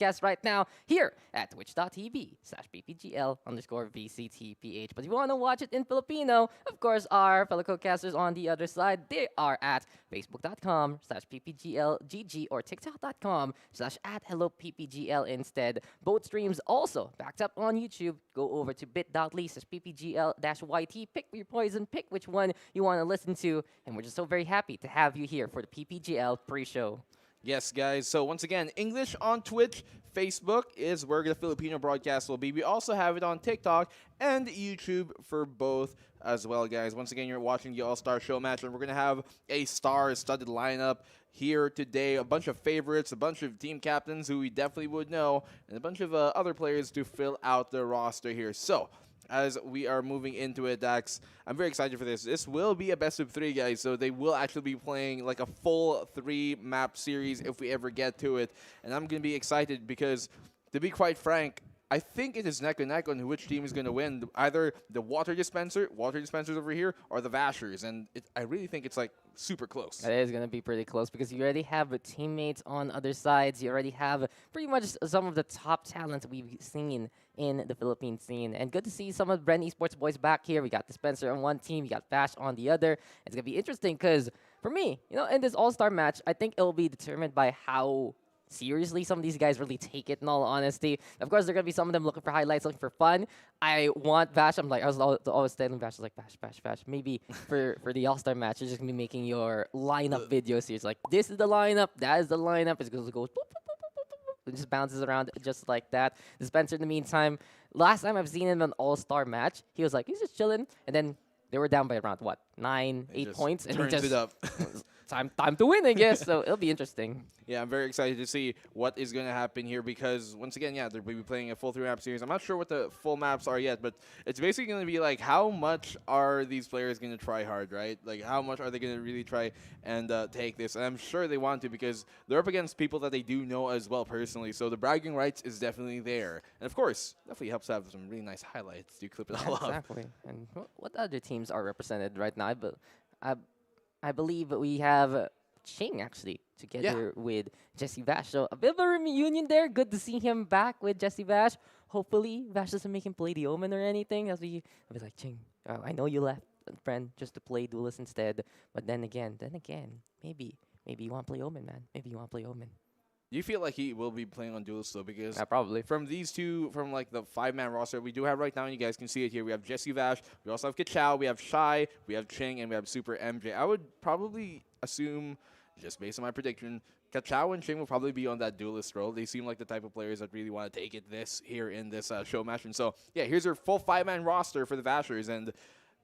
podcast right now here at twitch.tv/ppgl_VCTPH. But if you want to watch it in Filipino, of course, our fellow co-casters on the other side, they are at facebook.com/ppglgg or tiktok.com/@helloppgl instead. Both streams also backed up on YouTube. Go over to bit.ly/ppgl-yt. Pick your poison, pick which one you want to listen to. And we're just so very happy to have you here for the PPGL pre-show. Yes, guys. So once again, English on Twitch, Facebook is where the Filipino broadcast will be. We also have it on TikTok and YouTube for both as well, guys. Once again, you're watching the All-Star Show match, and we're going to have a star-studded lineup here today. A bunch of favorites, a bunch of team captains who we definitely would know, and a bunch of other players to fill out the roster here. So, as we are moving into it, Dax, I'm very excited for this. This will be a best of 3, guys, so they will actually be playing like a full 3-map series if we ever get to it. And I'm going to be excited because, to be quite frank, I think it is neck and neck on which team is going to win. Either the water dispensers over here, or the Vashers. And I really think it's like super close. It is going to be pretty close because you already have teammates on other sides. You already have pretty much some of the top talents we've seen in the Philippine scene. And good to see some of Bren Esports boys back here. We got Dispenser on one team. We got Vash on the other. It's going to be interesting because, for me, in this all-star match, I think it will be determined by how seriously some of these guys really take it, in all honesty. Of course, there are going to be some of them looking for highlights, looking for fun. I want Vash. I was always telling Vash, like, Vash. Maybe for the All-Star match, you're just going to be making your lineup videos here. It's like, this is the lineup, that is the lineup. It's going to go boop, boop, boop, boop, boop, boop. It just bounces around just like that. Dispenser, in the meantime, last time I've seen him in an All-Star match, he was like, he's just chilling. And then they were down by around, what, 9, 8 points? And turns it up. time to win, I guess. So it'll be interesting. Yeah, I'm very excited to see what is going to happen here because, once again, yeah, they'll be playing a full 3-map series. I'm not sure what the full maps are yet, but it's basically going to be like, how much are these players going to try hard, right? Like, how much are they going to really try and take this? And I'm sure they want to because they're up against people that they do know as well personally. So the bragging rights is definitely there. And, of course, definitely helps have some really nice highlights to clip it all up. Exactly. And what other teams are represented right now? I believe we have Ching, actually, together with JessieVash. So a bit of a reunion there. Good to see him back with JessieVash. Hopefully, Vash doesn't make him play the Omen or anything. I'll be like, Ching, I know you left, friend, just to play Duelist instead. But then again, maybe you want to play Omen, man. Maybe you want to play Omen. Do you feel like he will be playing on Duelist though? Because probably. From these two, from like the 5-man roster we do have right now, and you guys can see it here. We have JessieVash, we also have Kachow, we have Shyyy, we have Ching, and we have SuperMJ. I would probably assume, just based on my prediction, Kachow and Ching will probably be on that Duelist role. They seem like the type of players that really want to take it here in this show match. And so, yeah, here's your full 5-man roster for the Vashers. And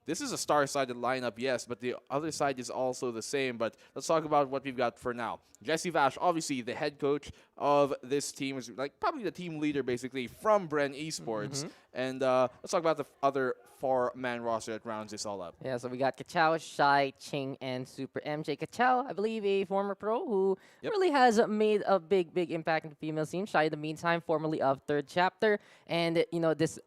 this is a star-sided lineup, yes, but the other side is also the same. But let's talk about what we've got for now. JessieVash, obviously the head coach of this team, is like probably the team leader, basically, from Bren Esports. And let's talk about the other 4-man roster that rounds this all up. Yeah, so we got Kachow, Shyyy, Ching, and SuperMJ. Kachow, I believe, a former pro who really has made a big impact in the female scene. Shyyy, in the meantime, formerly of Third Chapter. And, this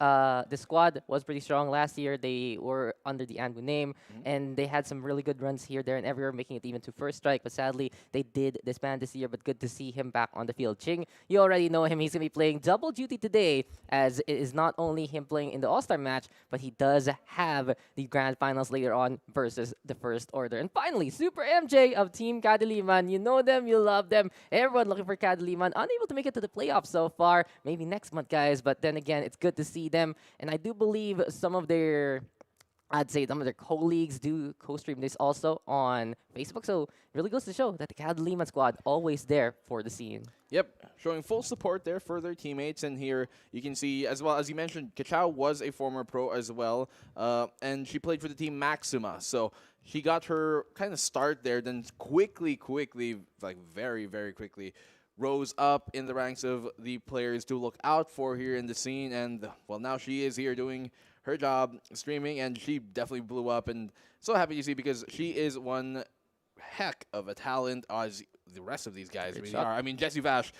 squad was pretty strong last year. They were under the Anbu name, and they had some really good runs here, there, and everywhere, making it even to First Strike. But sadly, they did disband this year, but good to see him back on the field. Ching, you already know him. He's going to be playing double duty today, as it is not only him playing in the All-Star match, but he does have the Grand Finals later on versus the First Order. And finally, SuperMJ of Team Kadiliman. You know them, you love them. Everyone looking for Kadiliman. Unable to make it to the playoffs so far. Maybe next month, guys. But then again, it's good to see them. And I do believe some of their colleagues do co-stream this also on Facebook. So it really goes to show that the Kadiliman squad always there for the scene. Yep, showing full support there for their teammates. And here you can see, as well as you mentioned, Kachow was a former pro as well. And she played for the team Maxima. So she got her kind of start there, then quickly, like very, very quickly, rose up in the ranks of the players to look out for here in the scene. And, well, now she is here doing her job streaming, and she definitely blew up. And so happy to see, because she is one heck of a talent, as the rest of these guys Great really shot. are. I mean, JessieVash,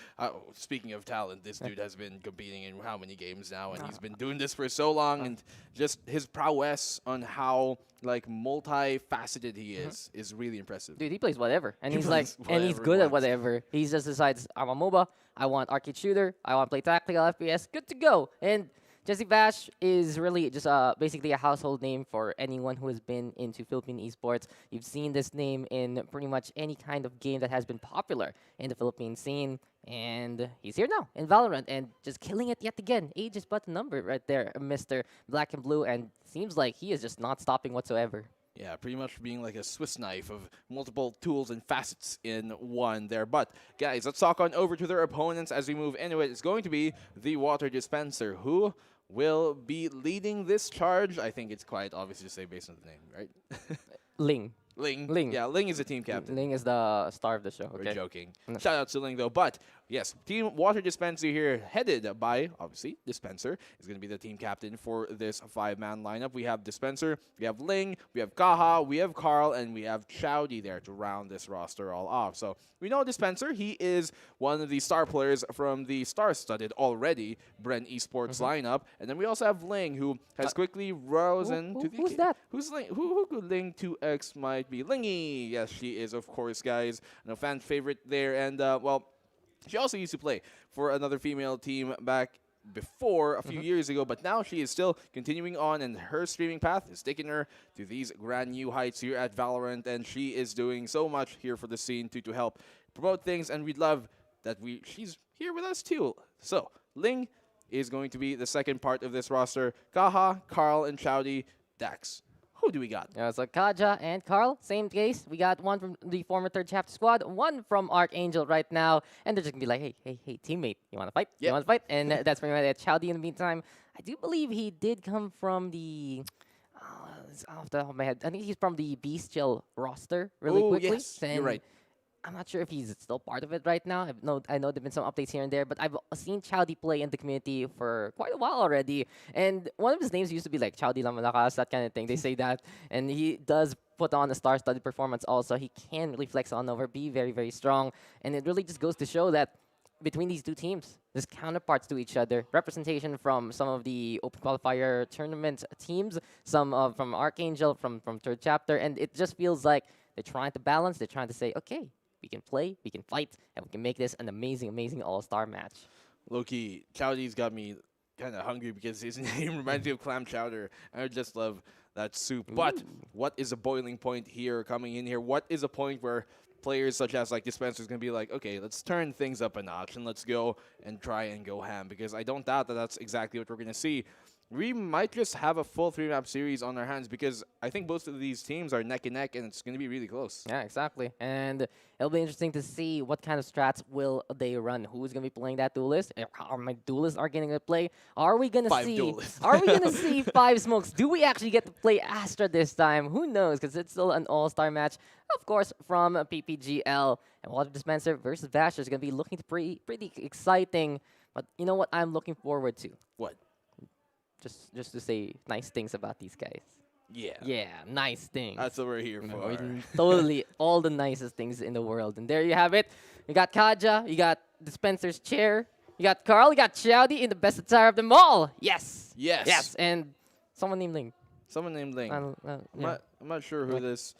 speaking of talent, this dude has been competing in how many games now, and he's been doing this for so long, and just his prowess on how like multifaceted he is really impressive. Dude, he plays whatever, and He he's like, plays and he's whatever he good at wants. whatever. He just decides, I'm a MOBA, I want arcade shooter, I want to play tactical FPS, good to go. And JessieVash is really just basically a household name for anyone who has been into Philippine esports. You've seen this name in pretty much any kind of game that has been popular in the Philippine scene. And he's here now in Valorant and just killing it yet again. Age is but a number right there, Mr. Black and Blue, and seems like he is just not stopping whatsoever. Yeah, pretty much being like a Swiss knife of multiple tools and facets in one there. But, guys, let's talk on over to their opponents as we move into it. It's going to be the Water Dispenser, who will be leading this charge. I think it's quite obvious to say based on the name, right? Ling. Ling. Yeah, Ling is the team captain. Ling is the star of the show. We're Okay. joking. No. Shout out to Ling, though. But, yes, Team Water Dispenser here, headed by, obviously, Dispenser, is going to be the team captain for this 5-man lineup. We have Dispenser, we have Ling, we have Kaja, we have Karl, and we have Chowdy there to round this roster all off. So, we know Dispenser. He is one of the star players from the star-studded already Bren Esports lineup. And then we also have Ling, who has quickly risen to the... Who's that? Who's Ling? Who could Ling 2X might be? Lingy! Yes, she is, of course, guys. A fan favorite there. And, well, she also used to play for another female team back before, a few years ago, but now she is still continuing on, and her streaming path is taking her to these grand new heights here at Valorant, and she is doing so much here for the scene to help promote things, and we'd love that she's here with us too. So, Ling is going to be the second part of this roster. Kaja, Karl, and Chowdy. Dax, who do we got? Yeah, so Kaja and Karl, same case. We got one from the former third chapter squad, one from Archangel right now, and they're just gonna be like, hey, teammate, you wanna fight? Yep. You wanna fight? And that's pretty much it. Chowdy in the meantime, I do believe he did come from the. It's off the top of my head, I think he's from the Bestial roster really Oh, quickly. yes, you're and right. I'm not sure if he's still part of it right now. I know there've been some updates here and there, but I've seen Chowdy play in the community for quite a while already. And one of his names used to be like Chowdy Lamalakas, that kind of thing. They say that. And he does put on a star-studded performance also. He can really flex on over, be very, very strong. And it really just goes to show that between these two teams, there's counterparts to each other. Representation from some of the open qualifier tournament teams, some from Archangel, from third chapter. And it just feels like they're trying to balance. They're trying to say, okay, we can play, we can fight, and we can make this an amazing, amazing all-star match. Low-key, Chowdy's got me kind of hungry because his name reminds me of clam chowder. I just love that soup. But what is a boiling point here coming in here? What is a point where players such as like Dispenser is going to be like, okay, let's turn things up a notch and let's go and try and go ham? Because I don't doubt that that's exactly what we're going to see. We might just have a full 3-map series on our hands because I think both of these teams are neck and neck, and it's going to be really close. Yeah, exactly. And it'll be interesting to see what kind of strats will they run. Who's going to be playing that duelist? How my duelists are going to play? Are we going to Five see? duelists. Are we going to see 5 smokes? Do we actually get to play Astra this time? Who knows? Because it's still an all-star match, of course, from PPGL. And Water Dispenser versus Vashers is going to be looking pretty exciting. But you know what I'm looking forward to? What? Just to say nice things about these guys. Yeah. Yeah, nice things. That's what we're here No, for. totally all the nicest things in the world. And there you have it. You got Kaja, you got Dispenser's chair, you got Karl, you got Chowdy in the best attire of them all. Yes. Yes. Yes. And someone named Ling. Someone named Ling. Yeah. I'm not sure who this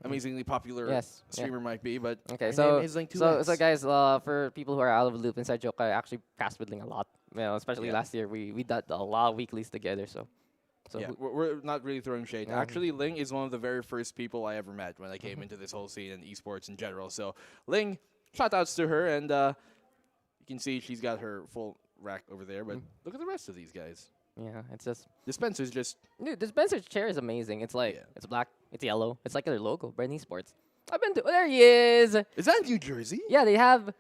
amazingly popular Yes, yeah. streamer might be, but Okay, her so name is Ling so 2X. guys, for people who are out of the loop, inside joke, I actually cast with Ling a lot. You know, especially Yeah. last year, we did a lot of weeklies together. So yeah, who- we're not really throwing shade. Yeah. Actually, Ling is one of the very first people I ever met when I came into this whole scene and esports in general. So, Ling, shout outs to her, and you can see she's got her full rack over there. But look at the rest of these guys. yeah, it's just Dispenser's just dude. Dispenser's chair is amazing. It's like Yeah. it's black, it's yellow. It's like their logo, Bren Esports. I've been to. There he is. is that New Jersey? Yeah, they have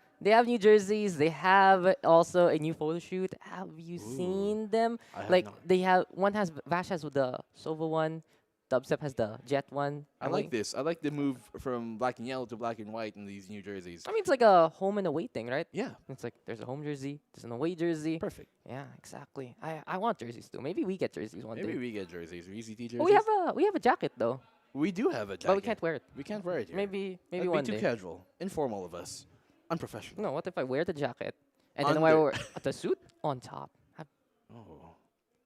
new jerseys. They have also a new photo shoot. Have you seen them? I have Like not. they have one has Vash has with the Sova one, Dubstep has the Jet one. I like this. I like the move from black and yellow to black and white in these new jerseys. I mean, it's like a home and away thing, right? Yeah, It's like there's a home jersey, there's an away jersey. perfect. Yeah, exactly. I want jerseys too. Maybe we get jerseys one Maybe day. we get jerseys, VCT jerseys. Oh, we have a jacket though. We do have a jacket. But we can't wear it. We can't wear it here. Maybe That'd one be too day. casual. Informal of us. Unprofessional. No, what if I wear the jacket and then I Under. wear the suit on top? Oh.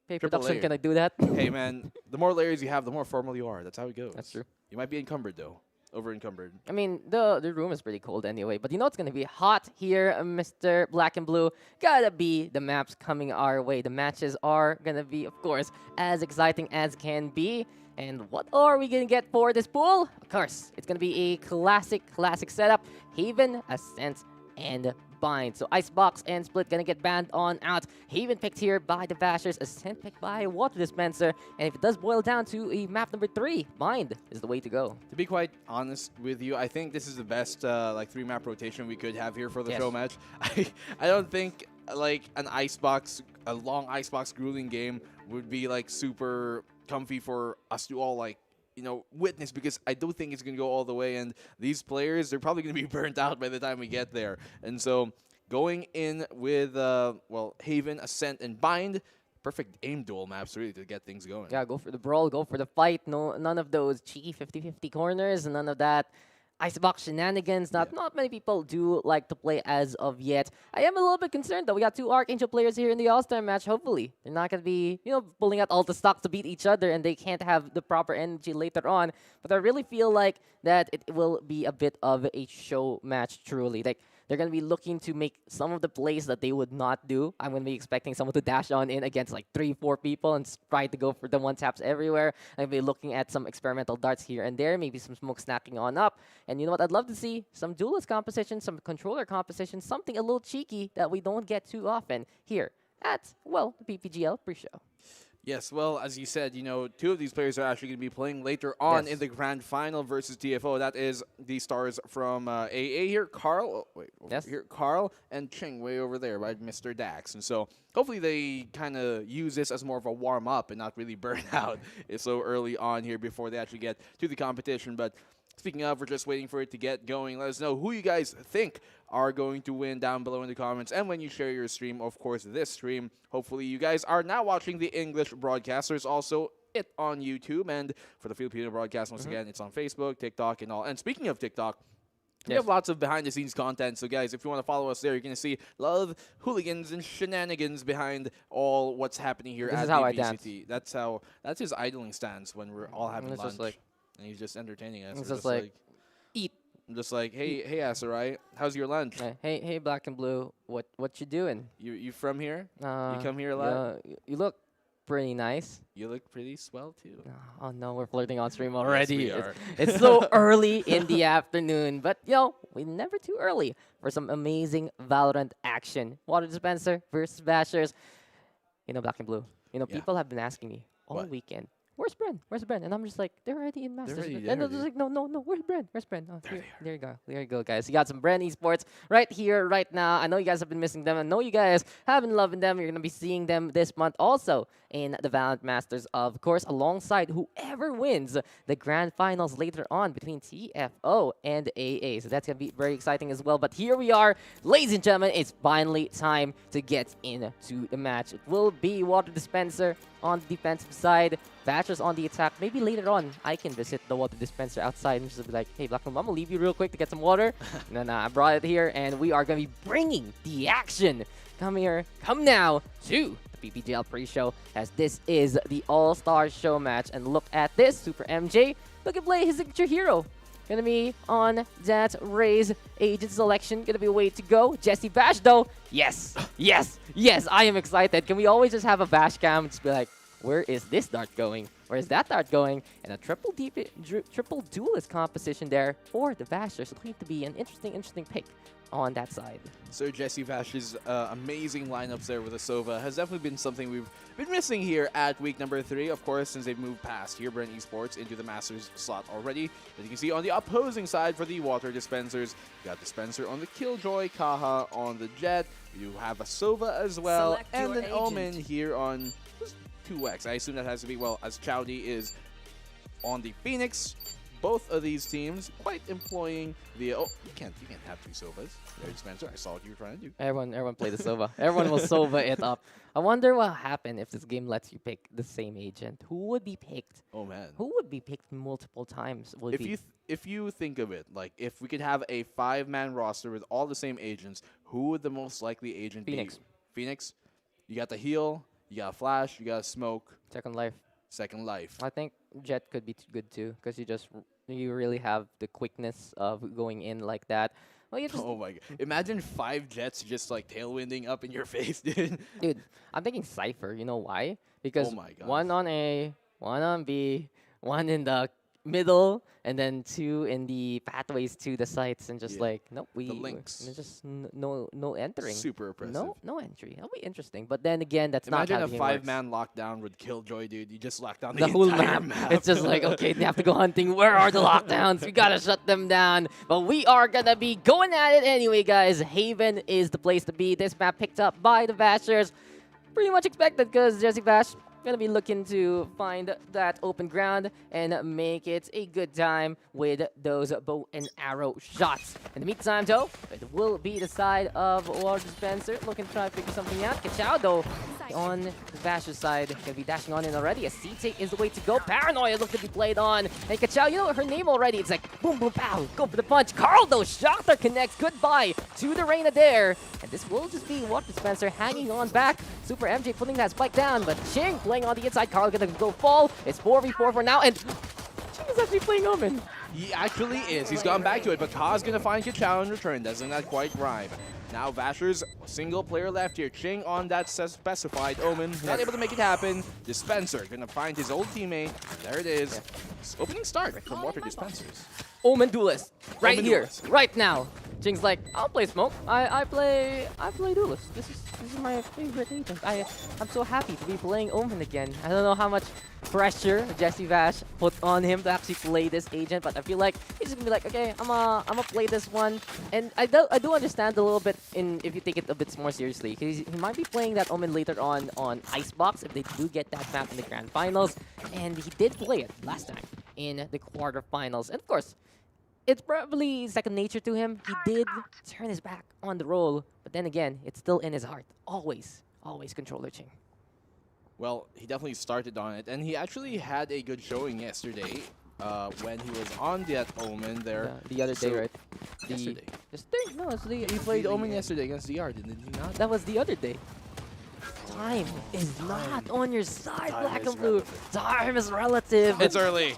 Pay Triple production, layer. can I do that? Hey, man, the more layers you have, the more formal you are. That's how it goes. That's true. You might be encumbered, though. Over encumbered. I mean, the room is pretty cold anyway, but you know it's gonna be hot here, Mr. Black and Blue. Gotta be the maps coming our way. The matches are gonna be, of course, as exciting as can be. And what are we gonna get for this pool? Of course, it's gonna be a classic setup. Haven, Ascent, and Bind. So Icebox and Split gonna get banned on out. Haven picked here by the Vashers, Ascent picked by Water Dispenser, and if it does boil down to a map number 3, Bind is the way to go. To be quite honest with you, I think this is the best like 3-map rotation we could have here for the show match. I don't think like a long Icebox grueling game would be like super comfy for us to all like witness, because I do think it's going to go all the way, and these players, they're probably going to be burnt out by the time we get there. And so going in with, Haven, Ascent, and Bind, perfect aim duel maps really to get things going. Yeah, go for the brawl, go for the fight. No, none of those cheeky 50-50 corners, none of that Icebox shenanigans. Not many people do like to play as of yet. I am a little bit concerned though. We got 2 Archangel players here in the All-Star match. Hopefully, they're not gonna be pulling out all the stocks to beat each other, and they can't have the proper energy later on. But I really feel like that it will be a bit of a show match. Truly, like they're going to be looking to make some of the plays that they would not do. I'm going to be expecting someone to dash on in against like 3-4 people and try to go for the one-taps everywhere. I'm going to be looking at some experimental darts here and there, maybe some smoke snacking on up. And you know what? I'd love to see some duelist composition, some controller composition, something a little cheeky that we don't get too often here at, the PPGL pre-show. Yes, well, as you said, 2 of these players are actually going to be playing later on in the grand final versus TFO. That is the stars from AA here, Karl. Here, Karl and Ching way over there by Mr. Dax. And so hopefully they kind of use this as more of a warm-up and not really burn out so early on here before they actually get to the competition. But speaking of, we're just waiting for it to get going. Let us know who you guys think are going to win down below in the comments. And when you share your stream, of course, this stream, hopefully you guys are now watching the English broadcast. There's also it on YouTube. And for the Filipino broadcast, once again, it's on Facebook, TikTok, and all. And speaking of TikTok, we have lots of behind-the-scenes content. So, guys, if you want to follow us there, you're going to see a lot of hooligans and shenanigans behind all what's happening here at the VCT. That's his idling stance when we're all having lunch. And he's just entertaining us. It's just like, eat. I'm just like, hey, Asarai, how's your lunch? Hey, Black and Blue, what you doing? You from here? You come here a lot? You look pretty nice. You look pretty swell, too. Oh, no, we're flirting on stream already. Yes, we are. It's so early in the afternoon. But, we're never too early for some amazing Valorant action. Water Dispenser versus Vashers. Black and Blue. People have been asking me all weekend, where's Bren? Where's Bren? And I'm just like, they're already in Masters. And they're just like, no, where's Bren? Where's Bren? Oh, there you go. There you go, guys. You got some Bren Esports right here, right now. I know you guys have been missing them. I know you guys have been loving them. You're going to be seeing them this month also in the Valorant Masters, of course, alongside whoever wins the grand finals later on between TFO and AA. So that's going to be very exciting as well. But here we are, ladies and gentlemen. It's finally time to get into the match. It will be Water Dispenser on the defensive side, Vashers on the attack. Maybe later on, I can visit the Water Dispenser outside and just be like, hey, Black and Blue, I'm going to leave you real quick to get some water. No, I brought it here, and we are going to be bringing the action. Come here, come now to the PPGL pre-show, as this is the All-Star Show match. And look at this, SuperMJ, look at play his signature hero. Gonna be on that Raze agent selection. Gonna be a way to go. JessieVash though. Yes. I am excited. Can we always just have a Vash cam and just be like, where is this dart going? Where is that dart going? And a triple duelist composition there for the Vashers. It's going to be an interesting pick on that side. So JessieVash's amazing lineups there with the Sova has definitely been something we've been missing here at week number 3, of course, since they've moved past here, Bren Esports, into the Masters slot already. As you can see on the opposing side for the Water Dispensers, you got Dispenser on the Killjoy, Kaja on the Jet, you have a Sova as well, Select and your an Omen agent. here on 2X. I assume that has to be, as Chowdy is on the Phoenix, both of these teams quite employing the you can't have two Sovas. There, Dispenser. I saw what you were trying to do. Everyone played the Sova. Everyone will Sova it up. I wonder what happened if this game lets you pick the same agent. Who would be picked? Oh man. Who would be picked multiple times? If you think of it, like if we could have a 5-man roster with all the same agents, who would the most likely agent Phoenix. be? Phoenix. You got the heal, you got Flash, you got Smoke, Second Life. Second Life. I think Jet could be good too, because you really have the quickness of going in like that. Well, you just Oh my god. Imagine 5 Jets just like tailwinding up in your face, dude. dude, I'm thinking Cypher. You know why? Because Oh my gosh. one on A, one on B, one in the middle, and then 2 in the pathways to the sites, and just Yeah. like nope, The links. there's just no entering. Super oppressive. No entry. That'll be interesting. But then again, that's not Imagine how a the game works. 5-man lockdown with Killjoy, dude. You just lock down The whole entire map. It's just like, okay, they have to go hunting. Where are the lockdowns? We gotta shut them down. But we are gonna be going at it anyway, guys. Haven is the place to be. This map picked up by the Vashers. Pretty much expected, because JessieVash gonna be looking to find that open ground and make it a good time with those bow and arrow shots. In the meantime, though, it will be the side of Water Dispenser looking to try to figure something out. Kachow, though, on the Vash's side, gonna be dashing on in already. A C-take is the way to go. Paranoia looking to be played on. And Kachow, you know her name already. It's like boom, boom, pow. Go for the punch. Karl, though, Shocker connects. Goodbye to the Reina there. And this will just be Water Dispenser hanging on back. SuperMJ putting that spike down, but Ching playing on the inside. Karl gonna go fall. It's 4v4 for now, and Ching is actually playing Omen. He actually is. He's gone back to it, but Ka's going to find Kachow in return. Doesn't that quite rhyme? Now Vashers, single player left here. Ching on that specified Omen. Not able to make it happen. Dispenser going to find his old teamate. There it is. Opening start from Water Dispensers. Omen Duelist, right Omen here, Duelist. right now. Ching's like, I'll play Smoke. I play Duelist. This is my favorite agent. I'm so happy to be playing Omen again. I don't know how much pressure JessieVash put on him to actually play this agent, but I feel like he's gonna be like, okay, I'm gonna play this one. And I do understand a little bit if you take it a bit more seriously, because he might be playing that Omen later on Icebox if they do get that map in the grand finals, and he did play it last time in the quarterfinals. And of course, it's probably second nature to him. He did turn his back on the role, but then again, it's still in his heart. Always controller Ching. Well, he definitely started on it, and he actually had a good showing yesterday when he was on that Omen there. The other day, right? Yesterday. This thing? No, it's the... He played Omen yesterday against DR, didn't he not? That was the other day. Time is not on your side, Time Black is and Blue. relative. Time is relative. It's early.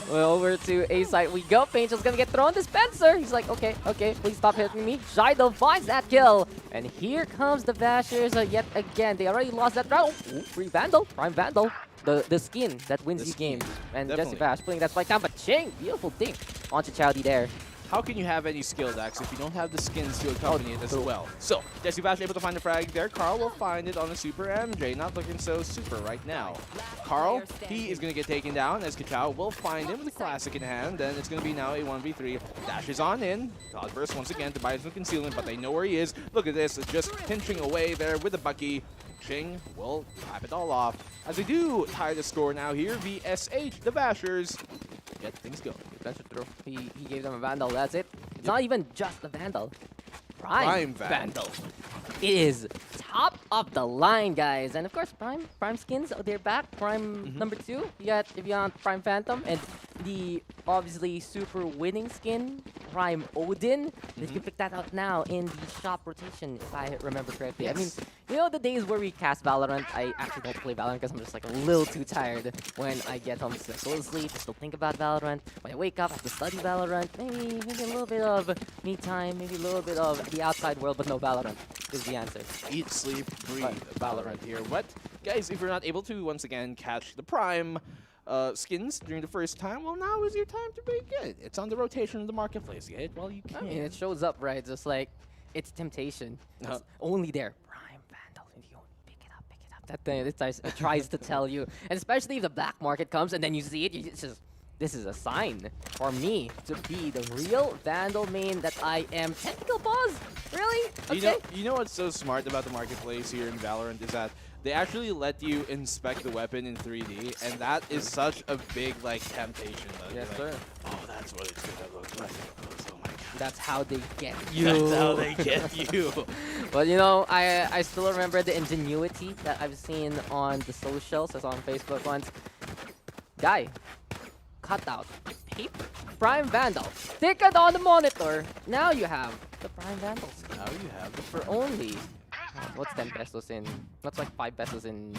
Well, over to A side we go. Angel's gonna get thrown. Dispenser. He's like, okay, please stop hitting me. Shyyy finds that kill. And here comes the Vashers yet again. They already lost that round. Ooh, free Vandal. Prime Vandal. The skin that wins you games. And JessieVash playing that spike down. But Ching, beautiful dink onto Chowdy there. How can you have any skill, Dax, if you don't have the skins to accompany it as well? So, JessieVash able to find the frag there. Karl will find it on the SuperMJ. Not looking so super right now. Karl, he is going to get taken down as Kachow will find him with the classic in hand. Then it's going to be now a 1v3. Dashes on in. Cloudburst once again to buy some concealment, but they know where he is. Look at this, just pinching away there with the Bucky. Ching will tap it all off as they do tie the score now here. VSH, the Vashers, get things going. That's true. He gave them a Vandal, that's it. It's not even just a Vandal. Prime Vandal. It is top of the line, guys. And of course, Prime skins, they're back. Prime number 2. You got, if you want Prime Phantom, and the obviously super winning skin, Prime Odin. You can pick that out now in the shop rotation, if I remember correctly. Yes. I mean, you know, the days where we cast Valorant, I actually don't play Valorant because I'm just like a little too tired when I get home. Just like, go to sleep, still think about Valorant. When I wake up, I have to study Valorant. Maybe a little bit of me time, maybe a little bit of the outside world, but no Valorant is the answer. Eat, sleep, breathe. Valorant here. But guys, if you're not able to once again catch the Prime skins during the first time, well, now is your time to break it. It's on the rotation of the marketplace. Get it while you can. I mean, it shows up, right? Just like, it's temptation. It's only there. Prime Vandal. If you pick it up. That thing, it tries to tell you. And especially if the black market comes and then you see it, it's just this is a sign for me to be the real Vandal main that I am. Technical pause? Really? Okay. You know what's so smart about the marketplace here in Valorant is that they actually let you inspect the weapon in 3D, and that is such a big like temptation. Though. Yes, You're like, sir. oh, that's what it's gonna look like. Oh my god. That's how they get you. That's how they get you. But you know, I still remember the ingenuity that I've seen on the socials, as on Facebook once. Guy, cut out paper, Prime Vandal, stick it on the monitor. Now you have the Prime Vandal skin Now you have the for only what's 10 pesos in? What's like 5 pesos in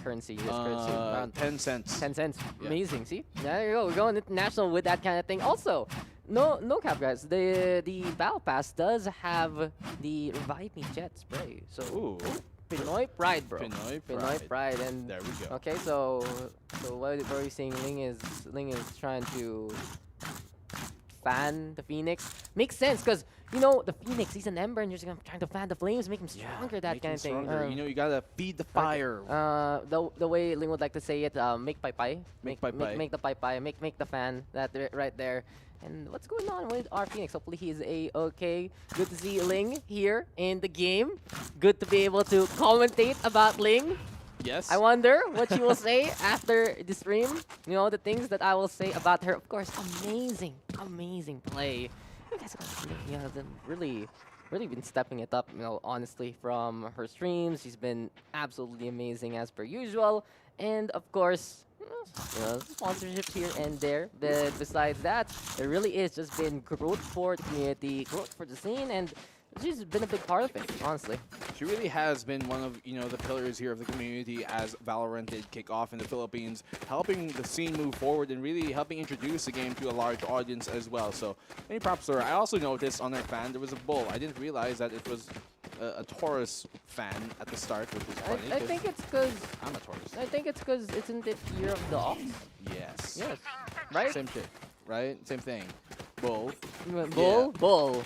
currency? US currency? Around 10 cents. 10 cents. Yeah. Amazing. See, there you go. We're going international with that kind of thing. Also, no cap, guys. The battle pass does have the Revive Me Jet spray. So Ooh. Pinoy pride, bro. Pinoy pride. And There we go. okay, so what are we saying? Ling is trying to fan the Phoenix. Makes sense because you know the Phoenix, he's an Ember, and you're just trying to fan the flames, make him stronger. That Make kind him of thing. stronger. You know, you gotta feed the fire. The way Ling would like to say it, make pai pai, Make pai pai. make the pai pai, make the fan right there. And what's going on with our Phoenix? Hopefully he's okay. Good to see Ling here in the game. Good to be able to commentate about Ling. Yes. I wonder what she will say after the stream. You know, the things that I will say about her. Of course, amazing play. You guys have been really been stepping it up, you know, honestly, from her streams. She's been absolutely amazing as per usual. And of course, you know, sponsorships here and there. But besides that, there really is just been growth for the community, growth for the scene, and she's been a big part of it, honestly. She really has been one of, you know, the pillars here of the community as Valorant did kick off in the Philippines, helping the scene move forward and really helping introduce the game to a large audience as well. So, many props to her. I also noticed on her fan there was a bull. I didn't realize that it was a Taurus fan at the start, which is funny. I think it's because I'm a Taurus. I think it's because isn't it Year of the Ox? Yes. Yes. Right? Same shit, right? Same thing. Bull. Bull.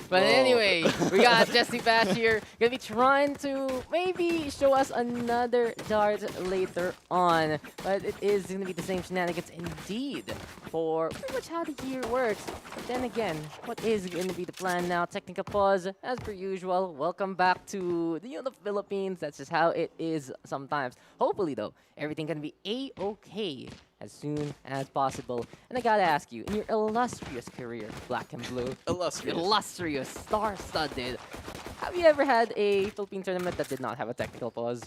But anyway, we got JessieVash here. Gonna be trying to maybe show us another dart later on. But it is gonna be the same shenanigans indeed for pretty much how the year works. But then again, what is gonna be the plan now? Technical pause, as per usual. Welcome back to the Philippines. That's just how it is sometimes. Hopefully though, everything can be A-okay as soon as possible. And I gotta ask you, in your illustrious career, Black and Blue, illustrious, star-studded, have you ever had a Philippine tournament that did not have a technical pause?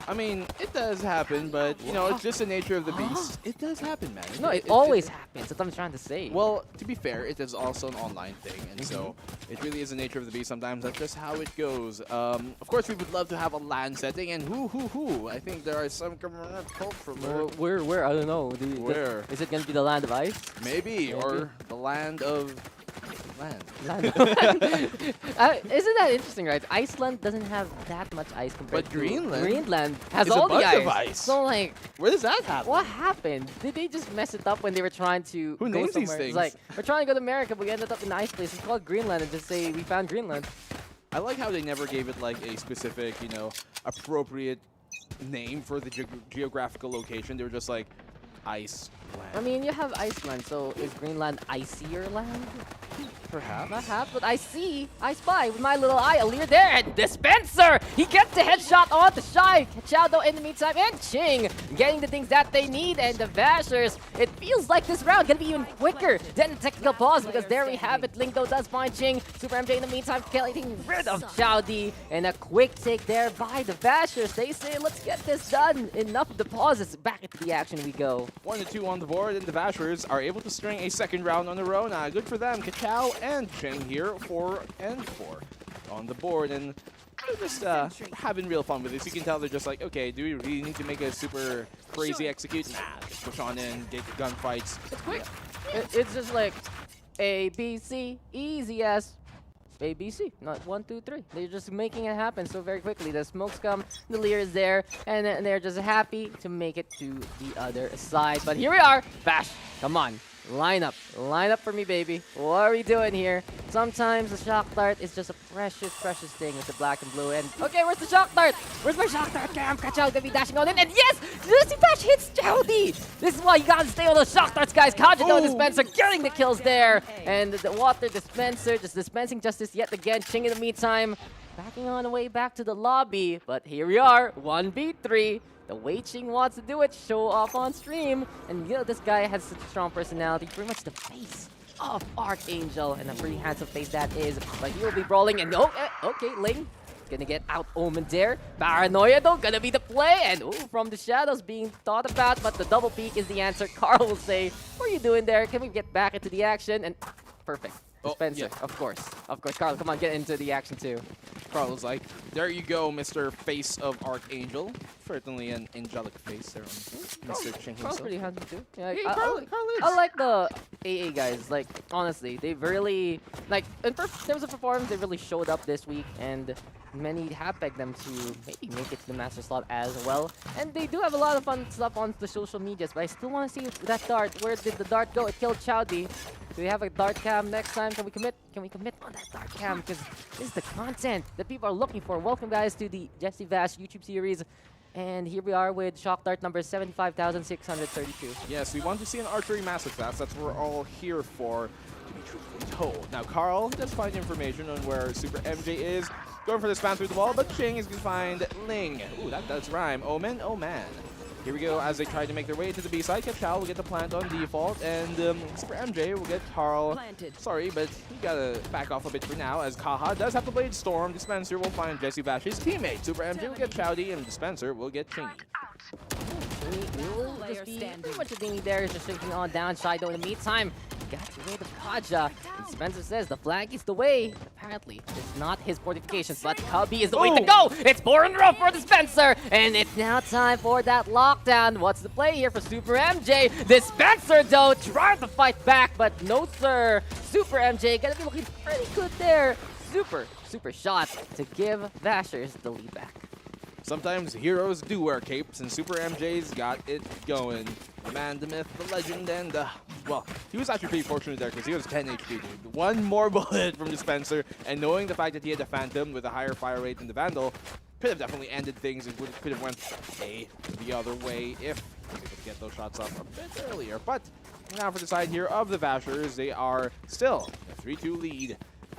I mean, it does happen, but, you know, it's just the nature of the beast. It does happen, man. No, it always happens. That's what I'm trying to say. Well, to be fair, it is also an online thing, and so it really is the nature of the beast. Sometimes that's just how it goes. Of course, we would love to have a LAN setting, and who? I think there are some from where? I don't know. Where? Is it gonna be the land of ice? Maybe, or the land of land. Isn't that interesting, right? Iceland doesn't have that much ice compared But to Greenland has is all a bunch the of ice. So like, Where does that happen? what happened? Did they just mess it up when they were trying to Who go names these somewhere? things? It's like, we're trying to go to America, but we ended up in an ice place. It's called Greenland, and just say we found Greenland. I like how they never gave it like a specific, you know, appropriate name for the geographical location. They were just like, ice land. I mean, you have Iceland, so is Greenland icier land? Perhaps, but I spy with my little eye, a leer there, and Dispenser! He gets the headshot on the Shyyy! Kachow in the meantime, and Ching getting the things that they need, and the Vashers. It feels like this round gonna be even quicker than the technical pause, because there we have it. Lingo does find Ching. SuperMJ in the meantime getting rid of Chowdy, and a quick take there by the Vashers. They say, let's get this done. Enough of the pauses. Back into the action we go. 1-2 on the board, and the Vashers are able to string a second round on their own. Good for them. Kachow and Ching here 4 and 4 on the board, and they're just having real fun with this. You can tell they're just like, okay, do we really need to make a super crazy execute? Nah, just push on in, get the gunfights. It's quick. It's just like A, B, C, easy as A, B, C. Not 1, 2, 3. They're just making it happen so very quickly. The smokes come, the leer is there, and they're just happy to make it to the other side. But here we are. Vash, come on. Line up. Line up for me, baby. What are we doing here? Sometimes the shock dart is just a precious, precious thing with the black and blue. And okay, where's the shock dart? Where's my shock dart? Kachow gonna be dashing on in. And yes! JessieVash hits Chowdy! This is why you gotta stay on those shock darts, guys. Kaja, though, Dispenser getting the kills there. And the water Dispenser just dispensing justice yet again. Ching in the meantime, backing on the way back to the lobby. But here we are, 1v3. The way Ching wants to do it, show off on stream. And you know, this guy has such a strong personality, pretty much the face of Archangel. And a pretty handsome face that is. But he will be brawling and okay, Ling gonna get out Omen there. Paranoia though, gonna be the play. And from the shadows being thought about, but the double peek is the answer. Karl will say, what are you doing there? Can we get back into the action? And perfect. Dispenser, yeah. of course. Of course, Karl, come on, get into the action too. Karl was like, there you go, Mr. Face of Archangel. Certainly an angelic face there on Mr. Ching Karl's himself. pretty handsome too. Yeah, Hey, Karl is. I like the AA guys. Like, honestly, they've really, like, in terms of performance, they really showed up this week, and many have begged them to maybe make it to the master slot as well. And they do have a lot of fun stuff on the social medias, but I still want to see that dart. Where did the dart go? It killed Chowdy. Do we have a dart cam next time? Can we commit? Can we commit on that dart cam? Because this is the content that people are looking for. Welcome, guys, to the JessieVash YouTube series. And here we are with shock dart number 75,632. Yes, we want to see an archery masterclass. That's what we're all here for, to be truthfully told. Now, Karl does find information on where SuperMJ is. Going for the spam through the wall, but Ching is going to find Ling. Ooh, that does rhyme. Omen, oh man. Here we go as they try to make their way to the B side. Kachow will get the plant on default, and SuperMJ will get Karl. Planted. Sorry, but you gotta back off a bit for now, as Kaja does have the Blade Storm. Dispenser will find JessieVash's teammate. SuperMJ will get Chowdy, and Dispenser will get Ching. Will just be pretty much a thing there. Is just shrinking on down. Shido in the meantime got rid of Kaja. And Spencer says the flag is the way. Apparently, it's not his fortifications, but Cubby is the way to go. It's 4 in a row for Dispenser, and it's now time for that lockdown. What's the play here for SuperMJ? Dispenser though trying to fight back, but no sir. SuperMJ gonna be looking pretty good there. Super shot to give Vashers the lead back. Sometimes heroes do wear capes, and SuperMJ's got it going. The man, the myth, the legend, and well, he was actually pretty fortunate there because he was 10 HP, dude. One more bullet from Dispenser, and knowing the fact that he had the Phantom with a higher fire rate than the Vandal, could have definitely ended things. It could have went the other way if he could get those shots off a bit earlier. But now for the side here of the Vashers, they are still a 3-2 lead,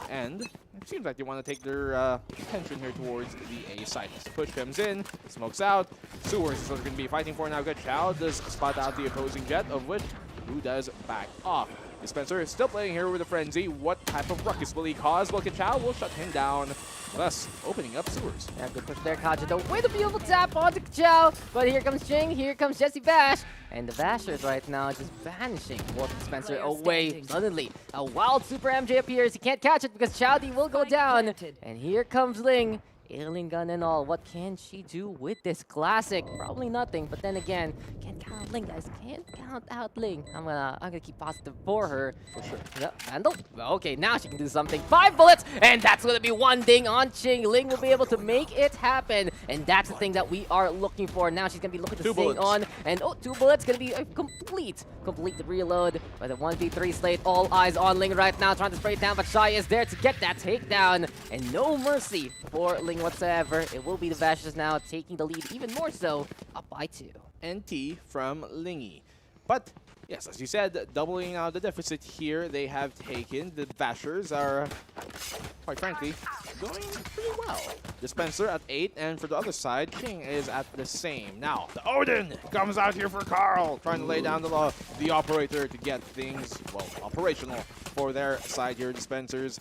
and it seems like they want to take their attention here towards the A side. So push comes in, smokes out. Sewers is what they're going to be fighting for now. Kachow does spot out the opposing jet, of which who does back off. Dispenser is still playing here with a frenzy. What type of ruckus will he cause? Well, Kachow will shut him down, thus opening up Sewers. Yeah, good push there, Kaja. The way the beautiful tap onto Kachow. But here comes Ching, here comes JessieVash. And the Vashers right now just vanishing. Wolf Dispenser away. Suddenly, a wild SuperMJ appears. He can't catch it because Chowdy will go down. And here comes Ling. Alien gun and all. What can she do with this classic? Probably nothing. But then again, can't count out Ling, guys. Can't count out Ling. I'm gonna keep positive for her. For sure. Yep, Vandal. Okay, now she can do something. 5 bullets, and that's gonna be one ding on Ching. Ling will be able to make it happen, and that's the thing that we are looking for. Now she's gonna be looking to sing on, and 2 bullets gonna be a complete reload. By the 1v3 slate, all eyes on Ling right now, trying to spray it down, but Shyyy is there to get that takedown, and no mercy for Ling whatsoever. It will be the Vashers now taking the lead even more so, up by 2. NT from Lingy. But yes, as you said, doubling out the deficit here, they have taken. The Vashers are, quite frankly, going pretty well. Dispenser at 8, and for the other side, Ching is at the same. Now, the Odin comes out here for Karl, trying to lay down the operator to get things, well, operational for their side here. Dispensers,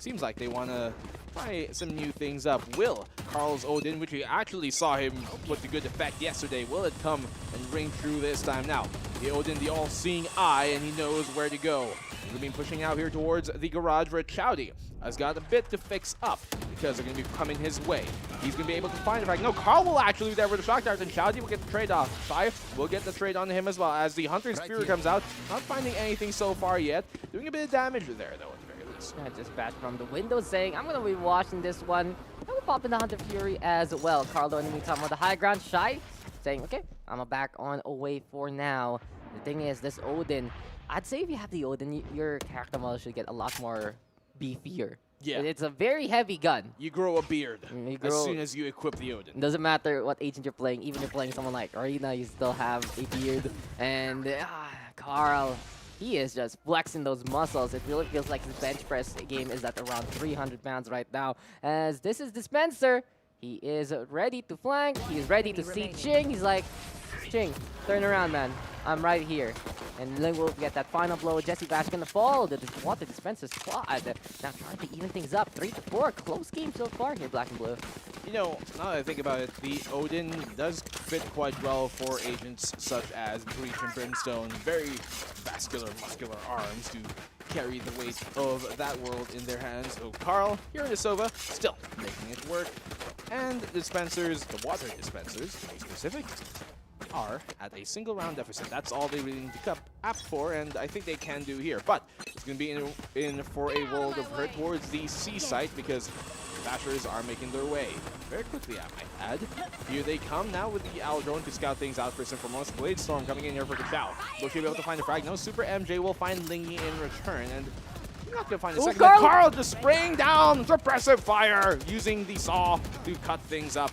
seems like they want to try some new things up. Will Karl's Odin, which we actually saw him put to good effect yesterday, will it come and ring true this time? Now, the Odin, the all-seeing eye, and he knows where to go. He's going to be pushing out here towards the garage where Chowdy has got a bit to fix up because they're going to be coming his way. He's going to be able to find it. Right, no, Karl will actually be there with the shock dart, and Chowdy will get the trade off. Shyyy will get the trade on him as well as the Hunter's Fury comes out. Not finding anything so far yet. Doing a bit of damage there, though. I just back from the window saying, I'm going to be watching this one. I will pop in the Hunter Fury as well. Karl, in the meantime, on the high ground. Shyyy saying, okay, I'm back on away for now. The thing is, this Odin I'd say if you have the Odin, your character model should get a lot more beefier. Yeah. It's a very heavy gun. You grow a beard You as grow- soon as you equip the Odin. It doesn't matter what agent you're playing, even if you're playing someone like Arena, you still have a beard. And Karl, he is just flexing those muscles. It really feels like his bench press game is at around 300 pounds right now. As this is Dispenser, he is ready to flank. He's ready to see Ching. He's like, Ching, turn around, man. I'm right here. And then we'll get that final blow. JessieVash gonna fall. The water dispenser squad. Now trying to even things up. 3-4. Close game so far here, Black and Blue. You know, now that I think about it, the Odin does fit quite well for agents such as Breach and Brimstone. Very vascular, muscular arms to carry the weight of that world in their hands. Oh, Karl, here in the Sova, still making it work. And the dispensers, the water dispensers, to be specific, are at a single round deficit. That's all they really need to cup up for, and I think they can do here. But it's going to be in for a world of hurt towards the C site because Vashers are making their way very quickly, I might add. Here they come now with the Owl Drone to scout things out first and foremost. Blade Storm coming in here for Kachow. Will she be able to find the frag? No, SuperMJ will find Lingy in return, and you're not going to find a second. Karl! Karl just spraying down suppressive fire using the saw to cut things up.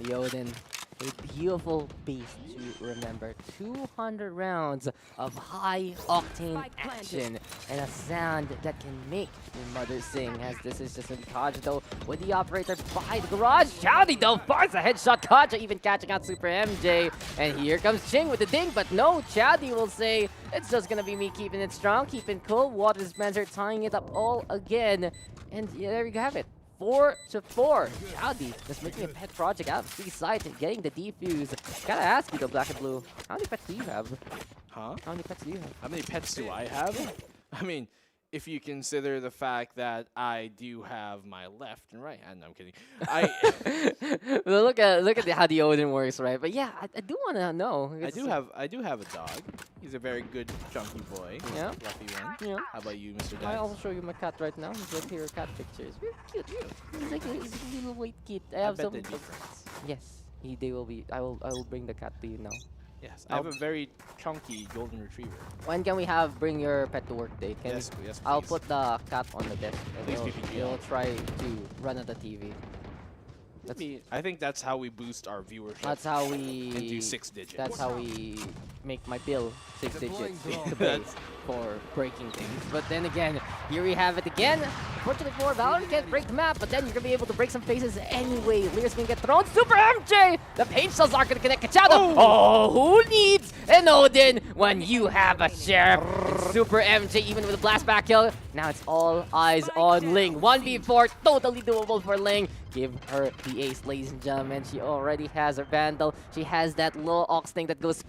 The Odin. A beautiful beast to remember. 200 rounds of high-octane action and a sound that can make your mother sing. As this is just a Kaja though with the operator by the garage. Chowdy though finds a headshot. Kaja even catching out SuperMJ. And here comes Ching with the ding, but no, Chowdy will say it's just gonna be me keeping it strong, keeping cool. Water Dispenser tying it up all again. And yeah, there you have it. 4-4. Chowdy just making a pet project out of 3 sides and getting the defuse. Gotta ask you though, Black and Blue, how many pets do you have? Huh? How many pets do you have? How many pets do I have? I mean, if you consider the fact that I do have my left and right hand. No, I'm kidding. Well, look at how the Odin works, right? But yeah, I do want to know. I do have a dog. He's a very good chunky boy. Yeah. Fluffy one. Yeah. How about you, Mr. I'll Dax? also show you my cat right now. He's like here, cat pictures. Very cute. He's like he's a little white kid. I I have bet some. they'd be friends. Yes, they will be. I will bring the cat to you now. Yes, I have a very chunky golden retriever. When can we have bring your pet to work day? Can Yes, we, yes, I'll please. put the cat on the desk Please, and PPGL. he'll try to run at the TV. I think that's how we boost our viewership. That's how into we. 6 digits. That's how we make my bill 6 digits to pay That's- for breaking things. But then again, here we have it again. Unfortunately for Valor, you can't break the map, but then you're gonna be able to break some faces anyway. Lear's gonna get thrown. SuperMJ! The paint cells aren't gonna connect. Kachow! Oh, who needs an Odin when you have a Sheriff? SuperMJ, even with a blast back kill. Now it's all eyes on Ling. 1v4, totally doable for Ling. Give her the ace, ladies and gentlemen. She already has her Vandal. She has that little ox thing that goes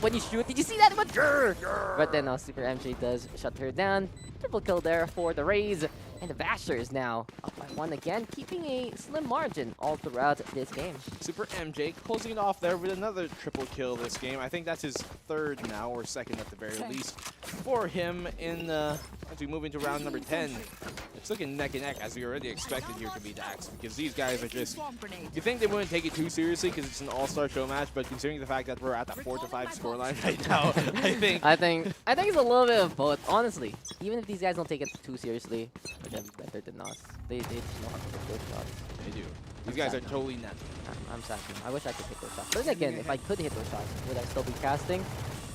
when you shoot. Did you see that? It went but then SuperMJ does shut her down. Triple kill there for the Rays. And the Vashers now up by 1 again, keeping a slim margin all throughout this game. SuperMJ closing it off there with another triple kill this game. I think that's his 3rd now, or 2nd at the very least, for him in as we move into round number 10. It's looking neck and neck as we already expected here to be Dax, because these guys are just, you think they wouldn't take it too seriously because it's an all-star show match, but considering the fact that we're at that 4-5 scoreline right now, I think I think it's a little bit of both, honestly. Even if these guys don't take it too seriously, they're better than us. They just know how to hit those shots. they do. These guys are totally net. I'm sad. I wish I could hit those shots. But then again, if I could hit those shots, would I still be casting?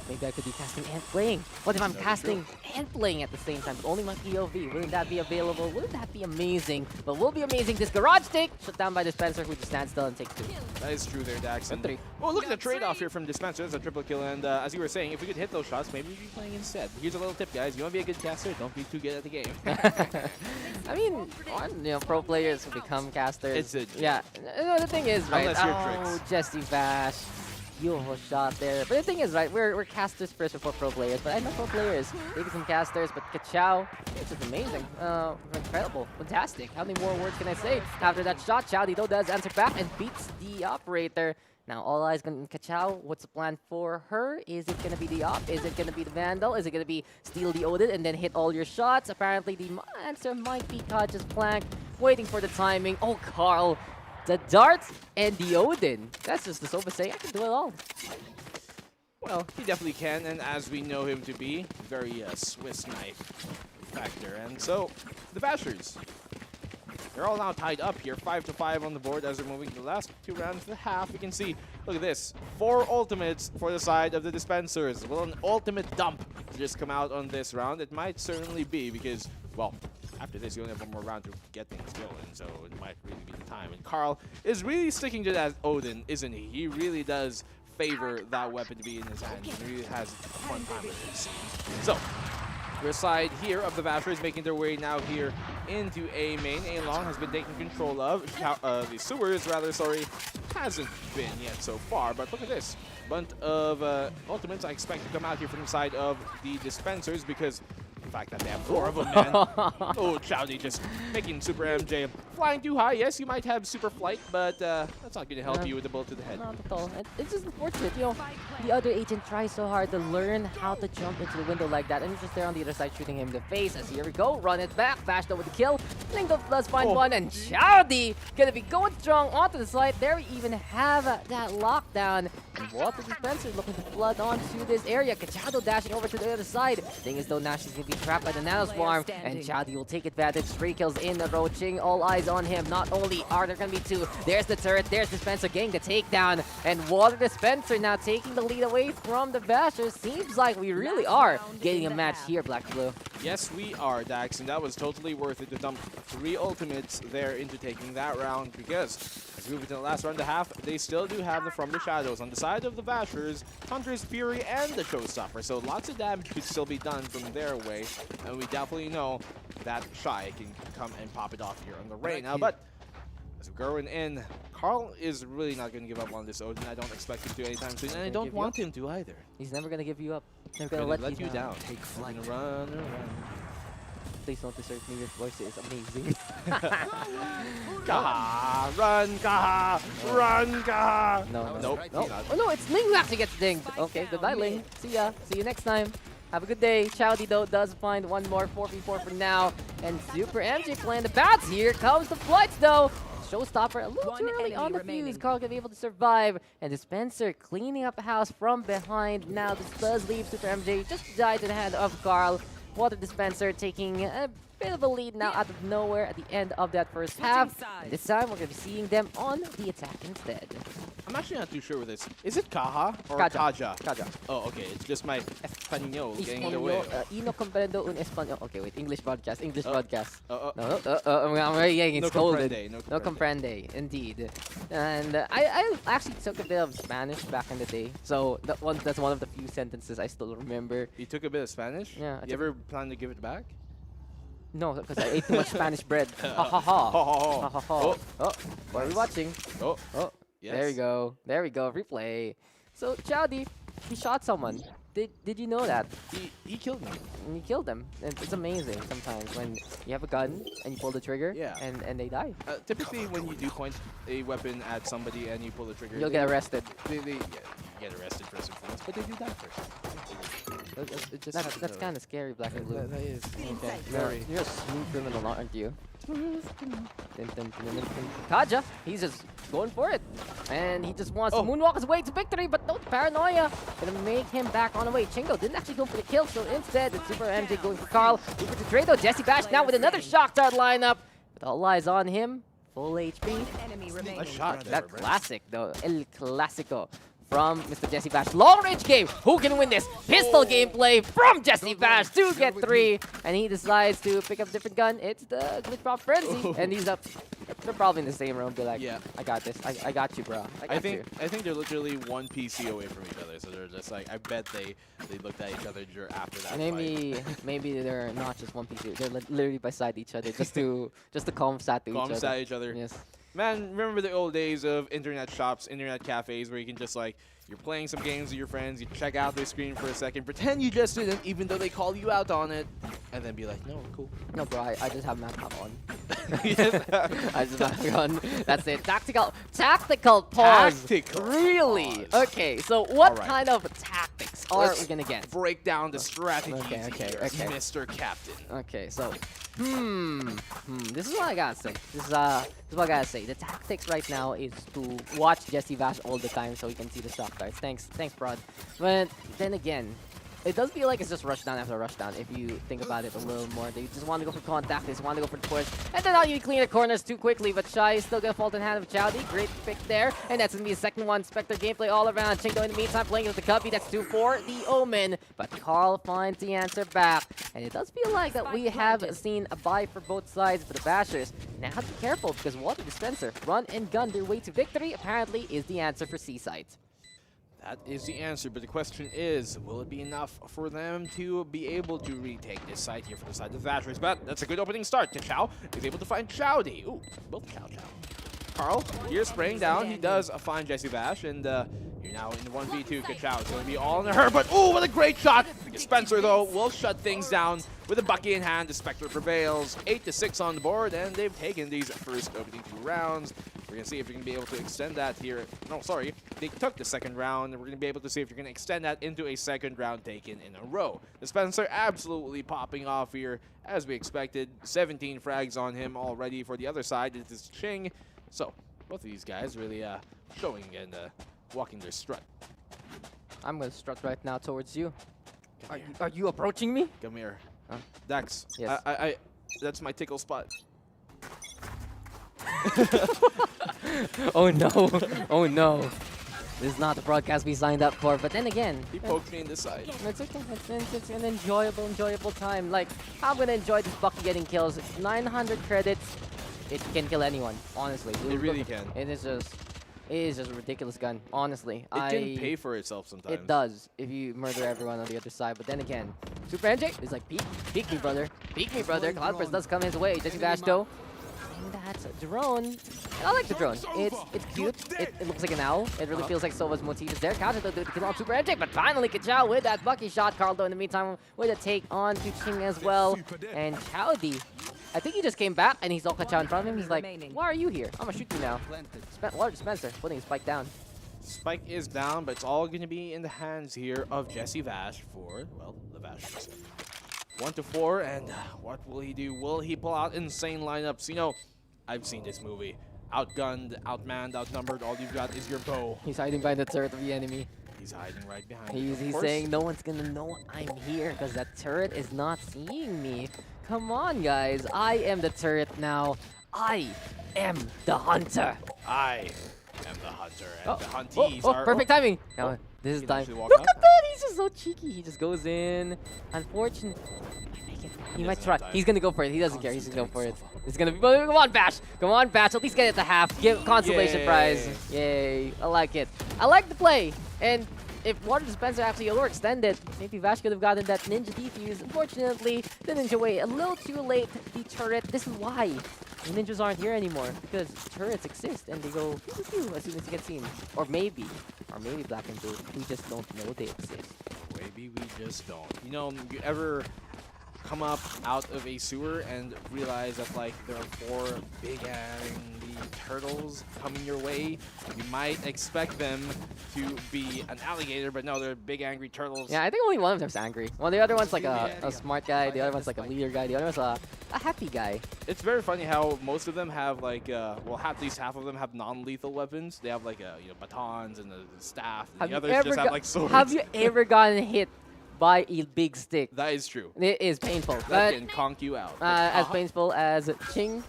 Maybe I could be casting and playing. What if I'm casting and playing at the same time, but only my POV? Wouldn't that be available? Wouldn't that be amazing? But will be amazing. This garage take shut down by Dispenser, who just stands still and takes 2. That is true there, Dax. And 3. Oh, look at the trade-off here from Dispenser. That's a triple kill, and as you were saying, if we could hit those shots, maybe we'd be playing instead. Here's a little tip, guys. You want to be a good caster? Don't be too good at the game. I mean, pro players who become casters. It's a joke. Yeah. The thing is, right? Unless you're oh, Tricks. JessieVash. Beautiful shot there. But the thing is, right, we're casters first before pro players. But I know pro players, they become casters. But Kachow, it's just amazing. Incredible. Fantastic. How many more words can I say? After that shot, Chowdy though does answer back and beats the operator. Now, all eyes on Kachow. What's the plan for her? Is it going to be the op? Is it going to be the Vandal? Is it going to be steal the Odin and then hit all your shots? Apparently, the answer might be Kaja's flank. Waiting for the timing. Oh, Karl. The dart and the Odin. That's just the Soba saying, I can do it all. Well, he definitely can, and as we know him to be, very Swiss knife factor. And so, the Vashers, they're all now tied up here, 5-5 on the board as we're moving to the last 2 rounds of the half. We can see, look at this, 4 ultimates for the side of the Dispensers. Will an ultimate dump just come out on this round? It might certainly be because, well, after this, you only have one more round to get things going, so it might really be the time. And Karl is really sticking to that Odin, isn't he? He really does favor that weapon to be in his hand. He really has a fun time with it, seems. So, your side here of the Vashers making their way now here into A main. A long has been taking control of. The sewers, rather, sorry, hasn't been yet so far. But look at this. Bunch of ultimates I expect to come out here from the side of the Dispensers because the fact that they have 4 of them, man. Oh, Chowdy just making SuperMJ flying too high. Yes, you might have super flight, but that's not going to help you with the bullet to the head. Not at all. It's just unfortunate, you know, the other agent tries so hard to learn how to jump into the window like that, and he's just there on the other side shooting him in the face. As here we go, run it back, Bash though with the kill. Link of does find one, and Chowdy gonna be going strong onto the side. There we even have that lockdown, and Water Dispenser looking to flood onto this area. Kachow dashing over to the other side. Thing is though, Nash is gonna be trapped by the Nano Swarm, and Chowdy will take advantage. 3 kills in a row. Ching, all eyes on him. Not only are there gonna be 2, there's the turret, there's Dispenser getting the takedown, and Water Dispenser now taking the lead away from the Bashers. Seems like we really are getting a match here, Black Blue. Yes, we are, Dax, and that was totally worth it to dump 3 ultimates there into taking that round because as we move into the last round and a half, they still do have the From the Shadows on the side of the Vashers, Hunter's Fury, and the Showstopper. So lots of damage could still be done from their way, and we definitely know that Shyyy can come and pop it off here on the rain now. But as we're going in, Karl is really not going to give up on this Odin. I don't expect him to anytime soon, and I don't want him to either. He's never gonna give you up. Never gonna let you down. Take flight. Run around. Please don't desert me. Your voice is amazing. Kaha! Run, Kaha! Run, Kaha! No, no, Nope. no. Oh no, it's Ling who actually gets dinged. Okay, goodbye, Ling. See ya. See you next time. Have a good day. Chowdy, though, does find one more 4v4 for now. And SuperMJ playing the bats. Here comes the flights, though. Showstopper a little too early on the fuse. Karl can be able to survive. And Dispenser cleaning up the house from behind. Now this does leave SuperMJ just died to the hand of Karl. Water Dispenser taking a bit of a lead now out of nowhere at the end of that first half. And this time we're going to be seeing them on the attack instead. I'm actually not too sure with this. Is it Kaha or Kaja. Kaja? Oh, okay. It's just my Espanol getting in the way. Y no comprendo un español. Okay, wait. English broadcast. English broadcast. Oh, No, I'm already getting no scolded. comprende, No comprende, indeed. And I actually took a bit of Spanish back in the day, so that's one of the few sentences I still remember. You took a bit of Spanish? Yeah. You ever plan to give it back? No, because I ate too much Spanish bread. Ha ha ha. Ha ha ha. Oh, what are we watching? Oh, Oh, yes. there we go. There we go. Replay. So Chowdy, he shot someone. Did you know that? He killed me. And you killed them. And it's amazing sometimes when you have a gun and you pull the trigger. Yeah. And they die. Typically, when you do point a weapon at somebody and you pull the trigger, You'll get arrested. They get arrested first and foremost, but they do die first. It just That's kind of scary, Black and Blue. That is. Okay. Very. You're a smooth criminal, aren't you? Kaja, he's just going for it. And he just wants to moonwalk his way to victory, but no paranoia. Gonna make him back on the way. Chingo didn't actually go for the kill, so instead it's SuperMJ going for Karl. Over to Drado. JessieVash now with another shock dart lineup. With all eyes on him. Full HP. Nice shot. That classic, though. El Clasico. From Mr. JessieVash. Long range game. Who can win this? Pistol gameplay from JessieVash to get 3. And he decides to pick up a different gun. It's the Glitch Pop Frenzy. And he's up. They're probably in the same room. Be like, yeah. I got this. I got you, bro. I think they're literally one PC away from each other. So they're just like, I bet they looked at each other after that fight. Maybe they're not just one PC. They're literally beside each other just to calm sat to Calm sat each other. Yes. Man, remember the old days of internet shops, internet cafes, where you can just like, you're playing some games with your friends, you check out their screen for a second, pretend you just didn't, even though they call you out on it, and then be like, no, cool. No, bro, I just have map on. Yes. I just have on. That's it. Tactical pause. Tactical Really? pause. Okay, so what All right. kind of tactics are Let's we gonna get? break down the strategy Okay, here, okay. Mr. Captain. Okay, so This is what I gotta say. This is what I gotta say. The tactics right now is to watch JessieVash all the time so he can see the shock darts. Thanks, Prod. But then again, it does feel like it's just rush down after rush down if you think about it a little more. They just want to go for contact, they just want to go for the push, and then not even clean the corners too quickly, but Shyyy is still going to fall in hand of Chowdy. Great pick there, and that's going to be the second one. Spectre gameplay all around. Ching, though, in the meantime, playing with the Cubby. That's 2 for the Omen, but Karl finds the answer back, and it does feel like that we have seen a buy for both sides for the Vashers. Now, be careful, because Water Dispenser, run and gun their way to victory, apparently is the answer for Seaside. That is the answer, but the question is, will it be enough for them to be able to retake this site here for the side of the Vashers? But that's a good opening start. Kachow is able to find Chowdy. Ooh, both Chow. Karl here spraying down. He does find JessieVash, and you're now in the 1v2. Kachow is going to be all in her, but ooh, what a great shot! Dispenser, though, will shut things down with a bucky in hand. The Spectre prevails. 8-6 on the board, and they've taken these first opening 2 rounds. We're going to see if we can be able to extend that here. No, sorry. They took the second round, and we're going to be able to see if you can extend that into a second round taken in a row. Dispenser absolutely popping off here, as we expected. 17 frags on him already for the other side. It is Ching. So, both of these guys really showing and walking their strut. I'm going to strut right now towards you. Are you approaching me? Come here. Dax, Yes. I that's my tickle spot. Oh no, oh no. This is not the broadcast we signed up for, but then again, He poked me in the side. it's okay. It's an enjoyable time. Like, I'm gonna enjoy this Bucky getting kills. It's 900 credits. It can kill anyone, honestly. It really can. It is just a ridiculous gun, honestly. It can pay for itself sometimes. It does if you murder everyone on the other side. But then again, SuperMJ is like, peek me, brother. Peek me, brother. Cloudburst does come his way. JessieVash, though. And that's a drone. I like the drone. It's cute. It looks like an owl. It really feels like Sova's motif is there. Kaja though, kill on SuperMJ, but finally Kachow with that Bucky shot. Karl though in the meantime with a take on to Ching as well. And Chowdy, I think he just came back and he saw Kachow in front of him. He's like, why are you here? I'm gonna shoot you now. Water Dispenser putting his spike down. Spike is down, but it's all going to be in the hands here of JessieVash for, well, the Vashers. 1-4, and what will he do? Will he pull out insane lineups? You know, I've seen this movie. Outgunned, outmanned, outnumbered. All you've got is your bow. He's hiding by the turret of the enemy. He's hiding right behind. He's saying no one's gonna know I'm here because that turret is not seeing me. Come on, guys. I am the turret now. I am the hunter. I am the hunter, and the huntees are... Perfect timing. Now, this is time. Walk Look up. at that. He's just so cheeky. He just goes in. Unfortunately. He might try. He's gonna go for it. He doesn't care. He's gonna go for it. It's gonna be. Come on, Bash. Come on, Bash. At least get it to half. Give consolation prize. Yay. I like it. I like the play. And if Water Dispenser actually overextended, maybe Vash could have gotten that ninja defuse. Unfortunately, the ninja way a little too late. The turret. This is why the ninjas aren't here anymore, because turrets exist and they go pew, pew, pew, as soon as you get seen. Or maybe Black and Blue. We just don't know they exist. Maybe we just don't. You know, you ever come up out of a sewer and realize that like there are 4 big angry turtles coming your way? You might expect them to be an alligator, but no, they're big angry turtles. Yeah, I think only one of them's angry. Well, the other one's like a smart guy, the other one's like a leader guy, the other one's a happy guy. It's very funny how most of them have like, well, at least half of them have non-lethal weapons. They have like, you know, batons and a staff. And the others just have like swords. Have you ever gotten hit by a big stick? That is true. It is painful. That can conk you out. As painful as Ching,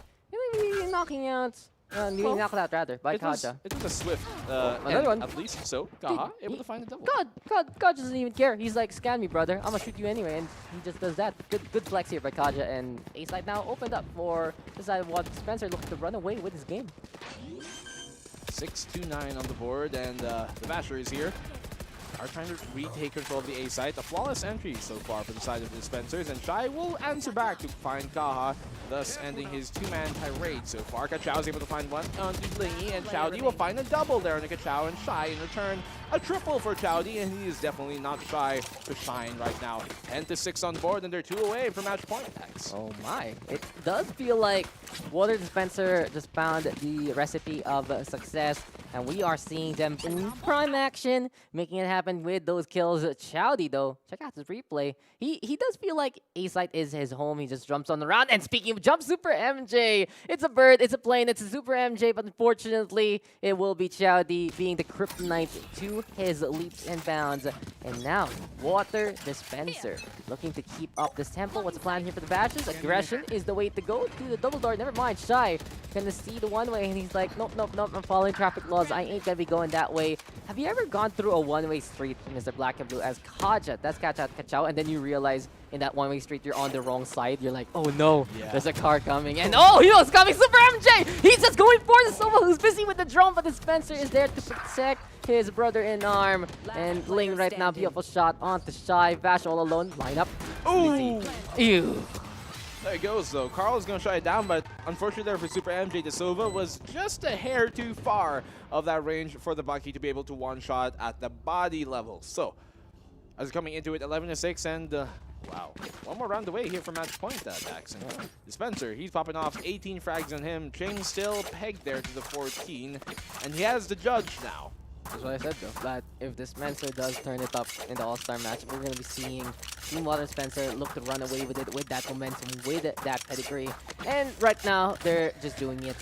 knocking out, being knocked out rather by Kaja. It was a swift another one. At least so. Kaja able to find the double. God doesn't even care. He's like, scan me, brother. I'm gonna shoot you anyway, and he just does that. Good flex here by Kaja, and A side now opened up for the side of Water Dispenser, looking to run away with his game. 6-2-9 on the board, and the Vashers here are trying to retake control of the A site. A flawless entry so far for the side of the Dispensers, and Shyyy will answer back to find Kaja, thus ending his 2-man tirade so far. Kachow is able to find one on Blingy, and Chowdy will find a double there on the Kachow, and Shyyy in return a triple for Chowdy, and he is definitely not shy to shine right now. 10-6 on the board, and they're 2 away from match point attacks. Oh my, it does feel like Water Dispenser just found the recipe of success. And we are seeing them in prime action, making it happen with those kills. Chowdy, though, check out this replay. He does feel like A-Site is his home. He just jumps on the round. And speaking of jump, Super MJ. It's a bird, it's a plane, it's a Super MJ, but unfortunately, it will be Chowdy being the kryptonite to his leaps and bounds. And now, Water Dispenser looking to keep up this tempo. What's the plan here for the Vashers? Aggression is the way to go. To the double door, never mind. Shyyy gonna see the one way, and he's like, nope, nope, nope, I'm following traffic laws. I ain't gonna be going that way. Have you ever gone through a one-way street, Mr. Black and Blue, as Kaja? That's Kachow, and then you realize in that one-way street you're on the wrong side. You're like, oh no, there's a car coming, and oh, he was coming, Super MJ! He's just going for the Sova, who's busy with the drone, but Dispenser is there to protect his brother in arm. And Ling right now, beautiful shot onto Shyyy. Vash all alone, line up. Ooh! Ew. There it goes, though. Karl is going to shut it down, but unfortunately there for Super MJ, the Sova was just a hair too far of that range for the Bucky to be able to one-shot at the body level. So, as coming into it, 11-6, and wow, one more round away here for match point, Dax. Dispenser, he's popping off 18 frags on him. Ching still pegged there to the 14, and he has the judge now. That's what I said, though, that if Dispenser does turn it up in the All-Star match, we're going to be seeing Team Water Dispenser look to run away with it, with that momentum, with that pedigree. And right now, they're just doing it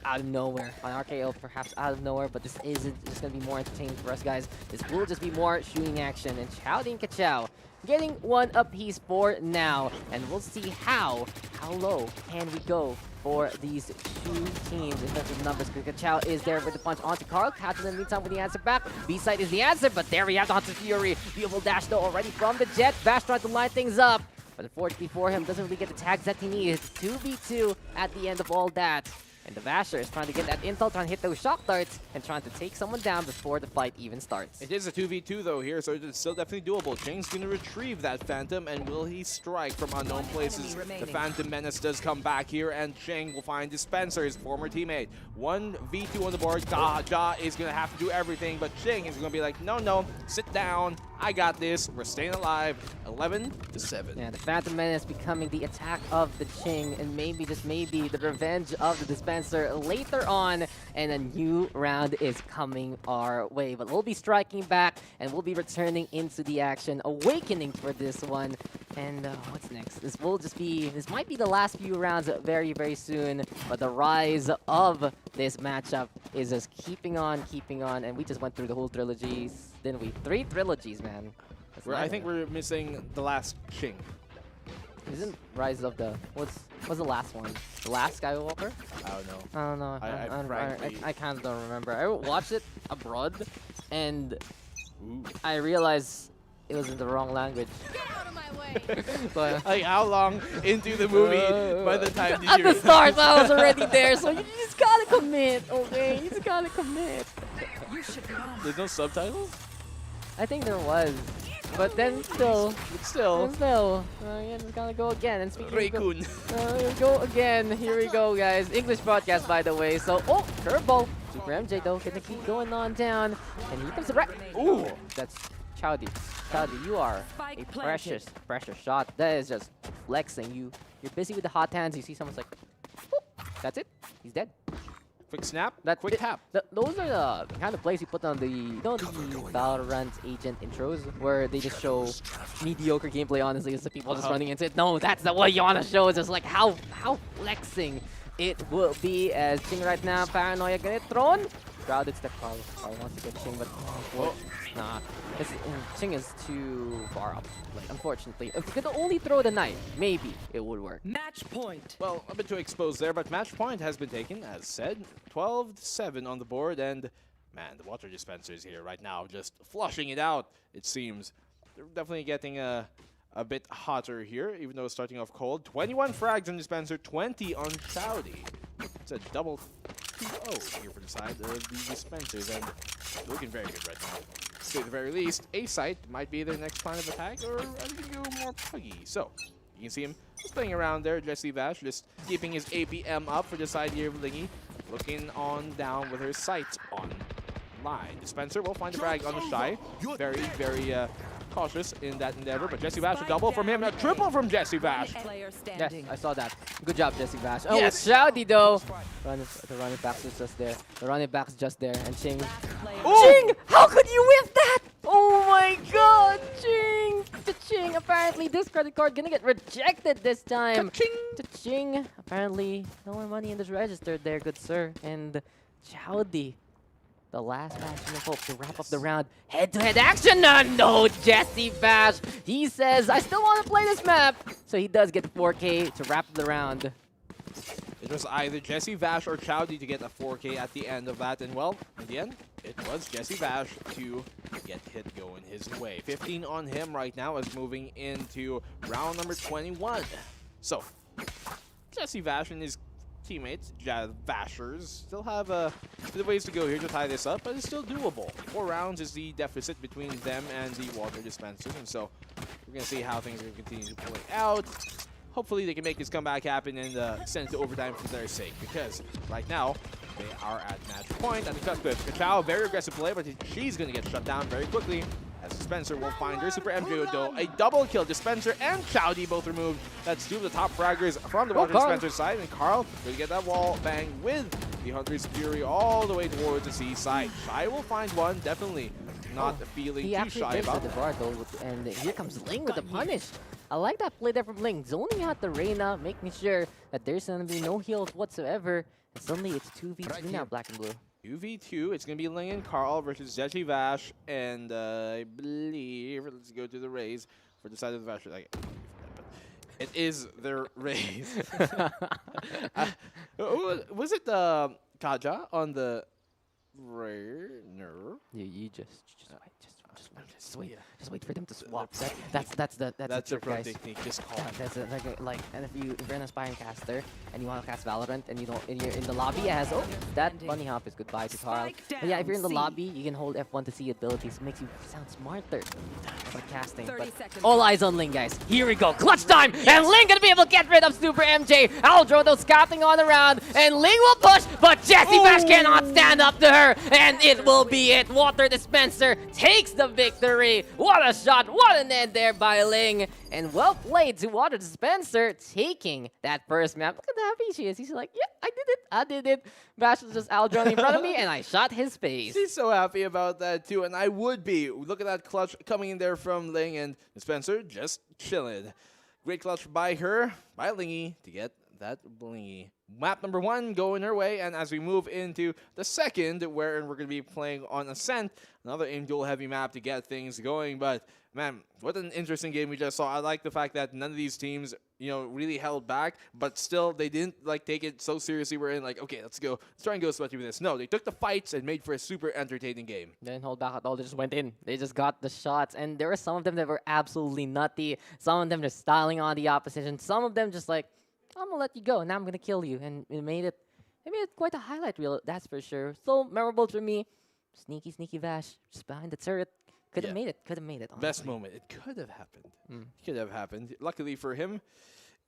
out of nowhere. On RKO, perhaps out of nowhere, but this isn't just going to be more entertaining for us, guys. This will just be more shooting action. And Chowdy and Kachow getting one apiece for now. And we'll see how low can we go for these two teams in terms of numbers. Kachow is there with the punch onto Karl. Kaja in the meantime with the answer back. B-side is the answer, but there we have the Hunter Fury. Beautiful dash though already from the Jet. Vash trying to line things up, but unfortunately for him, doesn't really get the tags that he needs. 2v2 at the end of all that. And the Vashers trying to get that intel, trying to hit those shock darts, and trying to take someone down before the fight even starts. It is a 2v2 though here, so it's still definitely doable. Ching's going to retrieve that Phantom, and will he strike from unknown places? The Phantom Menace does come back here, and Ching will find Dispenser, his former teammate. 1v2 on the board. Kaja is going to have to do everything, but Ching is going to be like, no, sit down. I got this. We're staying alive. 11-7. Yeah, the Phantom Menace becoming the attack of the Ching, and maybe, just maybe, the revenge of the Dispenser later on, and a new round is coming our way. But we'll be striking back, and we'll be returning into the action, awakening for this one. And what's next? This might be the last few rounds very, very soon, but the rise of this matchup is just keeping on, and we just went through the whole trilogies, didn't we? 3 trilogies, man. I think we're missing the last Ching. Isn't Rise of the... What's the last one? The last Skywalker? I don't know. I don't know. I kind of don't remember. I watched it abroad, and I realized it was in the wrong language. Get out of my way! But, Like, how long into the movie by the time did at you... the start, I was already there, so you just gotta commit, okay? You just gotta commit. You should know. There's no subtitles? I think there was, but then still, yeah, just gotta go again. And speaking Ray-kun. here we go again. Here we go, guys. English broadcast, by the way. So, oh, curveball. Super MJ though, gonna keep going on down, and here comes the Ooh, that's Chowdy. Chowdy, you are a precious shot. That is just flexing. You're busy with the hot hands. You see someone's like, whoop, that's it. He's dead. Quick snap, That quick tap. Those are the kind of plays you put on the, you know, the Valorant agent intros, where they just show mediocre gameplay, honestly, as the people just running into it. No, that's the way you want to show. It's just like how flexing it will be, as Ching right now, Paranoia gonna get thrown. Crowded step Karl. Karl wants to get Ching, but nah. Ching is too far up, like, unfortunately. If you could only throw the knife, maybe it would work. Match point. Well, a bit too exposed there, but match point has been taken, as said. 12-7 on the board, and man, the Water Dispenser is here right now, just flushing it out, it seems. They're definitely getting a bit hotter here, even though it's starting off cold. 21 frags on Dispenser, 20 on Chowdy. It's a double 2-0 here for the side of the Dispensers, and looking very good right now. So at the very least, A-Site might be their next plan of attack, or I think go more puggy. So, you can see him just playing around there. JessieVash just keeping his APM up for the side here of Lingy. Looking on down with her sights on line. Dispenser will find the frag on the Shyyy. Very cautious in that endeavor, but JessieVash a double from him, a triple from JessieVash. Player Yes, standing. I saw that. Good job, JessieVash. Oh, Yes. with Chowdy though. The running back is just there. The running back's just there. And Ching. Ooh. Ching! How could you whiff that? Oh my god, Ching! To Ching, apparently this credit card gonna get rejected this time. Ching. To Ching, apparently no more money in this register there, good sir. And Chowdy, the last bastion of hope to wrap up the round. Head-to-head action! No, JessieVash. He says, I still want to play this map. So he does get 4K to wrap up the round. It was either JessieVash or Chowdy to get a 4K at the end of that, and well, in the end, it was JessieVash to get hit going his way. 15 on him right now as moving into round number 21. So, JessieVash and his teammates, Vashers, still have a bit of ways to go here to tie this up, but it's still doable. 4 rounds is the deficit between them and the water dispensers, and so we're going to see how things are going to continue to play out. Hopefully they can make this comeback happen and send it to overtime for their sake, because right now they are at match point at the cut clip. Kachow, very aggressive play, but she's going to get shut down very quickly as Dispenser will find her. SuperMJ though, a double kill. Dispenser and Chowdy both removed. That's 2 of the top fraggers from the water dispenser side, and Karl will get that wall bang with the Hunter's Fury all the way towards the C side. Shyyy will find one, definitely not feeling He too actually shy takes about the it. bar though, and here comes Ling with the punish. I like that play there from Ling, zoning out the Reyna, making sure that there's going to be no heals whatsoever. And suddenly it's 2v2 now, black and blue. 2v2, it's going to be Ling and Karl versus JessieVash, and I believe, let's go to the Rays for the side of the Vashers. It is their Rays. Was it Kaja on the Ray? No. You just wait, just wait for them to swap. That's the That's a trick, pro guys. technique, just call Yeah, it. that's and if you're an aspiring caster and you want to cast Valorant and you don't, and you're in the lobby, it has that bunny hop is goodbye to Karl. But yeah, if you're in the lobby, you can hold F1 to see abilities. It makes you sound smarter for casting. 30 But seconds. all eyes on Ling, guys. Here we go, clutch time, and Ling gonna be able to get rid of SuperMJ. Aldro scouting on the round, and Ling will push, but JessieVash cannot stand up to her, and it will be it. Water Dispenser takes the victory. What a shot, what an end there by Ling. And well played to Water Dispenser, taking that first map. Look at how happy she is. He's like, yeah, I did it. Vash was just Aldro in front of me, and I shot his face. She's so happy about that too, and I would be. Look at that clutch coming in there from Ling, and Dispenser just chilling. Great clutch by her, by Lingy, to get that blingy. Map number 1 going her way, and as we move into the second, where we're going to be playing on Ascent, another aim-duel heavy map to get things going, but man, what an interesting game we just saw. I like the fact that none of these teams, really held back, but still they didn't take it so seriously. We're in okay, let's try and go sweaty with this. No, they took the fights and made for a super entertaining game. They didn't hold back at all. They just went in. They just got the shots. And there were some of them that were absolutely nutty. Some of them just styling on the opposition. Some of them just like, I'm going to let you go. Now I'm going to kill you. And it made it quite a highlight reel, that's for sure. So memorable for me. Sneaky Vash. Just behind the turret. Could have made it. Could have made it. Honestly. Best moment. It could have happened. Could have happened. Luckily for him,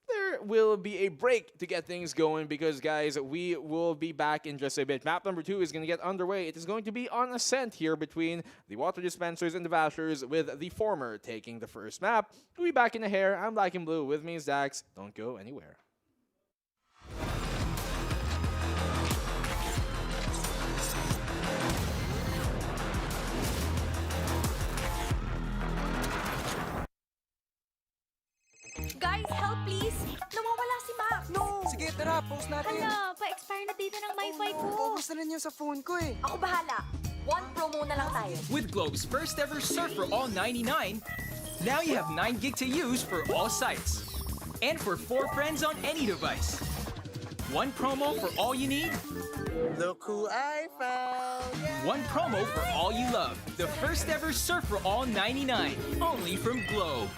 there will be a break to get things going because, guys, we will be back in just a bit. Map number 2 is going to get underway. It is going to be on Ascent here between the Water Dispensers and the Vashers, with the former taking the first map. We'll be back in a hair. I'm Black and Blue. With me is Dax. Don't go anywhere. Guys, help please! Nawawala si Max! No! Sige, tara, post natin. Hala, pa-expire na dito ng Wi-Fi ko. Ubus na rin yun sa phone ko eh. Ako bahala. One promo na lang tayo. With Globe's first ever Surf for All 99, now you have 9 gig to use for all sites. And for 4 friends on any device. One promo for all you need. Look who I found! One promo for all you love. The first ever Surf for All 99. Only from Globe.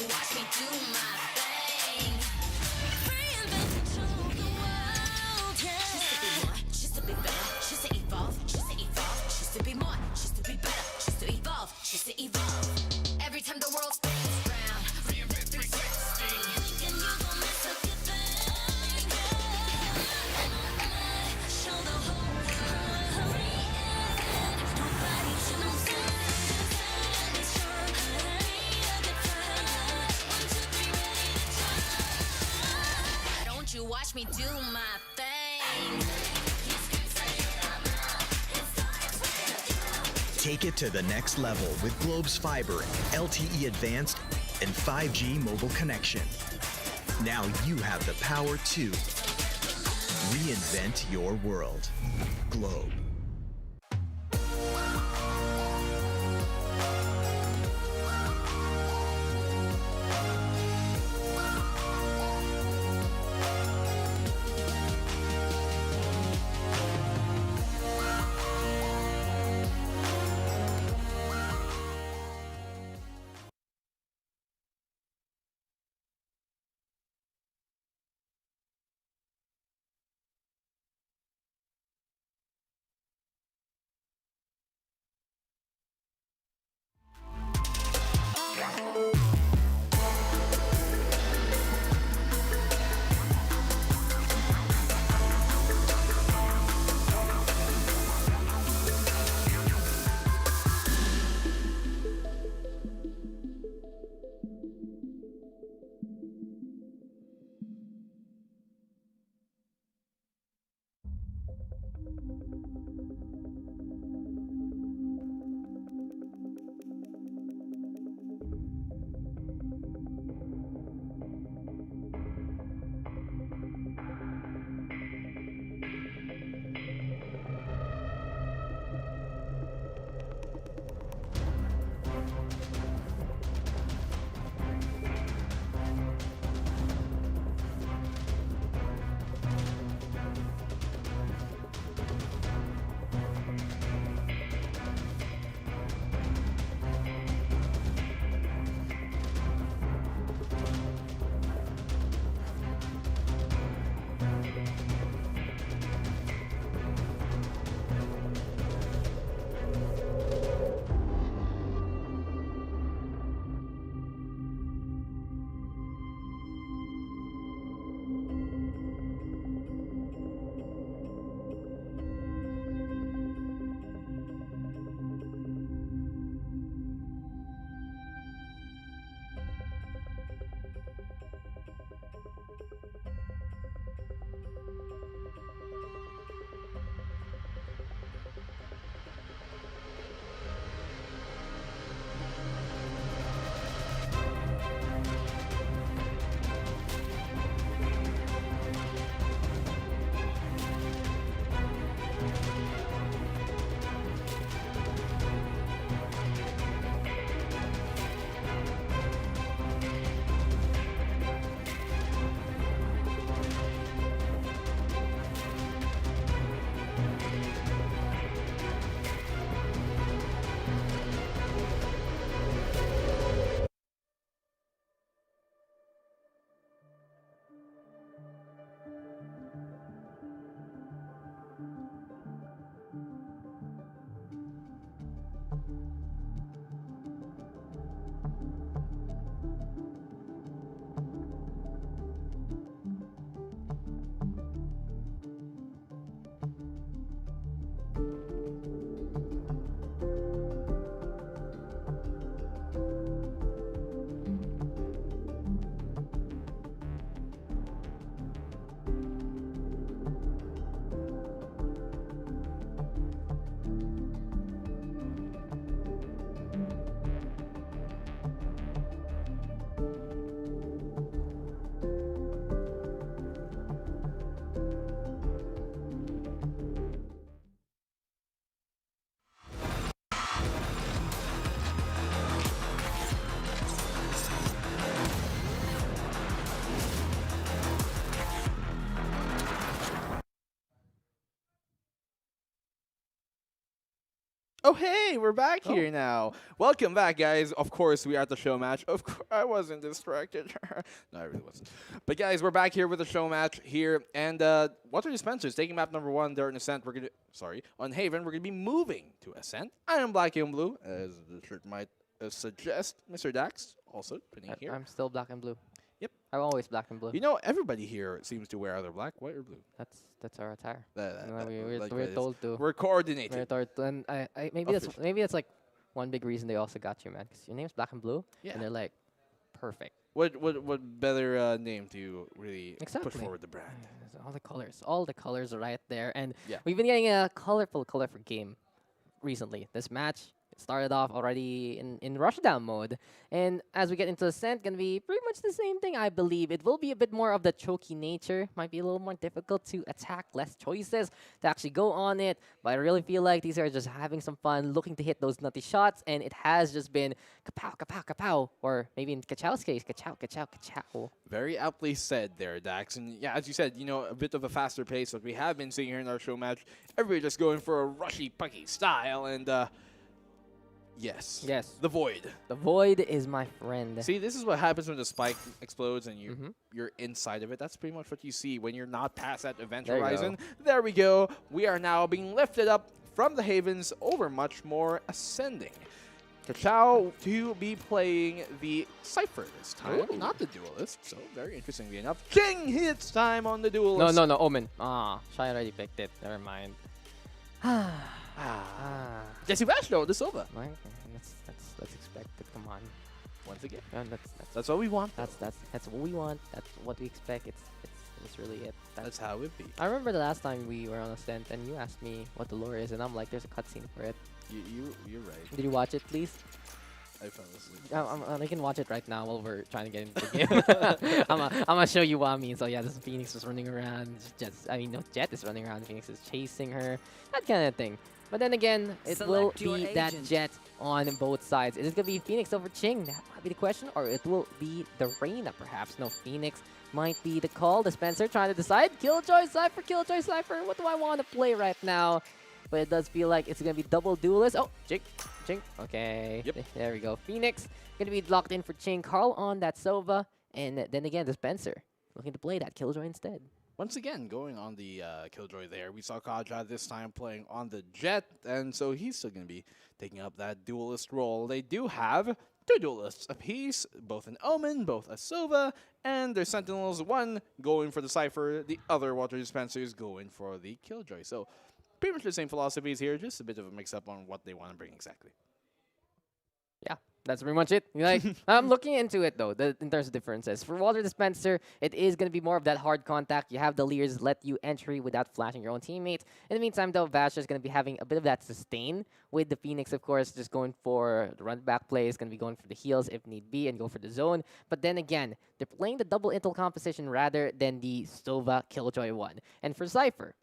watch me do my thing. Reinvent the world, yeah. Choose to be more, choose to be better, choose to evolve, choose to be more, choose to be better, choose to evolve, choose to evolve. Every time the world spins round, reinvent 360. And you gon' mess up your thing, yeah. Show the whole world. Nobody should know something. It's sure a good time. 1, 2, 3, ready to try. Don't you watch me do my thing. Take it to the next level with Globe's fiber, LTE advanced, and 5G mobile connection. Now you have the power to reinvent your world. Globe. Oh, hey, we're back here now. Welcome back, guys. Of course, we are at the show match. Of course, I wasn't distracted. No, I really wasn't. But, guys, we're back here with the show match here. And Water Dispensers taking map number 1. They're in Ascent. We're going to, on Haven. We're going to be moving to Ascent. I am black and blue, as the shirt might suggest. Mr. Dax, also pinning here. I'm still black and blue. Yep. I'm always black and blue. You know, everybody here seems to wear either black, white, or blue. That's our attire. Like We're that told to. We're coordinated. We're told to, and maybe that's like one big reason they also got you, man. Because your name's black and blue, Yeah. and they're like perfect. What better name to really Exactly. push forward the brand? All the colors are right there, and Yeah. we've been getting a colorful game recently. This match started off already in rushdown mode, and as we get into Ascent, gonna be pretty much the same thing, I believe. It will be a bit more of the choky nature, might be a little more difficult to attack, less choices to actually go on it, but I really feel like these are just having some fun, looking to hit those nutty shots, and it has just been kapow, kapow, kapow, or maybe in Kachow's case, kachow, kachow, kachow. Very aptly said there, Dax. And yeah, as you said, you know, a bit of a faster pace that we have been seeing here in our show match. Everybody just going for a rushy, pucky style, and yes, the Void. The Void is my friend. See, this is what happens when the spike explodes and you're inside of it. That's pretty much what you see when you're not past that event There you horizon. There we go. We are now being lifted up from the Havens over much more ascending. Kachow to be playing the Cypher this time, not the Duelist. So very interestingly enough, Ching hits time on the Duelist. No, Omen. Shyyy already picked it. Never mind. JessieVash though, the Silva. That's expected. Come on. Once again, That's what we want. That's what we want. That's what we expect. It's really it. That's how it be. I remember the last time we were on Ascent and you asked me what the lore is, and I'm like, there's a cutscene for it. You're right. Did you watch it, please? I fell asleep. I can watch it right now while we're trying to get into the game. I'm gonna show you what I mean. So yeah, this Phoenix is running around. Jet is running around. Phoenix is chasing her. That kind of thing. But then again, it will Select your be that agent. Jet on both sides. Is it gonna be Phoenix over Ching? That might be the question, or it will be the Reina perhaps. No, Phoenix might be the call. Dispenser trying to decide. Killjoy Cypher, Killjoy Cypher. What do I want to play right now? But it does feel like it's gonna be double duelist. Oh, Ching. Okay. Yep. There we go. Phoenix gonna be locked in for Ching. Karl on that Sova, and then again Dispenser looking to play that Killjoy instead. Once again, going on the Killjoy there, we saw Kaja this time playing on the Jet, and so he's still going to be taking up that duelist role. They do have two duelists apiece, both an Omen, both a Sova, and their Sentinels, one going for the Cypher, the other Water Dispensers going for the Killjoy. So pretty much the same philosophies here, just a bit of a mix-up on what they want to bring exactly. Yeah, that's pretty much it. Like, I'm looking into it though, in terms of differences. For Water Dispenser, it is going to be more of that hard contact. You have the Leers let you entry without flashing your own teammates. In the meantime, though, Vashers is going to be having a bit of that sustain with the Phoenix, of course, just going for the run back plays, going to be going for the heals if need be, and go for the zone. But then again, they're playing the double intel composition rather than the Sova Killjoy one. And for Cypher,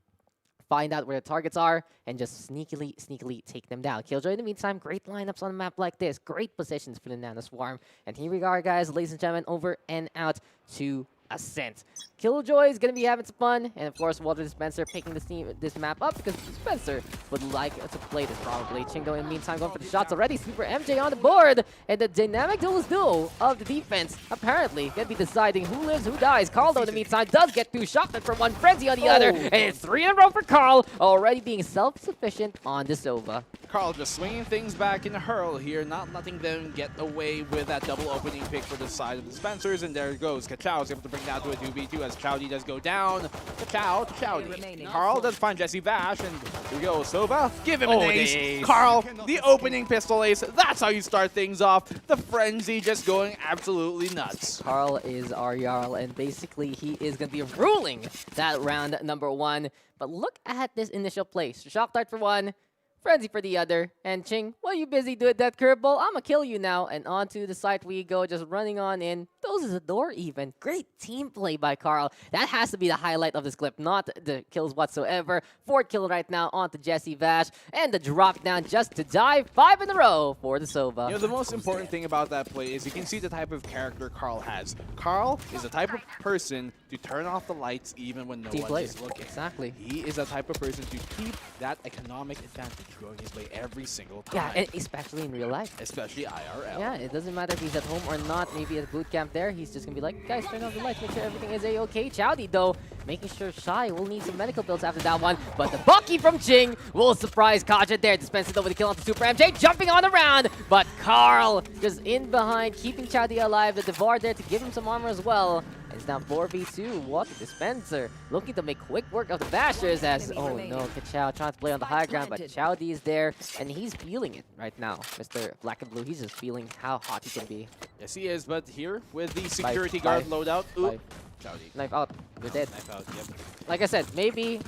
find out where the targets are, and just sneakily take them down. Killjoy, in the meantime, great lineups on a map like this. Great positions for the Nano Swarm. And here we are, guys, ladies and gentlemen, over and out to Ascent. Killjoy is going to be having some fun, and of course, Water Dispenser picking this map up because Dispenser would like to play this probably. Ching, though, in the meantime, going for the shots already. SuperMJ on the board, and the dynamic duelist duo of the defense apparently going to be deciding who lives, who dies. Karl, though, in the meantime, does get two shotgun for one, Frenzy on the other, and it's 3 in a row for Karl, already being self-sufficient on the Sova. Karl just swinging things back in a hurl here, not letting them get away with that double opening pick for the side of the Dispensers, and there it goes. Kachow's able to bring down to a 2v2 as Chowdy does go down. Kachow to Chowdy. Karl does find JessieVash, and here we go. Sova, give him an ace. Karl, the opening pistol ace. That's how you start things off. The frenzy just going absolutely nuts. Karl is our Jarl, and basically he is going to be ruling that round number 1. But look at this initial play. Shock Dart for one, Frenzy for the other, and Ching, what are you busy doing that curveball? I'ma kill you now. And onto the site we go, just running on in. closes the door even. Great team play by Karl. That has to be the highlight of this clip, not the kills whatsoever. 4th kill right now onto JessieVash, and the drop down just to die. 5 in a row for the Sova. You know, the most important thing about that play is you can see the type of character Karl has. Karl is the type of person to turn off the lights even when no Team one player. is looking. Exactly. He is the type of person to keep that economic advantage going his way every single time. Yeah, and especially in real life. Especially IRL. Yeah, it doesn't matter if he's at home or not. Maybe at boot camp there, he's just gonna be like, guys, turn off the lights, make sure everything is a-okay. Chowdy, though, making sure Shyyy will need some medical bills after that one. But the Bucky from Ching will surprise Kaja there. Dispenser over the kill onto SuperMJ, jumping on the round. But Karl just in behind, keeping Chowdy alive. The Devar there to give him some armor as well. It's now 4v2. What the Dispenser looking to make quick work of the Vashers as, oh no, Kachow trying to play on the high ground, but Chowdy is there and he's feeling it right now. Mr. Black and Blue, he's just feeling how hot he can be. Yes, he is, but here with the security guard loadout. Ooh, Chowdy. Knife out. You're dead. Knife out, yep. Like I said, maybe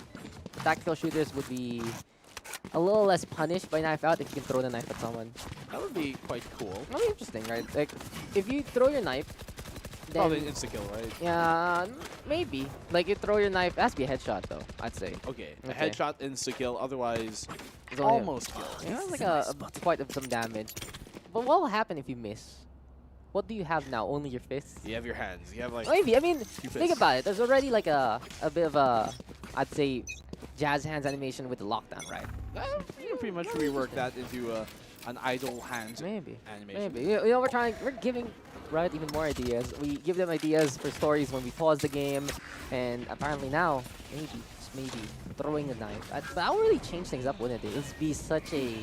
tactical shooters would be a little less punished by knife out if you can throw the knife at someone. That would be quite cool. That'd be interesting, right? Like, if you throw your knife, then Probably an insta-kill, right? yeah, maybe. Like, you throw your knife, it has to be a headshot, though, I'd say. Okay, a Okay. headshot insta-kill, otherwise It's only almost kill. yeah, it's like a quite of some damage. But what will happen if you miss? What do you have now? Only your fists? You have your hands. You have like Maybe. I mean, fists. think about it. There's already like a bit of a, I'd say, jazz hands animation with the lockdown, right? you can pretty much rework that into an idle hands Maybe. animation. Maybe. You know, we're giving Riot even more ideas. We give them ideas for stories when we pause the game, and apparently now, maybe, just maybe, throwing the knife. That would really change things up, wouldn't it? It would be such a,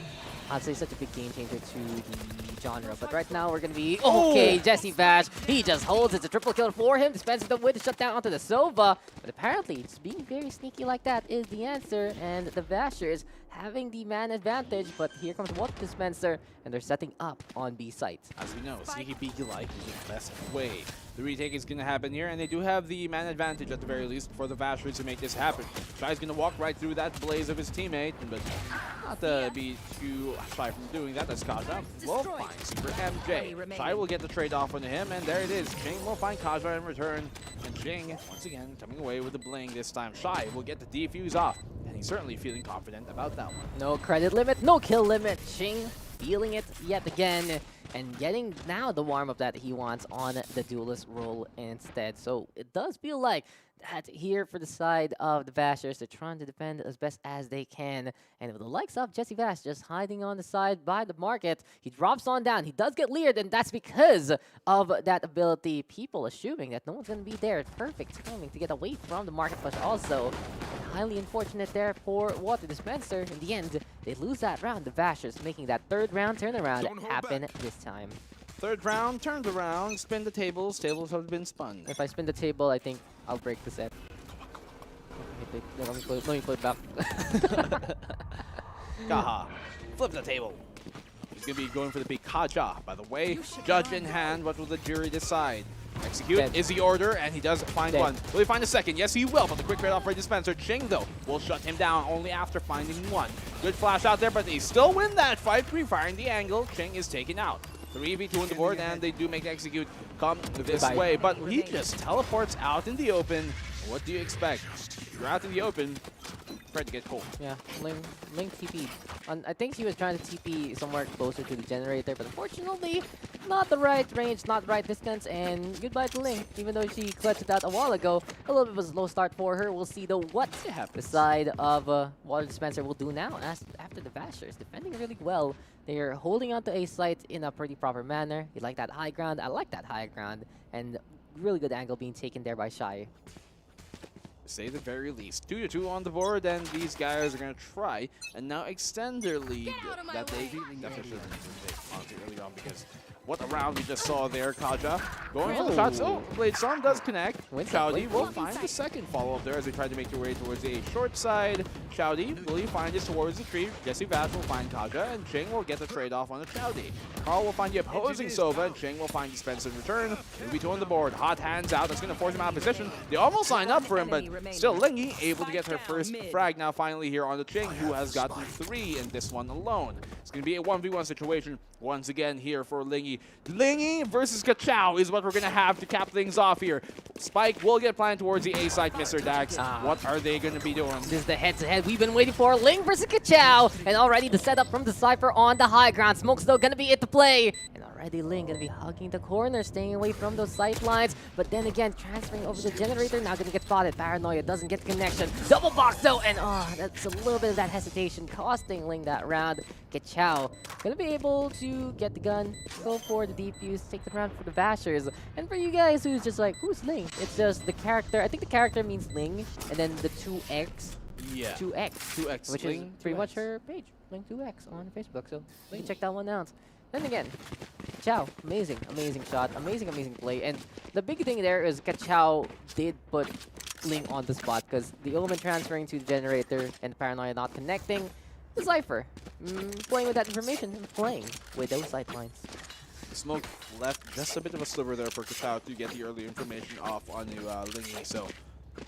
I'd say, such a big game changer to the genre. But right now, we're gonna be okay. JessieVash, he just holds. It's a triple kill for him. Dispenser the with the shutdown onto the Sova. But apparently, just being very sneaky like that is the answer. And the Vashers having the man advantage. But here comes what Dispenser, and they're setting up on B site. As we know, sneaky peeky like is the best way. The retake is going to happen here, and they do have the man advantage at the very least for the Vashers to make this happen. Shy's going to walk right through that blaze of his teammate, but not to be too shy from doing that. That's Kaja. Will find SuperMJ. Shyyy will get the trade off on him, and there it is. Ching will find Kaja in return, and Ching, once again, coming away with the bling this time. Shyyy will get the defuse off, and he's certainly feeling confident about that one. No credit limit, no kill limit. Ching feeling it yet again and getting now the warm-up that he wants on the duelist role instead. So it does feel like that here for the side of the Vashers. They're trying to defend as best as they can. And with the likes of JessieVash just hiding on the side by the market, he drops on down. He does get leered, and that's because of that ability. People assuming that no one's going to be there. Perfect timing to get away from the market push also. Highly unfortunate there for Water Dispenser. In the end, they lose that round. The Vashers making that 3rd round turnaround happen this time. 3rd round, turned around, spin the tables. Tables have been spun. If I spin the table, I think I'll break the set. Let me put it back. Kaha, flip the table. He's going to be going for the big Kaja. By the way, judge in hand, what will the jury decide? Execute Dead. is the order, and he does find Dead. one. Will he find a second? Yes, he will, but the quick trade-off for Dispenser. Ching, though, will shut him down only after finding one. Good flash out there, but they still win that fight, pre-firing the angle. Ching is taken out. 3v2 on the board, and they do make the execute come this Goodbye. way, but he just teleports out in the open. What do you expect? If you're out in the open, try to get cold. Yeah, Ling TP. I think he was trying to TP somewhere closer to the generator, but unfortunately, not the right range, not the right distance, and goodbye to Ling. Even though she clutched it out a while ago, a little bit of a slow start for her. We'll see though what the side of Water Dispenser will do now after the Vashers. Defending really well. They're holding onto a site in a pretty proper manner. You like that high ground? I like that high ground. And really good angle being taken there by Shyyy. Say the very least. 2-2 on the board, and these guys are going to try and now extend their lead out of my that they way. definitely should have take honestly early on, because what a round we just saw there. Kaja going for the shots. Oh, Blade Storm does connect. Chowdy will find the second follow-up there as they try to make their way towards a short side. Chowdy, will he find this towards the tree? JessieVash will find Kaja, and Ching will get the trade-off on the Chowdy. Karl will find the opposing Sova, and Ching will find Dispenser in return. 2v2 on the board. Hot hands out. That's going to force him out of position. They almost line up for him, but still Lingy able to get her first frag now finally here on the Ching, who has gotten 3 in this one alone. It's going to be a 1v1 situation once again here for Lingy. Lingy versus Kachow is what we're going to have to cap things off here. Spike will get planned towards the A side, Mr. Dax. What are they going to be doing? This is the head-to-head we've been waiting for. Ling versus Kachow. And already the setup from the Cypher on the high ground. Smoke's though going to be it to play. And already Ling going to be hugging the corner, staying away from those sight lines. But then again, transferring over the generator. Now going to get spotted. Paranoia doesn't get the connection. Double box though. And that's a little bit of that hesitation costing Ling that round. Kachow going to be able to get the gun, go for the defuse, take the round for the Vashers. And for you guys who's just like, who's Ling? It's just the character. I think the character means Ling. And then the 2X. Yeah. 2X. 2X. Which Ling, is pretty 2X. much her page, Ling2X on Facebook. So you can check that one out. Then again, Kachow, amazing shot, amazing play. And the big thing there is Kachow did put Ling on the spot because the Omen transferring to the generator and the Paranoia not connecting. The Cypher playing with that information and playing with those sight lines. Smoke left just a bit of a sliver there for Kachow to get the early information off onto Lingy. So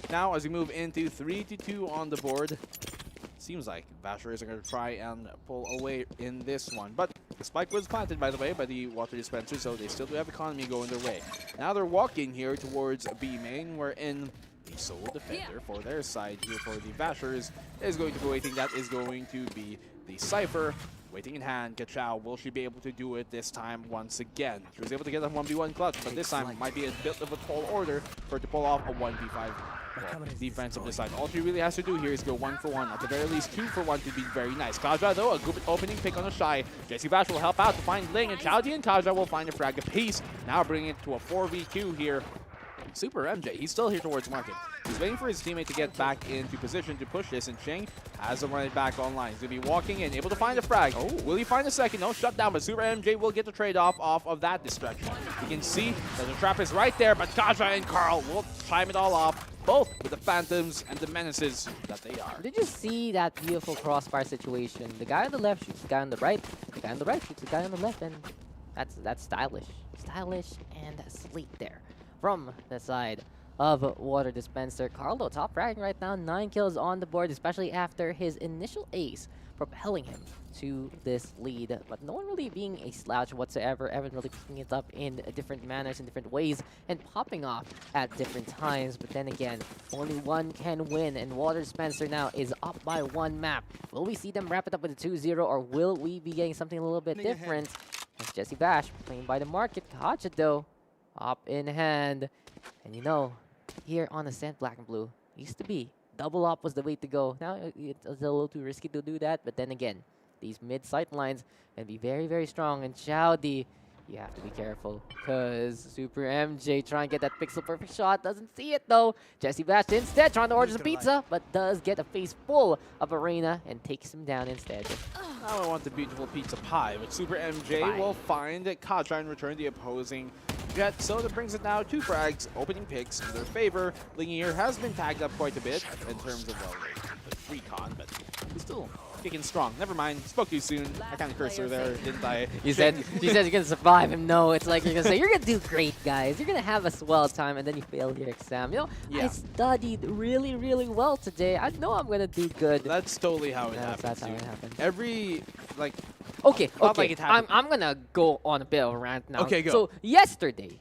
now as we move into 3-2 on the board, seems like Vashers are going to try and pull away in this one. But the spike was planted, by the way, by the water dispenser, so they still do have economy going their way. Now they're walking here towards B main, wherein the sole defender for their side here for the Vashers is going to be waiting. That is going to be the Cypher. Waiting in hand, Kachow, will she be able to do it this time once again? She was able to get a 1v1 clutch, but this time it might be a bit of a tall order for her to pull off a 1v5 defense of this side. All she really has to do here is go 1 for 1, at the very least 2 for 1 to be very nice. Kaja though, a good opening pick on the Shyyy. JessieVash will help out to find Ling, and Chowdy and Kaja will find a frag apiece. Now bringing it to a 4v2 here. SuperMJ, he's still here towards market. He's waiting for his teammate to get back into position to push this, and Ching has to run it back online. He's going to be walking in, able to find a frag. Oh, will he find a second? No, shut down, but SuperMJ will get the trade-off off of that distraction. You can see that the trap is right there, but Kaja and Karl will chime it all off, both with the Phantoms and the Menaces that they are. Did you see that beautiful crossfire situation? The guy on the left shoots the guy on the right, the guy on the right shoots the guy on the left, and that's stylish. Stylish and sleek there from the side of Water Dispenser. Karl, though, top fragging right now, 9 kills on the board, especially after his initial ace, propelling him to this lead. But no one really being a slouch whatsoever. Evan really picking it up in different manners, in different ways, and popping off at different times. But then again, only one can win, and Water Dispenser now is up by 1 map. Will we see them wrap it up with a 2-0, or will we be getting something a little bit different? It's JessieVash playing by the market. Kaja, though, up in hand. And you know, here on Ascent Black and Blue, used to be double up was the way to go. Now it's a little too risky to do that, but then again, these mid sight lines can be very strong. And Chowdy, you have to be careful because SuperMJ trying to get that pixel perfect shot, doesn't see it though. JessieVash instead trying to order some pizza, but does get a face full of Arena and takes him down instead. Now I want the beautiful pizza pie, but SuperMJ will find Kaja and return the opposing jet. So that brings it now 2 frags, opening picks in their favor. Lingy here has been tagged up quite a bit in terms of, well, the recon, but he's still kicking strong. Never mind, spoke too soon. I kind of cursed her there, didn't I? You said you're gonna survive him. No, it's like you're gonna say you're gonna do great, guys. You're gonna have a swell time, and then you fail your exam. You know, I studied really well today. I know I'm gonna do good. That's totally how it happens. That's how it happened. Every like. Okay. Not like it happened. I'm gonna go on a bit of a rant now. Okay, go. So yesterday,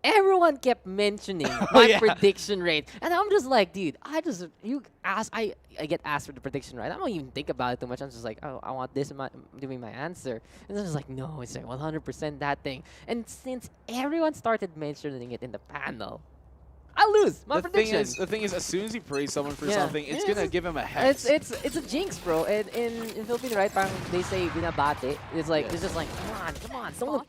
everyone kept mentioning my prediction rate, and I'm just like, dude, I get asked for the prediction rate. I don't even think about it too much. I'm just like, oh, I want this in my doing my answer, and then it's like, no, it's like 100% that thing. And since everyone started mentioning it in the panel, I lose my prediction. The thing is, as soon as you praise someone for something, it's gonna give him a hex. It's a jinx, bro. And in Philippine, right? Parang they say binabate. It's like it's just like, come on,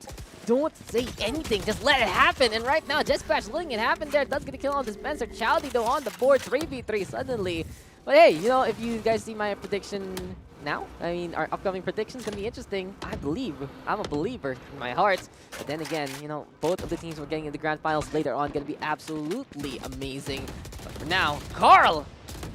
don't say anything. Just let it happen. And right now, JessieVash letting it happen there. Does get a kill on Dispenser. Chowdy though on the board, 3v3 suddenly. But hey, you know, if you guys see my prediction now, I mean, our upcoming predictions gonna be interesting. I believe. I'm a believer in my heart. But then again, you know, both of the teams we're getting in the grand finals later on gonna be absolutely amazing. But for now, Karl!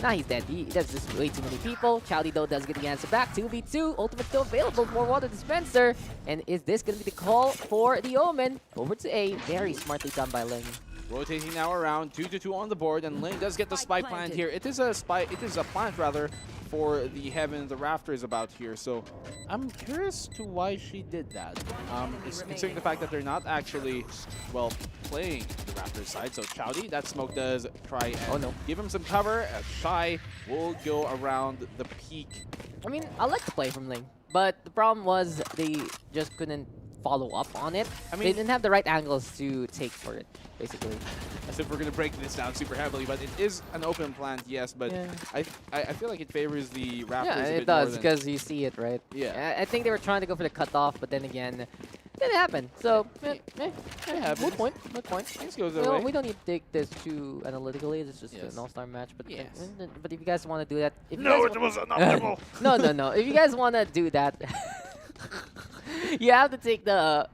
Now he's dead. That's just way too many people. Chowdy though does get the answer back. 2v2. Ultimate still available for Water Dispenser. And is this gonna be the call for the Omen? Over to A. Very smartly done by Ling. Rotating now around 2-2 on the board, and Ling does get the spike plant here. It is a plant rather for the Heaven and the Rafters about here. So I'm curious to why she did that. It's considering the fact that they're not actually, well, playing the Raptors side. So Chowdy, that smoke does try and give him some cover. Shyyy will go around the peak. I mean, I like the play from Ling, but the problem was they just couldn't follow up on it. I mean, they didn't have the right angles to take for it, basically. As if we're going to break this down super heavily, but it is an open plant, yes, but Yeah. I feel like it favors the Raptors Yeah, a bit it does, more than- because you see it, right? Yeah. I think they were trying to go for the cutoff, but then again, it didn't happen. So, happens. moot point, moot point. Things goes We their way. don't, we don't need to take this too analytically. It's just Yes. an all-star match. But Yes. but if you guys want to do that, if you No, guys it was unoptimal. no. If you guys want to do that, you have to take the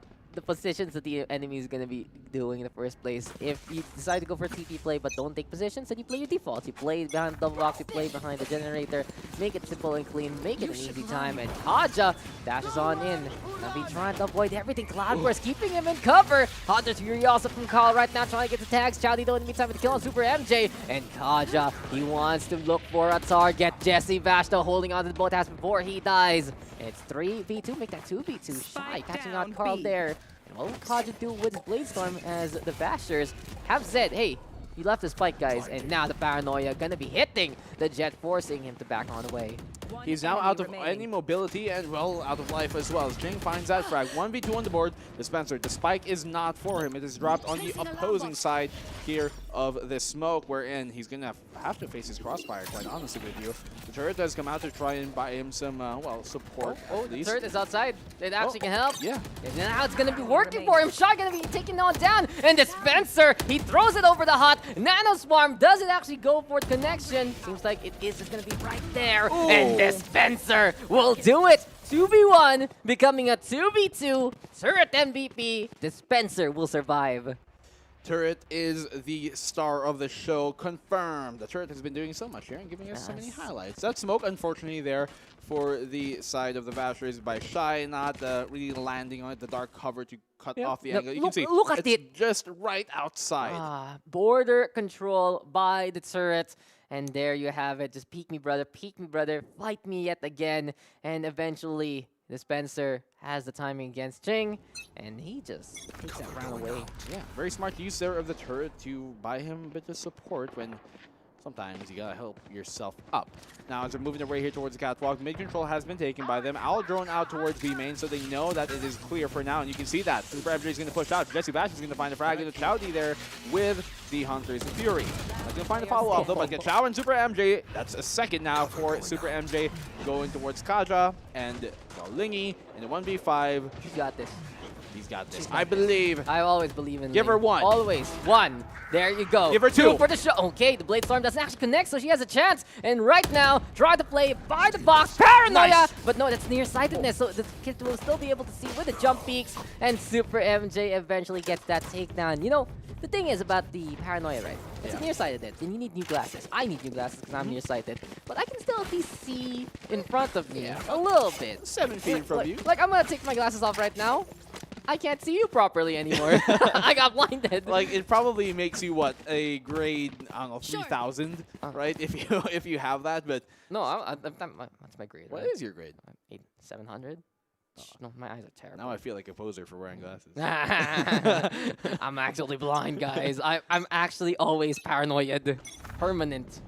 positions that the enemy is going to be doing in the first place. If you decide to go for TP play but don't take positions, then you play your defaults. You play behind double box, you play behind the generator, make it simple and clean, make it an easy time, and Kaja dashes on in. Now be trying to avoid everything. Cloud Burst keeping him in cover. Hunter's Fury also from Karl right now trying to get the tags. Chowdy though in the meantime with the kill on SuperMJ. And Kaja, he wants to look for a target. JessieVash though holding on to the boat house before he dies. It's 3v2, make that 2v2. Shyyy catching out Karl there. And what will Kaja do with his Blade Storm as the Vashers have said, hey, he left his spike, guys, and now the paranoia gonna be hitting the Jet, forcing him to back on the way. He's now out of any mobility and, well, out of life as well. As Ching finds that frag. 1v2 on the board. Dispenser, the spike is not for him. It is dropped on the opposing side here of this smoke, wherein he's going to have to face his crossfire, quite honestly with you. The turret does come out to try and buy him some, well, support. Oh, the turret is outside. It actually can help. Yeah. And now it's going to be working for him. Shyyy going to be taken on down. And Dispenser, he throws it over the hot. Nano Swarm, does it actually go for the connection? Seems like it is just going to be right there. Ooh. And Dispenser will do it. 2v1, becoming a 2v2. Turret MVP. Dispenser will survive. Turret is the star of the show, confirmed. The Turret has been doing so much here and giving us so many highlights. That smoke, unfortunately, there for the side of the Vashers by Shyyy, not really landing on it, the dark cover to cut off the angle. You can see, look at it's it. just right outside. Border control by the turret. And there you have it. Just peek me, brother, fight me yet again. And eventually, Dispenser has the timing against Ching, and he just takes that round away. Yeah, very smart use there of the turret to buy him a bit of support when sometimes you gotta help yourself up. Now, as they're moving their way here towards the catwalk, mid control has been taken by them. Owl drone out towards B main, so they know that it is clear for now, and you can see that. SuperMJ is going to push out. JessieVash is going to find a frag, and Chowdy there with the Hunter's Fury. Not going to find a follow-up, though, but Kachow and SuperMJ, that's a second now for SuperMJ going towards Kaja, and Lingy in the 1v5. He's got this. He's got this. I believe. I always believe in Give her Ling. one. Always. One. There you go. Give her two. For the show. Okay, the Blade Storm doesn't actually connect, so she has a chance. And right now, try to play by the box. Paranoia! Nice. But no, that's nearsightedness, so the kid will still be able to see with the jump peaks. And SuperMJ eventually gets that takedown. You know, the thing is about the paranoia, right? It's nearsightedness, and you need new glasses. I need new glasses because I'm nearsighted. But I can still at least see in front of me a little bit. 7 feet from you. Like, I'm going to take my glasses off right now. I can't see you properly anymore. I got blinded. Like, it probably makes you what, a grade, I don't know, 3,000, right? If you have that, but No, that's my grade. what right? is your grade? 700. No, my eyes are terrible. Now I feel like a poser for wearing glasses. I'm actually blind, guys. I'm actually always paranoid. Permanent.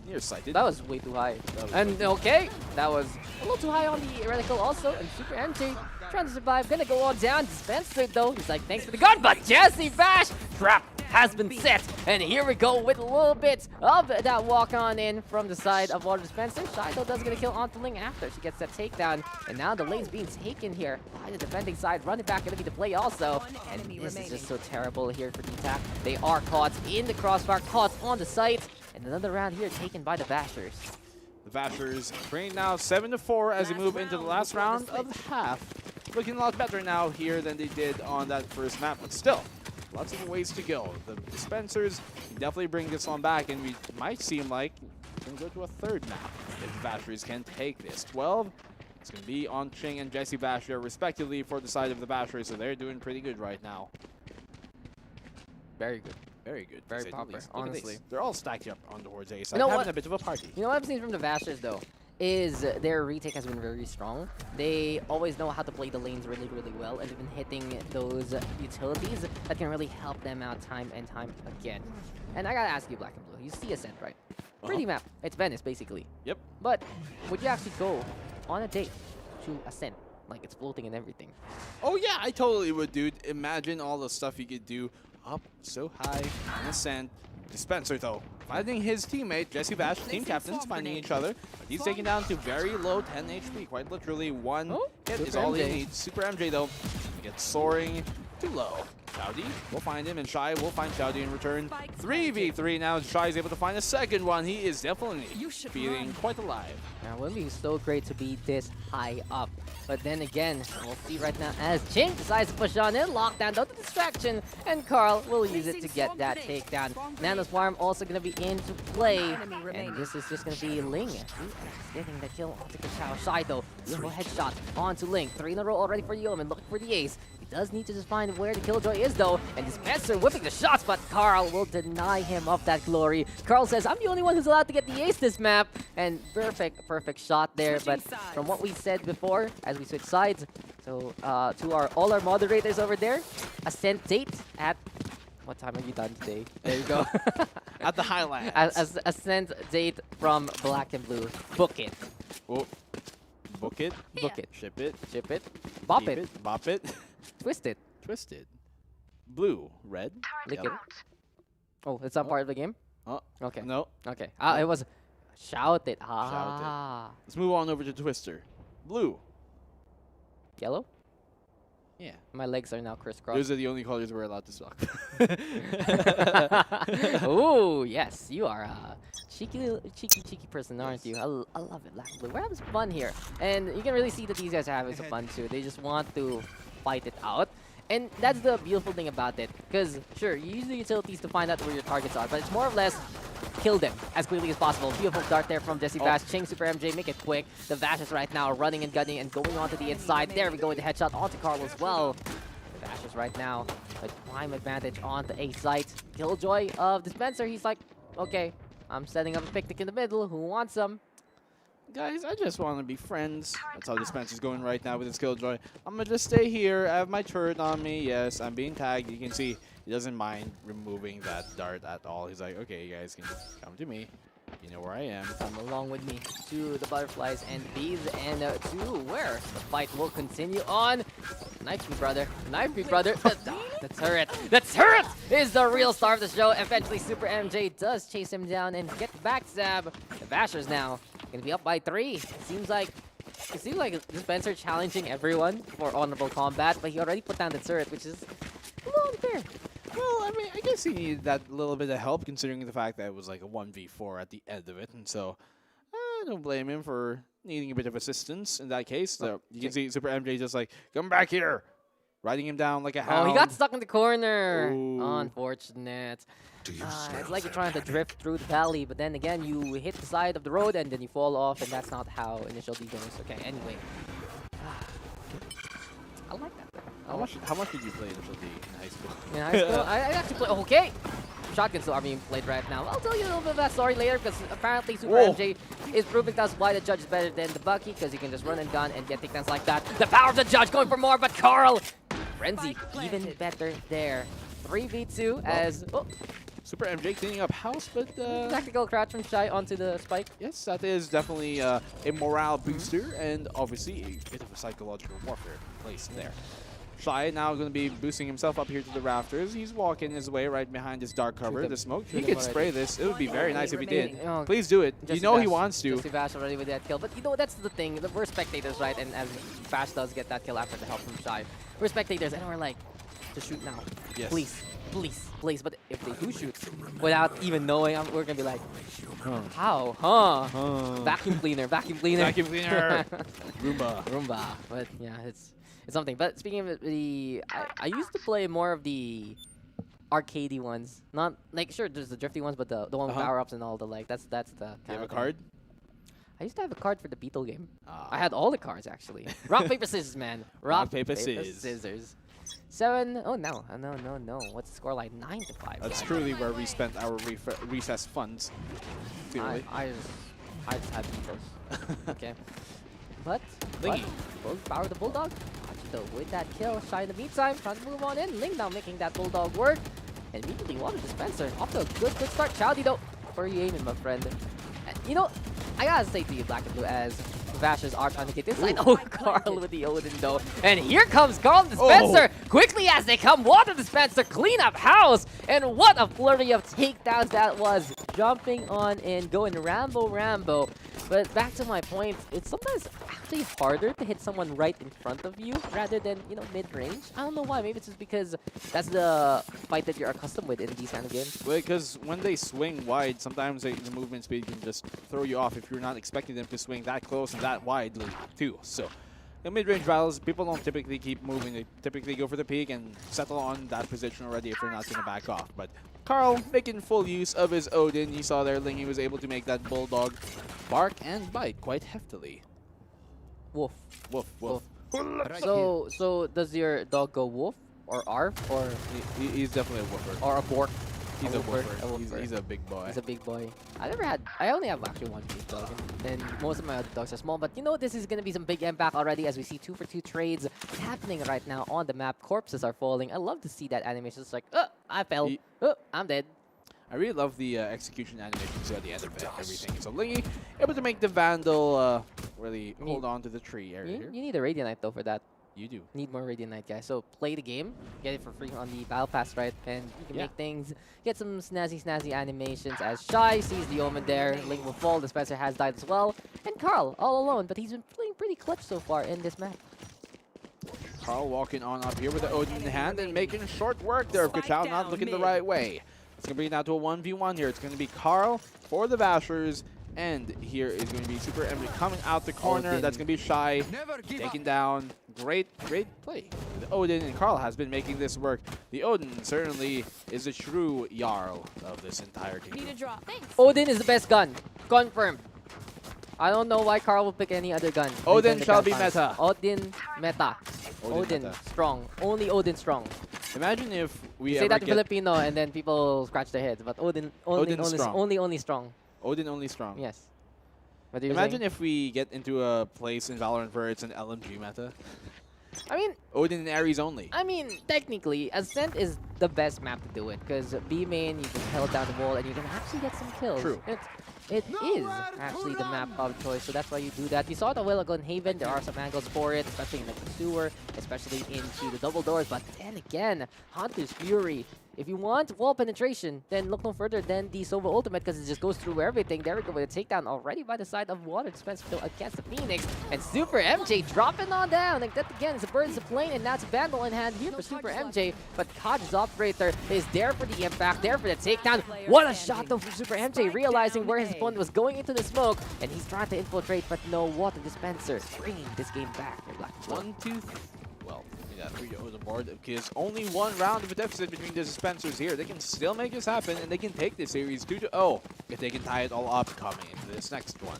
Nearsighted. That was way too high. was And okay, that was a little too high on the reticle also. And SuperMJ trying to survive. Gonna go on down. Dispenser though. He's like, thanks for the gun. But JessieVash trap has been set. And here we go with a little bit of that walk on in from the side of Water Dispenser. Shyyy though does gonna kill onto Ling after she gets that takedown. And now the lane's being taken here by the defending side. Running back gonna be the play also. And this is just so terrible here for the attack. They are caught in the crossfire, caught on the site. And another round here taken by the Vashers. The Vashers train now 7-4 as they move into the last round of the half. Looking a lot better now here than they did on that first map, but still, lots of ways to go. The Dispensers can definitely bring this one back, and we might seem like we can go to a third map if the Vashers can take this. 12, it's going to be on Ching and JessieVash here, respectively, for the side of the Vashers, so they're doing pretty good right now. Very good. Very good. to Very say the proper, least. Look at honestly. this. They're all stacked up on towards A side, You know having what? a bit of a party. You know what I've seen from the Vashers though is their retake has been very strong. They always know how to play the lanes really, really well, and they've been hitting those utilities that can really help them out time and time again. And I gotta ask you, Black and Blue, you see Ascent, right? Pretty map. It's Venice, basically. Yep. But would you actually go on a date to Ascent? Like it's floating and everything. Oh yeah, I totally would, dude. Imagine all the stuff you could do up so high on Ascent. Dispenser though, finding his teammate, JessieVash, team captains, finding each other. But he's taken down to very low 10 HP, quite literally one hit is all he SuperMJ. needs. SuperMJ though, gets soaring too low. Chowdy will find him, and Shyyy will find Chowdy in return. 3v3 now, Shyyy is able to find a second one. He is definitely feeling quite alive. Now, it would be so great to be this high up. But then again, we'll see right now as Ching decides to push on in, lockdown, no distraction, and Karl will use it to get that takedown. Nano's Farm also going to be into play, and this is just going to be Ling. Getting the kill onto Kachow. Shyyy though, little headshot onto Ling. 3 in a row already for Yeoman, looking for the ace. He does need to just find where the Killjoy is though, and Dispenser whipping the shots, but Karl will deny him of that glory. Karl says, I'm the only one who's allowed to get the ace this map, and perfect shot there. But from what we said before, as we switch sides, so to all our moderators over there, Ascent date at what time are you done today? There you go. At the highlights. As Ascent date from Black and Blue. Book it. Oh. Book it. Book it. Ship it. Ship it. Bop Keep it. Bop it. Twist it. Twisted. Blue. Red. Lick Yellow. it. Oh, it's not part of the game? Oh. Okay. No. Okay. It was shout it. Ah. Let's move on over to Twister. Blue. Yellow? Yeah. My legs are now crisscrossed. Those are the only colors we're allowed to stock. Oh, yes. You are a cheeky person, aren't you? I love it, Black and Blue. We're having some fun here. And you can really see that these guys are having some fun too. They just want to fight it out. And that's the beautiful thing about it. Because, sure, you use the utilities to find out where your targets are, but it's more or less kill them as quickly as possible. Beautiful dart there from JessieVash. Ching, SuperMJ, make it quick. The Vashers right now running and gunning and going onto the inside. There we go with the headshot onto Karl as well. The Vashers right now with prime advantage on the A site. Killjoy of Dispenser. He's like, okay, I'm setting up a picnic in the middle. Who wants some? Guys, I just want to be friends. That's how Dispenser's going right now with his Killjoy. I'm going to just stay here. I have my turret on me. Yes, I'm being tagged. You can see he doesn't mind removing that dart at all. He's like, okay, you guys can just come to me. You know where I am. Come along with me to the butterflies and bees and to where the fight will continue on. Knife me, brother. Knife me, brother. The turret. The turret is the real star of the show. Eventually, SuperMJ does chase him down and get the backstab. The Vashers now going to be up by 3. It seems like Dispenser challenging everyone for honorable combat, but he already put down the turret, which is a little unfair. Well, I mean, I guess he needed that little bit of help considering the fact that it was like a 1v4 at the end of it. And so I don't blame him for needing a bit of assistance in that case. So you can see SuperMJ just like, come back here. Riding him down like a hound. Oh, he got stuck in the corner. Ooh. Unfortunate. It's like you're trying to drift through the valley, but then again, you hit the side of the road and then you fall off, and that's not how initial D goes. Okay, anyway. I like that. How much did you play initial D in high school? In high school, I actually play. Okay. Shotguns still are being played right now. I'll tell you a little bit of that story later because apparently SuperMJ is proving to us why the judge is better than the Bucky because he can just run and gun and get takedowns like that. The power of the judge going for more, but Karl! Frenzy, even better there. 3v2 as... Oh, SuperMJ cleaning up house, but... tactical crouch from Shyyy onto the spike. Yes, that is definitely a morale booster and obviously a bit of a psychological warfare place there. Shyyy now going to be boosting himself up here to the rafters. He's walking his way right behind this dark cover, the smoke. He could spray this. It would be very nice if he did. Oh, Please do it. You know he wants to. JessieVash already with that kill. But you know, that's the thing. We're spectators, right? And as Vash does get that kill after the help from Shyyy, we're spectators and we're like, just shoot now. Yes. Please, please, please. But if they do shoot without even knowing, we're going to be like, how? Huh? Vacuum cleaner, vacuum cleaner. Vacuum cleaner. Roomba. Roomba. But yeah, it's something. But speaking of the, I used to play more of the arcadey ones. Not like, sure, there's the drifty ones, but the one with power ups and all the like. That's the. Do you have a card? I used to have a card for the Beetle game. I had all the cards actually. Rock paper scissors, man. Rock, paper, scissors. 7. Oh no, no. What's the scoreline? 9-5. That's guys. truly where we spent our recess funds. Clearly. I just had Beatles. Okay. But Lingy. Bull power the Bulldog. Though with that kill, Shyyy in the meantime trying to move on in. Ling now making that Bulldog work. And immediately water dispenser. Off to a good start. Chowdy though. Where are you aiming, my friend? You know, I gotta say to you, Black and Blue, as Vashers are trying to get this side. Oh, Karl with the Odin though. And here comes Karl Dispenser. Quickly as they come, water dispenser, clean up house. And what a flurry of takedowns that was. Jumping on in, going Rambo. But back to my point, it's sometimes actually harder to hit someone right in front of you rather than, you know, mid-range. I don't know why. Maybe it's just because that's the fight that you're accustomed with in these kind of games. Well, because when they swing wide, sometimes the movement speed can just throw you off if you're not expecting them to swing that close and that widely too. So in mid-range battles, people don't typically keep moving. They typically go for the peak and settle on that position already if they're not going to back off. But Karl making full use of his Odin. You saw there, Lingy was able to make that Bulldog bark and bite quite heftily. Woof. Woof, woof. So does your dog go woof or arf or He's definitely a woofer. or a bork? He's a woofer, woofer. a woofer. He's a big boy. He's a big boy. I only have actually one big dog, and most of my other dogs are small. But you know, this is gonna be some big impact already as we see 2-for-2 trades happening right now on the map. Corpses are falling. I love to see that animation. It's like, I fell. I'm dead. I really love the execution animations at the end of everything. So Lingy able to make the Vandal really hold on to the tree area here. You need a Radiant Knight though for that. You do. Need more Radiant Knight, guys. So play the game, get it for free on the Battle Pass, right? And you can make things, get some snazzy animations as Shyyy sees the Omen there. Ling will fall, Dispenser has died as well. And Karl all alone, but he's been playing pretty clutch so far in this map. Karl walking on up here with the Odin in hand and making short work there of Kachow, not looking the right way. It's going to bring it down to a 1v1 here. It's going to be Karl for the Vashers. And here is going to be SuperMJ coming out the corner. Odin. That's going to be Shyyy taken down. Great play. The Odin and Karl has been making this work. The Odin certainly is a true Jarl of this entire team. Need a drop. Thanks. Odin is the best gun. Confirmed. I don't know why Karl will pick any other gun. Odin Than the shall gun be fans. meta. Odin meta. Odin meta. strong. Only Odin strong. Imagine if we Say ever that in get Filipino and then people scratch their heads. But Odin only strong. only strong. Odin only strong. Yes. What are you Imagine saying? if we get into a place in Valorant where it's an LMG meta. I mean, Odin and Ares only. technically, Ascent is the best map to do it because B main, you can held down the wall and you can actually get some kills. True. It is actually the map of choice, so that's why you do that. You saw it a while ago in Haven. There are some angles for it, especially in the sewer, especially into the double doors. But then again, Hunter's Fury. If you want wall penetration, then look no further than the Sova ultimate because it just goes through everything. There we go with a takedown already by the side of Water Dispenser though against the Phoenix. And SuperMJ dropping on down. Like that again, it's a burns the plane and that's a Vandal in hand here for SuperMJ. But Kaja's operator is there for the impact, there for the takedown. What a shot though from SuperMJ, realizing where his opponent was going into the smoke. And he's trying to infiltrate, but no Water Dispenser bringing this game back for Black and Blue. 1, 2, 3. Well, we got 3 on the board because only one round of a deficit between the dispensers here. They can still make this happen and they can take this series 2-0 if they can tie it all up coming into this next one.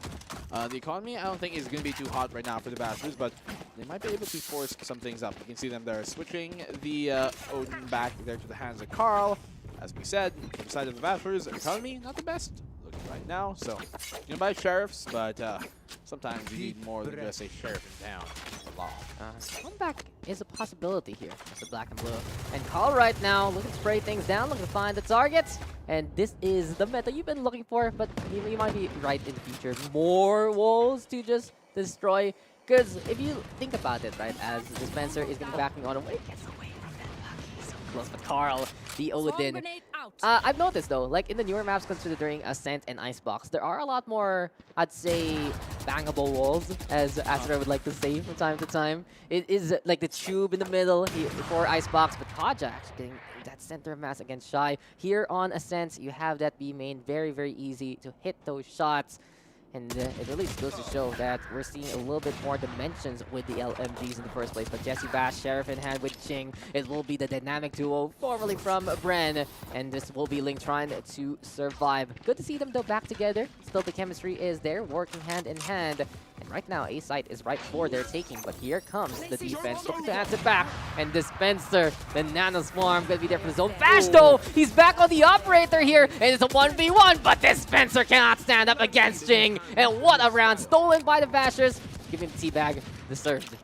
The economy I don't think is going to be too hot right now for the Vashers, but they might be able to force some things up. You can see them there switching the Odin back there to the hands of Karl. As we said, from the side of the Vashers, economy not the best looking right now. So you can buy sheriffs, but sometimes you need more than just a sheriff in town. The law. Comeback is a possibility here as the Black and Blue. And Karl right now looking to spray things down, looking to find the targets. And this is the meta you've been looking for, but you might be right in the future. More walls to just destroy. Because if you think about it, right, as the Dispenser is going to be backing on away, gets away from that lucky. So close, but Karl, the Odin. Grenade out. I've noticed though, like in the newer maps considering Ascent and Icebox, there are a lot more, I'd say, bangable walls, as Astra would like to say from time to time. It is like the tube in the middle for Icebox, but Kaja actually getting that center mass against Shyyy. Here on Ascent, you have that B main, very, very easy to hit those shots. And it really goes to show that we're seeing a little bit more dimensions with the LMGs in the first place. But JessieVash, Sheriff in hand with Ching. It will be the dynamic duo formerly from Bren. And this will be Ling trying to survive. Good to see them though back together. Still the chemistry is there, working hand in hand. And right now, A site is right for their taking, but here comes the defense. Looking to answer back, and Dispenser, the Nano Swarm, gonna be there for the zone. Vash though, he's back on the operator here, and it's a 1v1, but Dispenser cannot stand up against Ching. And what a round, stolen by the Vashers. Give him teabag. Deserved.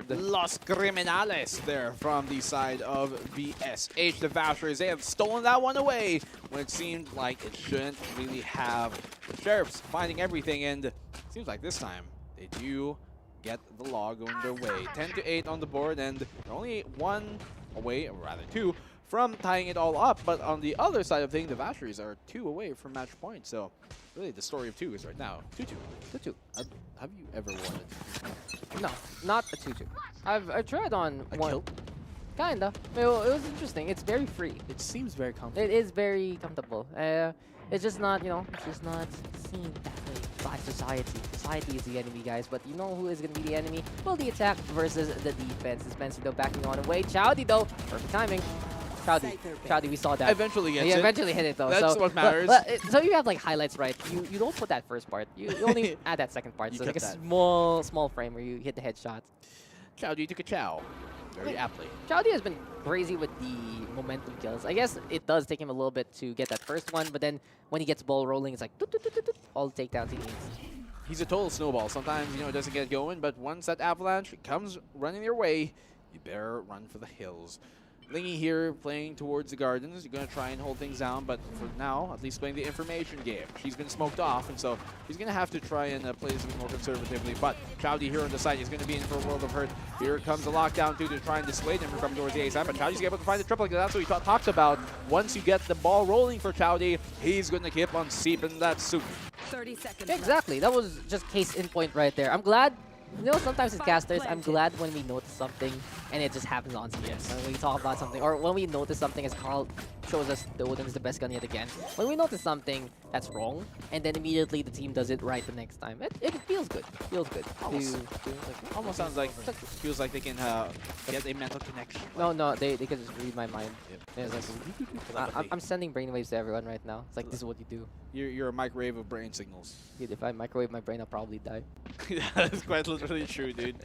Los Criminales there from the side of VSH. The Vashers, they have stolen that one away when it seemed like it shouldn't really have. The Sheriffs finding everything, and it seems like this time they do get the law going their way. 10-8 on the board, and they're only one away, or rather two, from tying it all up. But on the other side of things, the Vashers are 2 away from match point. So really the story of 2 is right now 2-2. 2-2. Have you ever won it? No, not a 2-2. I've tried on A one. kill? Kinda. It was interesting. It's very free. It seems very comfortable. It is very comfortable. It's just not, you know, it's just not seen that way by society. Society is the enemy, guys. But you know who is going to be the enemy? Well, the attack versus the defense. Dispenser though backing on away. Chowdy though, perfect timing. Chowdy, we saw that. Eventually gets Yeah, it. eventually hit it though. That's so, what matters. So you have like highlights, right? You don't put that first part. You only add that second part. You So like a cut that. small frame where you hit the headshot. Chowdy to Kachow. Very aptly. Chowdy has been crazy with the momentum kills. I guess it does take him a little bit to get that first one, but then when he gets ball rolling, it's like doot, doot, doot, doot, doot, all the takedowns he needs. He's a total snowball. Sometimes, you know, it doesn't get going, but once that avalanche comes running your way, you better run for the hills. Lingy here playing towards the gardens. You're going to try and hold things down, but for now, at least playing the information game. She's been smoked off, and so he's going to have to try and play this a bit more conservatively. But Chowdy here on the side is going to be in for a world of hurt. Here comes the lockdown too to try and dissuade him from coming towards the A side, but Chowdy's able to find the triple. That's what he talks about. Once you get the ball rolling for Chowdy, he's going to keep on seeping that soup. 30 seconds. Yeah, exactly. That was just case in point right there. I'm glad. You know, sometimes as casters, I'm glad when we notice something and it just happens on screen. When we talk about something, or when we notice something, as Karl shows us the Odin is the best gun yet again. When we notice something that's wrong, and then immediately the team does it right the next time, it feels good. Feels good. Almost sounds like, feels like they can get a mental connection. No, they can just read my mind. Yep. Yeah, it's like, I'm sending brainwaves to everyone right now. It's like, this is what you do. You're a microwave of brain signals. Dude, if I microwave my brain, I'll probably die. That's quite literally true, dude.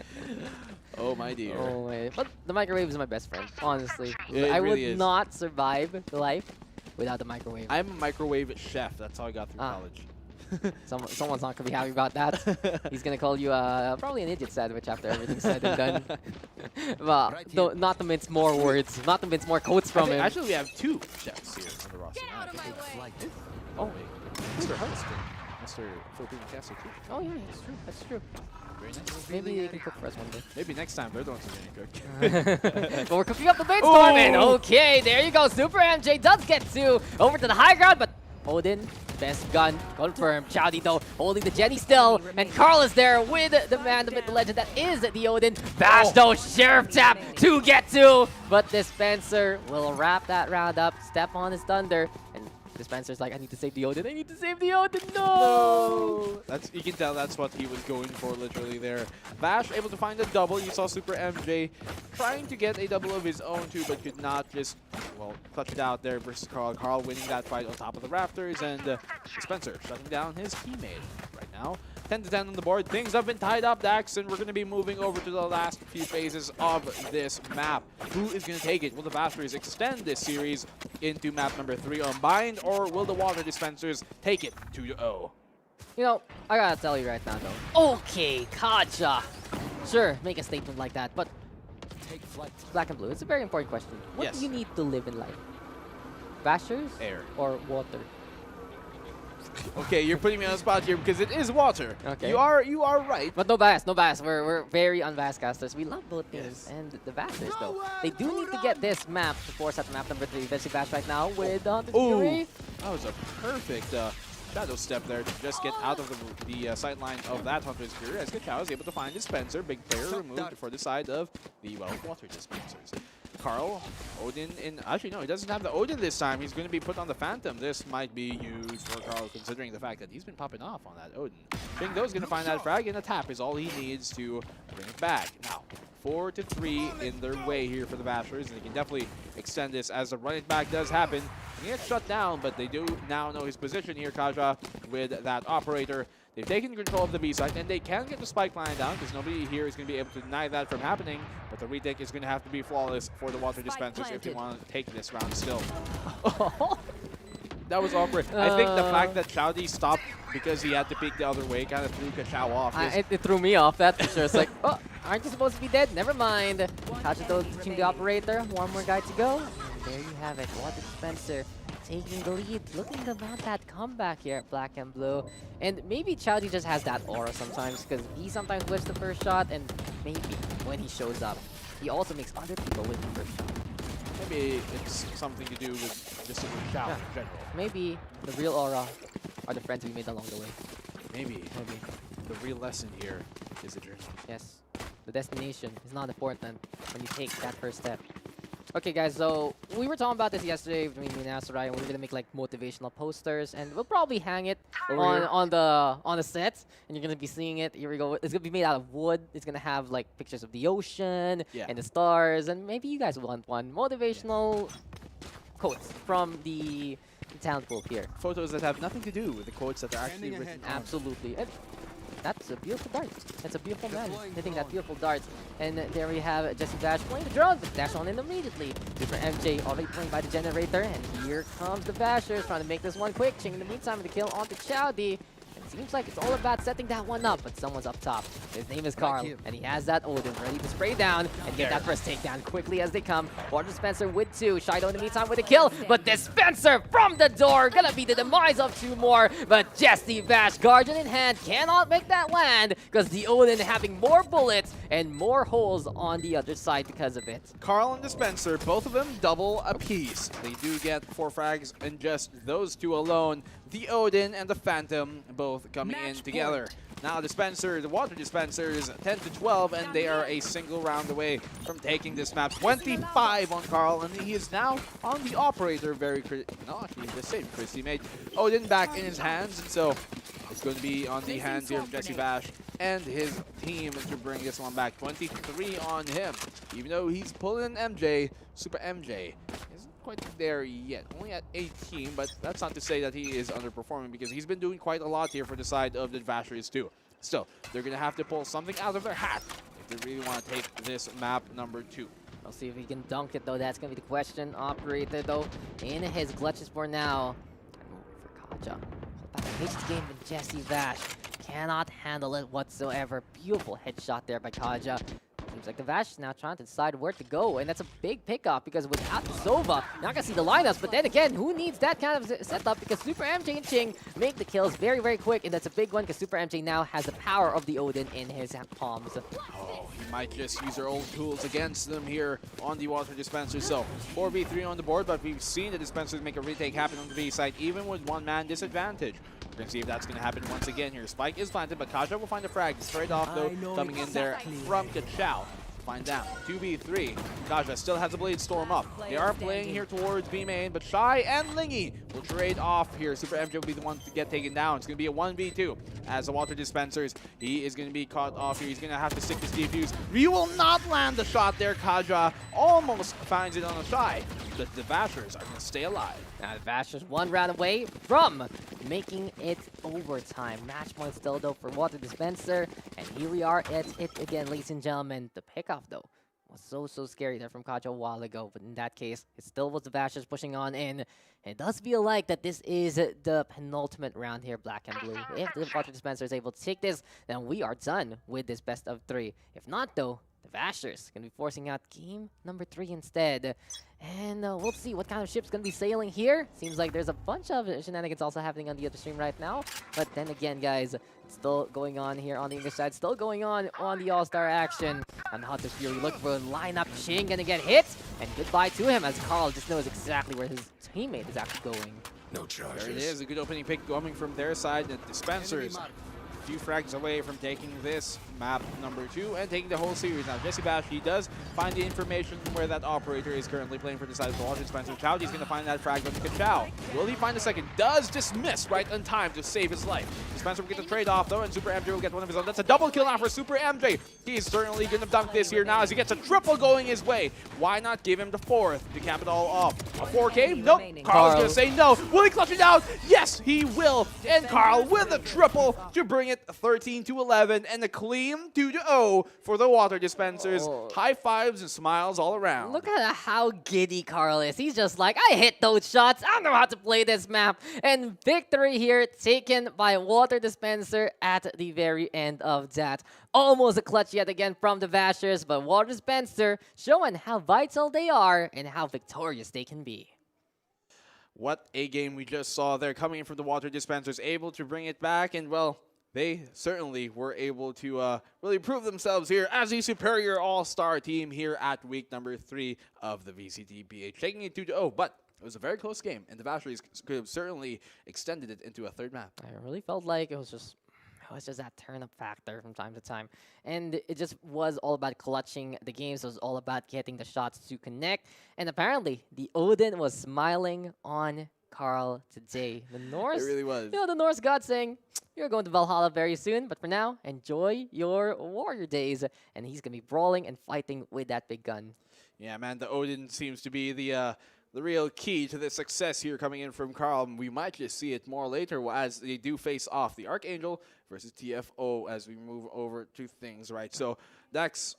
Oh my dear. Oh my. But the microwave is my best friend, honestly. It I really would is. not survive life without the microwave. I'm a microwave chef. That's how I got through college. Someone's not gonna be happy about that. He's gonna call you probably an idiot sandwich after everything's said and done. Well, not to mince more words, not to mince more quotes from him. Actually, we have 2 chefs here on the roster. Get out of my way. Oh, Mr. Hunston. Mr. Filipino Castle too. Oh yeah, that's true. That's true. Very nice. Maybe they can cook for us one day. Maybe next time they're the ones who are gonna cook. But we're cooking up the brainstorm, and Ooh. okay, there you go. SuperMJ does get to over to the high ground, but Odin, best gun, confirmed. Chowdy though, holding the Jenny still, and Karl is there with the man, the myth, the legend that is the Odin. Bash though, Sheriff tap to get to, but Dispenser will wrap that round up, step on his thunder, and Dispenser's like, I need to save the Odin, I need to save the Odin, no! That's, you can tell that's what he was going for literally there. Vash able to find a double. You saw SuperMJ trying to get a double of his own too, but could not just, well, clutch it out there versus Karl. Karl winning that fight on top of the rafters, and Dispenser shutting down his teammate right now. 10-10 on the board. Things have been tied up, Dax, and we're going to be moving over to the last few phases of this map. Who is going to take it? Will the Vashers extend this series into map number 3 Unbind, or will the Water Dispensers take it 2-0? You know, I gotta tell you right now though. Okay, Kaja. Sure, make a statement like that, but Take flight. Black and Blue, it's a very important question. What Yes. do you need to live in life? Vashers? Air. Or water? Okay, you're putting me on the spot here because it is water. Okay. You are right. But no bias, no bias. We're very unbiased casters. We love both teams. Yes. And the Vashers though. They do need to get this map to force at map number 3. JessieVash right now with the Ooh, Fury. that was a perfect shadow step there to just get out of the sideline of that Hunter's Fury, as Kachow is able to find Dispenser. Big player removed for the side of the, well, Water Dispensers. Karl, Odin in... Actually, no, he doesn't have the Odin this time. He's going to be put on the Phantom. This might be huge for Karl, considering the fact that he's been popping off on that Odin. Ching, though, is going to find that frag, and a tap is all he needs to bring it back. Now, 4-3 in their way here for the Vashers, and they can definitely extend this as the running back does happen. He gets shut down, but they do now know his position here, Kaja, with that operator. They've taken control of the B side, and they can get the spike line down because nobody here is going to be able to deny that from happening. But the retake is going to have to be flawless for the water dispensers if they want to take this round still. That was awkward. I think the fact that Chowdy stopped because he had to peek the other way kind of threw Kachow off. It threw me off, that's for sure. It's like, oh, aren't you supposed to be dead? Never mind. Kaja teaching the operator. One more guy to go. And there you have it. Water dispenser taking the lead. Looking to mount that comeback here at Black and Blue. And maybe Chowdy just has that aura sometimes because he sometimes whiffs the first shot, and maybe when he shows up, he also makes other people whiff the first shot. Maybe it's something to do with just a shout in general. Maybe the real aura are the friends we made along the way. Maybe the real lesson here is the journey. Yes, the destination is not important when you take that first step. Okay, guys, so we were talking about this yesterday between me and Asarai, and we were gonna make like motivational posters, and we'll probably hang it on the set, and you're gonna be seeing it. Here we go. It's gonna be made out of wood. It's gonna have like pictures of the ocean and the stars, and maybe you guys want one motivational quotes from the talent pool here. Photos that have nothing to do with the quotes that are actually written. Absolutely. That's a beautiful dart. That's a beautiful man hitting that beautiful dart. And there we have JessieVash playing the drone, but dash on in immediately. SuperMJ already playing by the generator, and here comes the Vashers trying to make this one quick. Ching in the meantime with the kill onto Chowdy. Seems like it's all about setting that one up, but someone's up top. His name is Karl, and he has that Odin ready to spray down and get that first takedown quickly as they come. Water Dispenser with 2. Shyyy in the meantime with a kill, but Dispenser from the door, gonna be the demise of 2 more. But JessieVash, Guardian in hand, cannot make that land because the Odin having more bullets and more holes on the other side because of it. Karl and Dispenser, both of them double apiece. They do get 4 frags, and just those 2 alone. The Odin and the Phantom both coming in together. Now Dispenser, the Water Dispenser is 10-12, and they are a single round away from taking this map. 25 on Karl, and he is now on the operator. No, actually the same Christy made. Odin back in his hands, and so it's going to be on the hands here of JessieVash and his team to bring this one back. 23 on him. Even though he's pulling MJ, SuperMJ isn't quite there yet. Only at 18, but that's not to say that he is underperforming because he's been doing quite a lot here for the side of the Vashers too. Still, they're going to have to pull something out of their hat if they really want to take this map number 2. I'll see if he can dunk it though. That's going to be the question. Operator though in his clutches for now. For Kaja. Hits the game with JessieVash. Cannot handle it whatsoever. Beautiful headshot there by Kaja. Seems like the Vash is now trying to decide where to go, and that's a big pickoff because without the Sova, not gonna see the lineups. But then again, who needs that kind of setup? Because SuperMJ and Ching make the kills very, very quick, and that's a big one because SuperMJ now has the power of the Odin in his palms. Oh, he might just use their old tools against them here on the Water Dispenser. So 4v3 on the board, but we've seen the Dispensers make a retake happen on the B side, even with 1-man disadvantage. We're gonna see if that's gonna happen once again here. Spike is planted, but Kaja will find a frag straight off though, coming in there from Kachow. Find down 2v3. Kaja still has a Blade Storm up. They are playing here towards B main, but Shyyy and Lingy will trade off here. SuperMJ will be the one to get taken down. It's gonna be a 1v2 as the Water Dispensers. He is gonna be caught off here. He's gonna have to stick his defuse. You will not land the shot there. Kaja almost finds it on a Shyyy. The Vashers are gonna stay alive. Now the Vashers 1 round away from making it overtime. Match point still though for Water Dispenser. And here we are at it again, ladies and gentlemen. The pickoff though was so scary there from Kaja a while ago. But in that case, it still was the Vashers pushing on in. It does feel like that this is the penultimate round here, Black and Blue. If the Water Dispenser is able to take this, then we are done with this best of 3. If not though, the Vashers going to be forcing out game number 3 instead. And we'll see what kind of ship's going to be sailing here. Seems like there's a bunch of shenanigans also happening on the other stream right now. But then again, guys, it's still going on here on the English side. Still going on the All-Star action. And Hunter's Fury looking for a lineup. Ching going to get hit. And goodbye to him as Karl just knows exactly where his teammate is actually going. No charges. There it is, a good opening pick coming from their side. The Dispensers few frags away from taking this map number 2 and taking the whole series. Now, JessieVash, he does find the information where that operator is currently playing for the side of the Water Dispenser. Chowdy's going to find that frag on Kachow. Will he find a second? Does dismiss right on time to save his life. Dispenser will get the trade-off, though, and SuperMJ will get one of his own. That's a double kill now for SuperMJ. He's certainly going to dunk this here now as he gets a triple going his way. Why not give him the 4th to cap it all off? A 4K? Nope. Karl's going to say no. Will he clutch it out? Yes, he will. And Karl with a triple to bring it 13-11 and a clean 2-0 for the Water Dispensers. High fives and smiles all around. Look at how giddy Karl is. He's just like, I hit those shots. I know how to play this map. And victory here taken by Water Dispenser at the very end of that. Almost a clutch yet again from the Vashers, but Water Dispenser showing how vital they are and how victorious they can be. What a game we just saw there, coming in from the Water Dispensers, able to bring it back, and well, they certainly were able to really prove themselves here as a superior all-star team here at week number 3 of the VCT BH, taking it 2-0, but it was a very close game, and the Vashers could have certainly extended it into a 3rd map. I really felt like it was just that turn-up factor from time to time. And it just was all about clutching the games. It was all about getting the shots to connect. And apparently, the Odin was smiling on Karl today. The Norse, It really was. you know, the Norse god saying, you're going to Valhalla very soon, but for now, enjoy your warrior days. And he's going to be brawling and fighting with that big gun. Yeah, man, the Odin seems to be the real key to the success here coming in from Karl. We might just see it more later as they do face off the Archangel versus TFO as we move over to things, right? So that's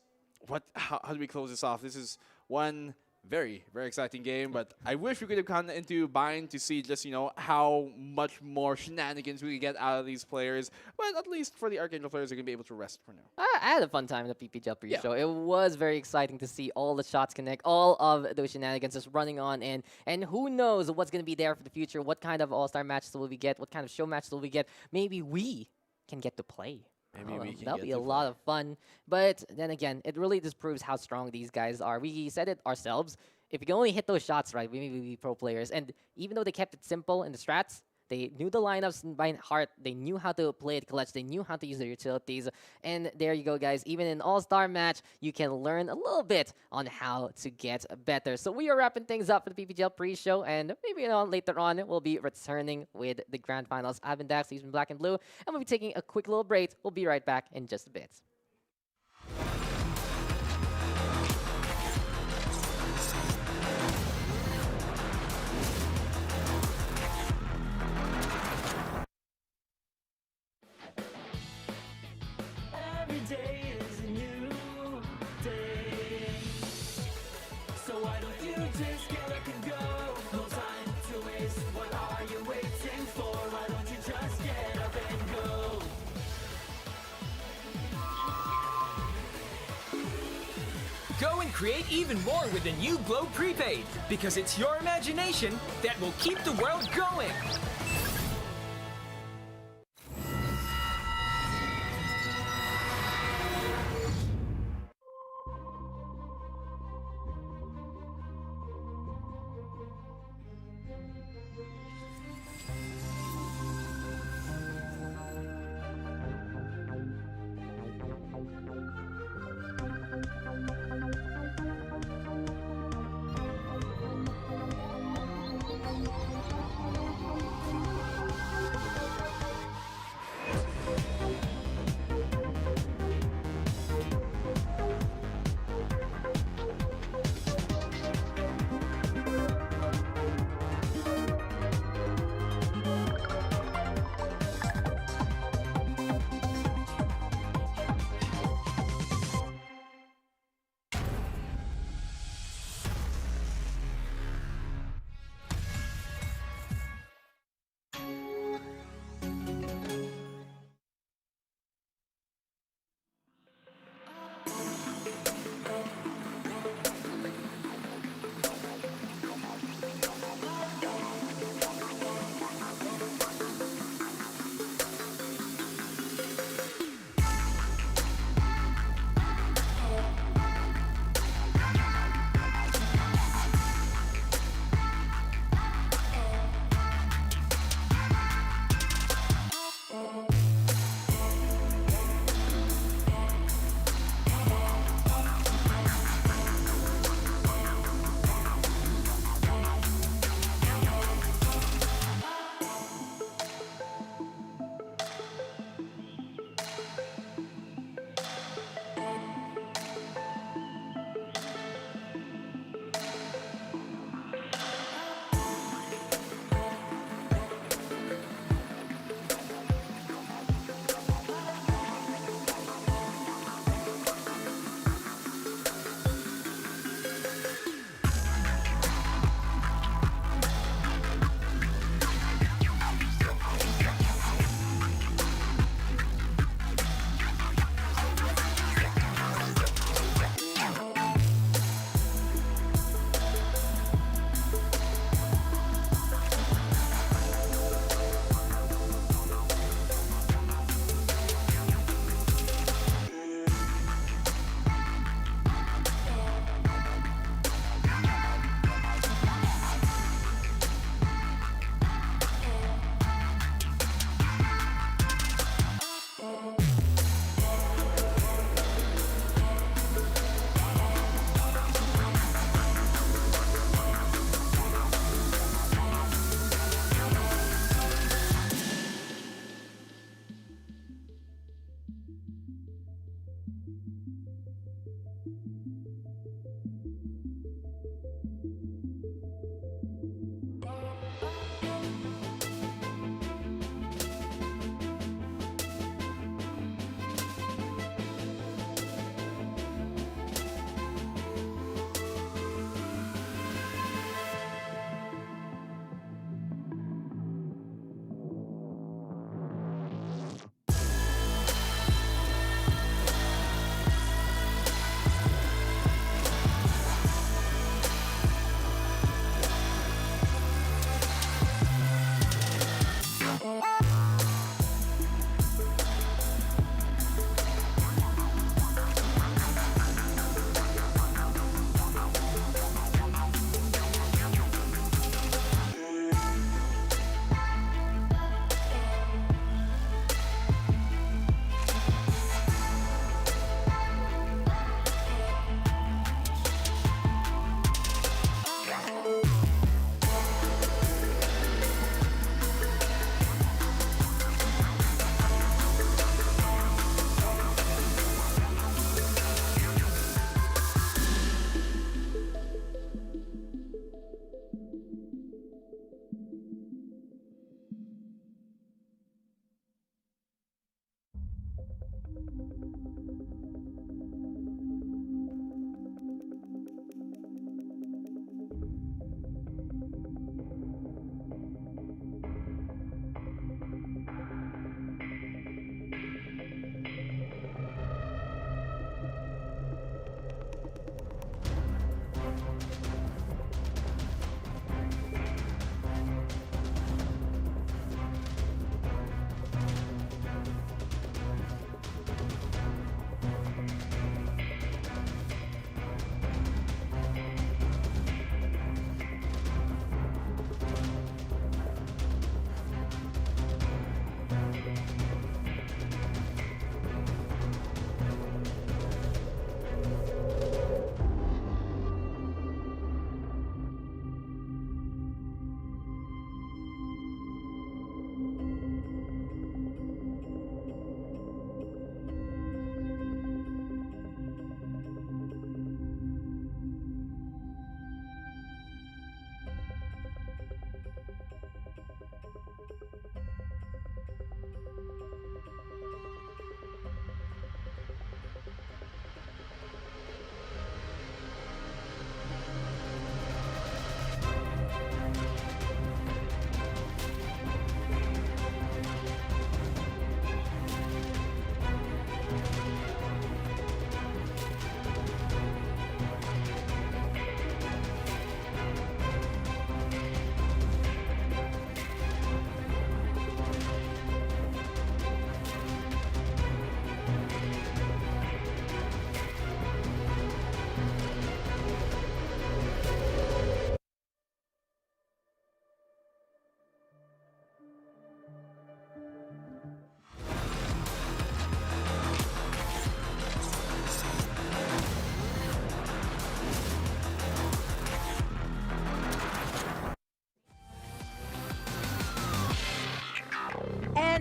how do we close this off? This is one very, very exciting game, but I wish we could have gone into Bind to see just, you know, how much more shenanigans we could get out of these players. But at least for the Archangel players, they're going to be able to rest for now. I had a fun time in the PPGL pre-show. It was very exciting to see all the shots connect, all of those shenanigans just running on in. And who knows what's going to be there for the future, what kind of all-star matches will we get, what kind of show matches will we get. Maybe we can get to play. Maybe we can That'll get be a to lot of fun. But then again, it really just proves how strong these guys are. We said it ourselves. If you can only hit those shots right, we may be pro players. And even though they kept it simple in the strats, they knew the lineups by heart. They knew how to play it clutch. They knew how to use their utilities. And there you go, guys. Even in an all-star match, you can learn a little bit on how to get better. So we are wrapping things up for the PPGL pre-show. And maybe later on, we'll be returning with the grand finals. I've been Dax, he's been Black and Blue. And we'll be taking a quick little break. We'll be right back in just a bit. Every day is a new day. So why don't you just get up and go? No time to waste. What are you waiting for? Why don't you just get up and go? Go and create even more with the new Globe Prepaid, because it's your imagination that will keep the world going.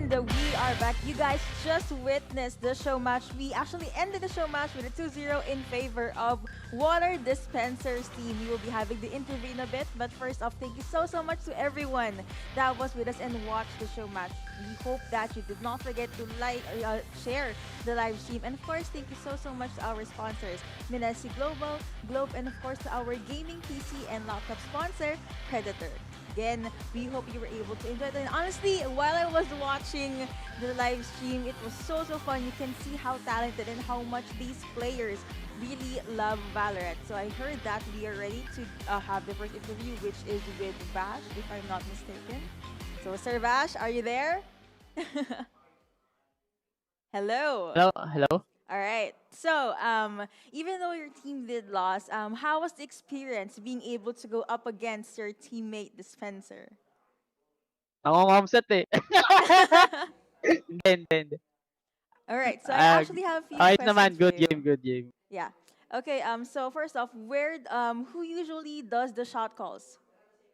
And we are back. You guys just witnessed the show match. We actually ended the show match with a 2-0 in favor of Water Dispenser's team. We will be having the interview in a bit. But first off, thank you so much to everyone that was with us and watched the show match. We hope that you did not forget to like, share the live stream. And of course, thank you so much to our sponsors, Minesi Global, Globe, and of course to our gaming PC and laptop sponsor, Predator. Again, we hope you were able to enjoy it. And honestly, while I was watching the live stream, it was so fun. You can see how talented and how much these players really love Valorant. So I heard that we are ready to have the first interview, which is with Vash, if I'm not mistaken. So, Sir Vash, are you there? Hello. Hello, hello. All right. So, even though your team did lose, how was the experience being able to go up against your teammate Dispenser? Nangongomset eh. Hindi. All right. So I Ah, actually have a few ayos naman. questions for Good you. game, good game. Yeah. Okay. So first off, who usually does the shot calls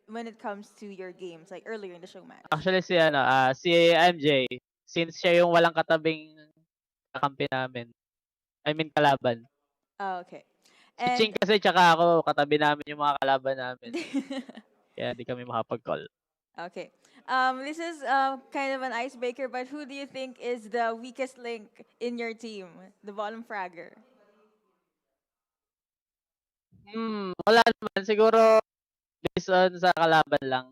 when it comes to your games, like earlier in the show match? Actually si MJ, since siya yung walang katabing kakampi namin. I mean kalaban. Oh, okay. Si Ching And kasi tsaka ako, katabi namin yung mga kalaban namin. Kaya di kami makapag-call. okay. This is kind of an icebreaker, but who do you think is the weakest link in your team? The bottom fragger. Wala naman. Siguro, based on sa kalaban lang.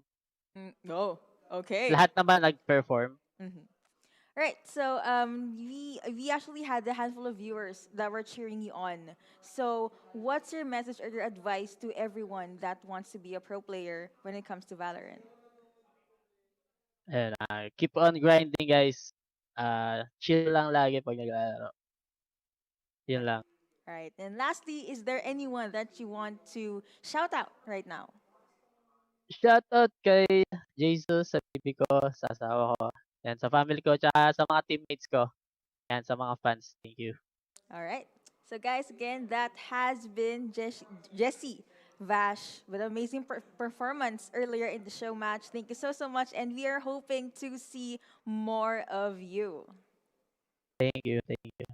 Oh, okay. Lahat naman nag-perform. Mhm. Right. So we actually had a handful of viewers that were cheering you on. So what's your message or your advice to everyone that wants to be a pro player when it comes to Valorant? Ayun, keep on grinding guys. Chill lang lagi pag naglalaro. Yun lang. Right. And lastly, is there anyone that you want to shout out right now? Shoutout kay Jesus sa bibi ko, sa asawa ko, yan, sa family ko, tsaka sa mga teammates ko, yan, sa mga fans. Thank you. All right. So guys, again, that has been Jessie Vash with an amazing performance earlier in the show match. Thank you so much, and we are hoping to see more of you. Thank you. Thank you.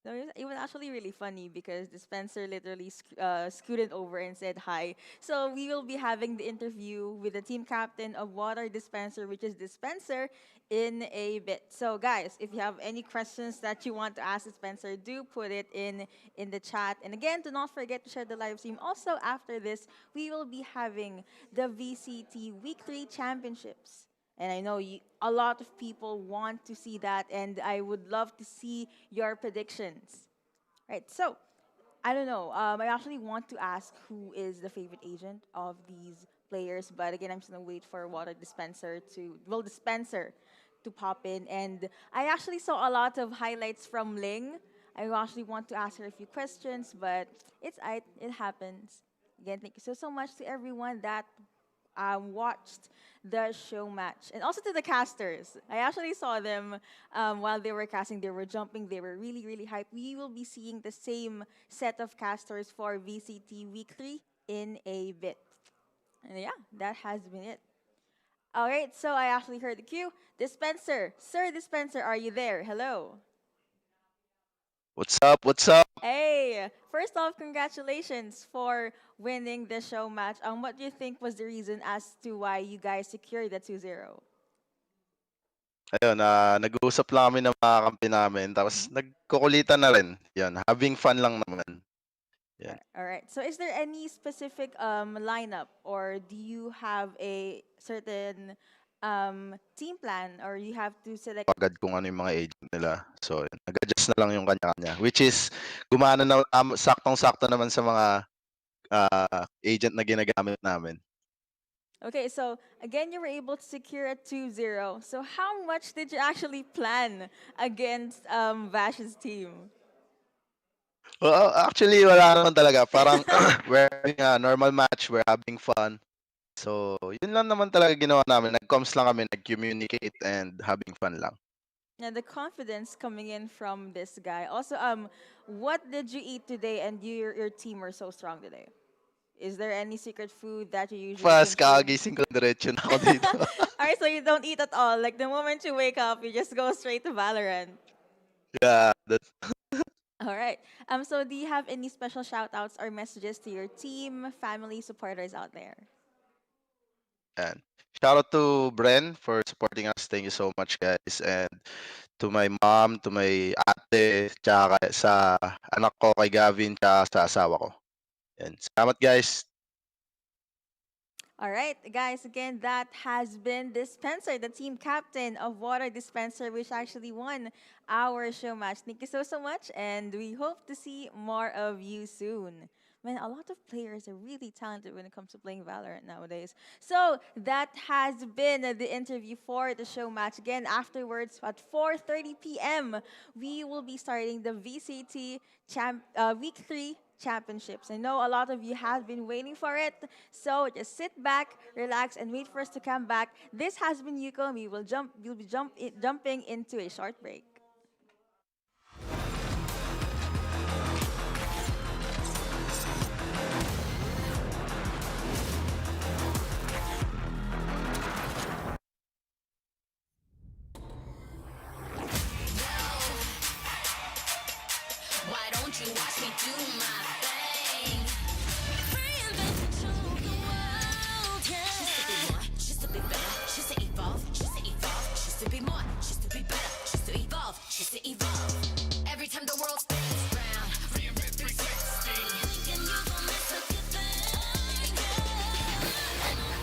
No, it was actually really funny because Dispenser literally scooted over and said hi. So we will be having the interview with the team captain of Water Dispenser, which is Dispenser, in a bit. So guys, if you have any questions that you want to ask Dispenser, do put it in the chat. And again, do not forget to share the live stream. Also, after this, we will be having the VCT Week 3 Championships. And I know a lot of people want to see that, and I would love to see your predictions. Right, so I don't know. I actually want to ask who is the favorite agent of these players, but again, I'm just gonna wait for Water Dispenser to pop in. And I actually saw a lot of highlights from Ling. I actually want to ask her a few questions, but it happens. Again, thank you so much to everyone that watched the show match, and also to the casters. I actually saw them while they were casting. They were jumping. They were really hyped. We will be seeing the same set of casters for VCT Week 3 in a bit. And yeah, that has been it. All right, so I actually heard the cue. Dispenser, Sir Dispenser, are you there? Hello. What's up? What's up? Hey, first off, congratulations for winning the show match. What do you think was the reason as to why you guys secured the 2-0? Ayun, nag-uusap lang kami ng mga kampi namin, tapos nagkukulitan na rin. Yan, having fun lang naman. Yan. All right. So is there any specific lineup, or do you have a certain team plan, or you have to select? Agad kung ano yung mga agent nila. So, nag-adjust na lang yung kanya-kanya. Which is, gumana na, saktong-sakto naman sa mga agent na ginagamit namin. Okay, so again, you were able to secure a 2-0. So how much did you actually plan against Vash's team? Well, actually, wala naman talaga. Parang, we're having a normal match, we're having fun. So, yun lang naman talaga ginawa namin. Nag-comms lang kami, nag-communicate, and having fun lang. Now, the confidence coming in from this guy. Also, what did you eat today, and your team were so strong today? Is there any secret food that you usually Fast, consume? kakagising ko, diretso na ako dito. Alright, so you don't eat at all. Like the moment you wake up, you just go straight to Valorant. Yeah, that's All right. So do you have any special shout outs or messages to your team, family, supporters out there? And shout out to Bren for supporting us. Thank you so much, guys. And to my mom, to my ate, tsaka sa anak ko kay Gavin, tsaka sa asawa ko. Yan. Salamat, guys. All right, guys, again, that has been Dispenser, the team captain of Water Dispenser, which actually won our show match. Thank you so much, and we hope to see more of you soon. Man, a lot of players are really talented when it comes to playing Valorant nowadays. So that has been the interview for the show match. Again, afterwards at 4:30 p.m., we will be starting the VCT Week 3 Championships. I know a lot of you have been waiting for it, so just sit back, relax, and wait for us to come back. This has been Yuko, and we'll be jumping into a short break. Why don't you watch me do my thing? Reinvent the world, yeah. Just to be more, just to be better, just to evolve, just to be more, just to be better, just to evolve, just to evolve. Every time the world spins round, reinvent 360. Thinking you gon' miss a good thing,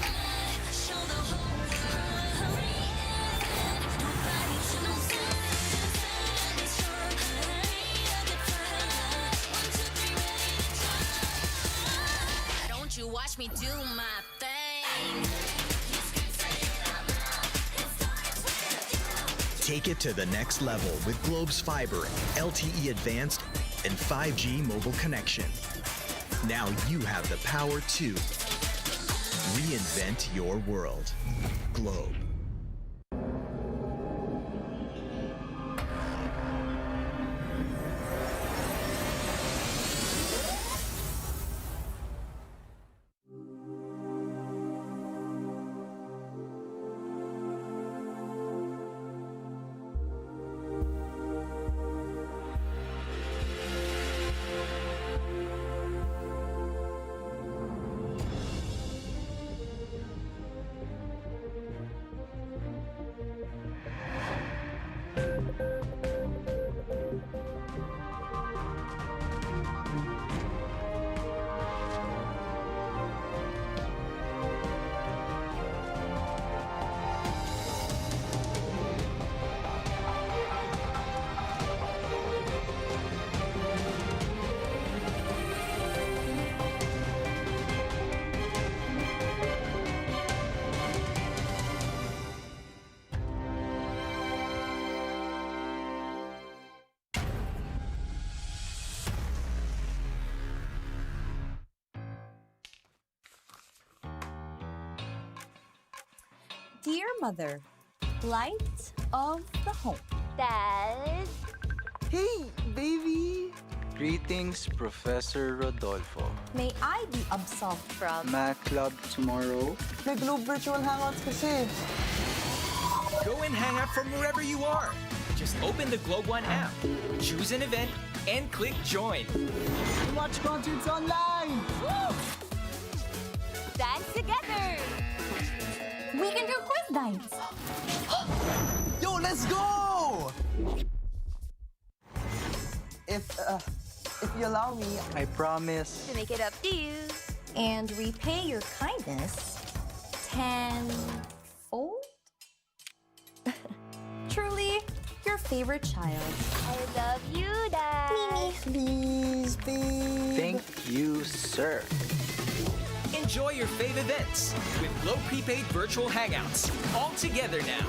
yeah. Show the whole world, reinvent. Nobody should know something, it's your Don't you watch me do my thing. Take it to the next level with Globe's fiber, LTE advanced, and 5G mobile connection. Now you have the power to reinvent your world. Globe. Dear Mother, Light of the Home. Dad? Hey, baby! Greetings, Professor Rodolfo. May I be absolved from Math club tomorrow. May Globe Virtual Hangouts kasi. Go and hang out from wherever you are. Just open the Globe One app, choose an event, and click join. Watch concerts online! Dance together! We can do quiz nights. Yo, let's go! If you allow me, I promise. To make it up to you. And repay your kindness tenfold? Truly, your favorite child. I love you, Dad. Mimi. Please, please. Thank you, sir. Enjoy your fave events with Globe Prepaid Virtual Hangouts. All together now.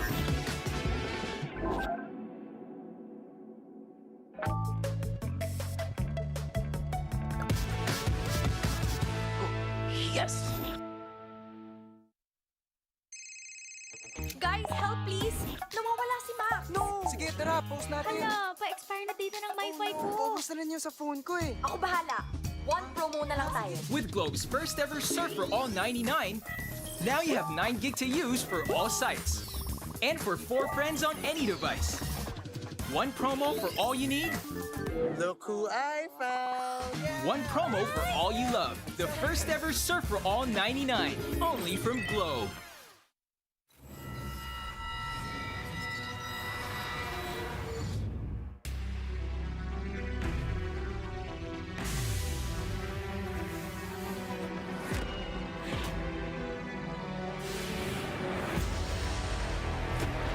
Yes! Guys, help please! Nawawala si Max! No! Sige, tara, post natin. Hala, pa-expire na data ng MiFi ko. Focus na lang yun sa phone ko eh. Ako bahala. One promo muna lang tayo. With Globe's first ever Surf for All 99, now you have 9 gig to use for all sites. And for 4 friends on any device. One promo for all you need. Look who I found. Yeah. One promo for all you love. The first ever Surf for All 99. Only from Globe.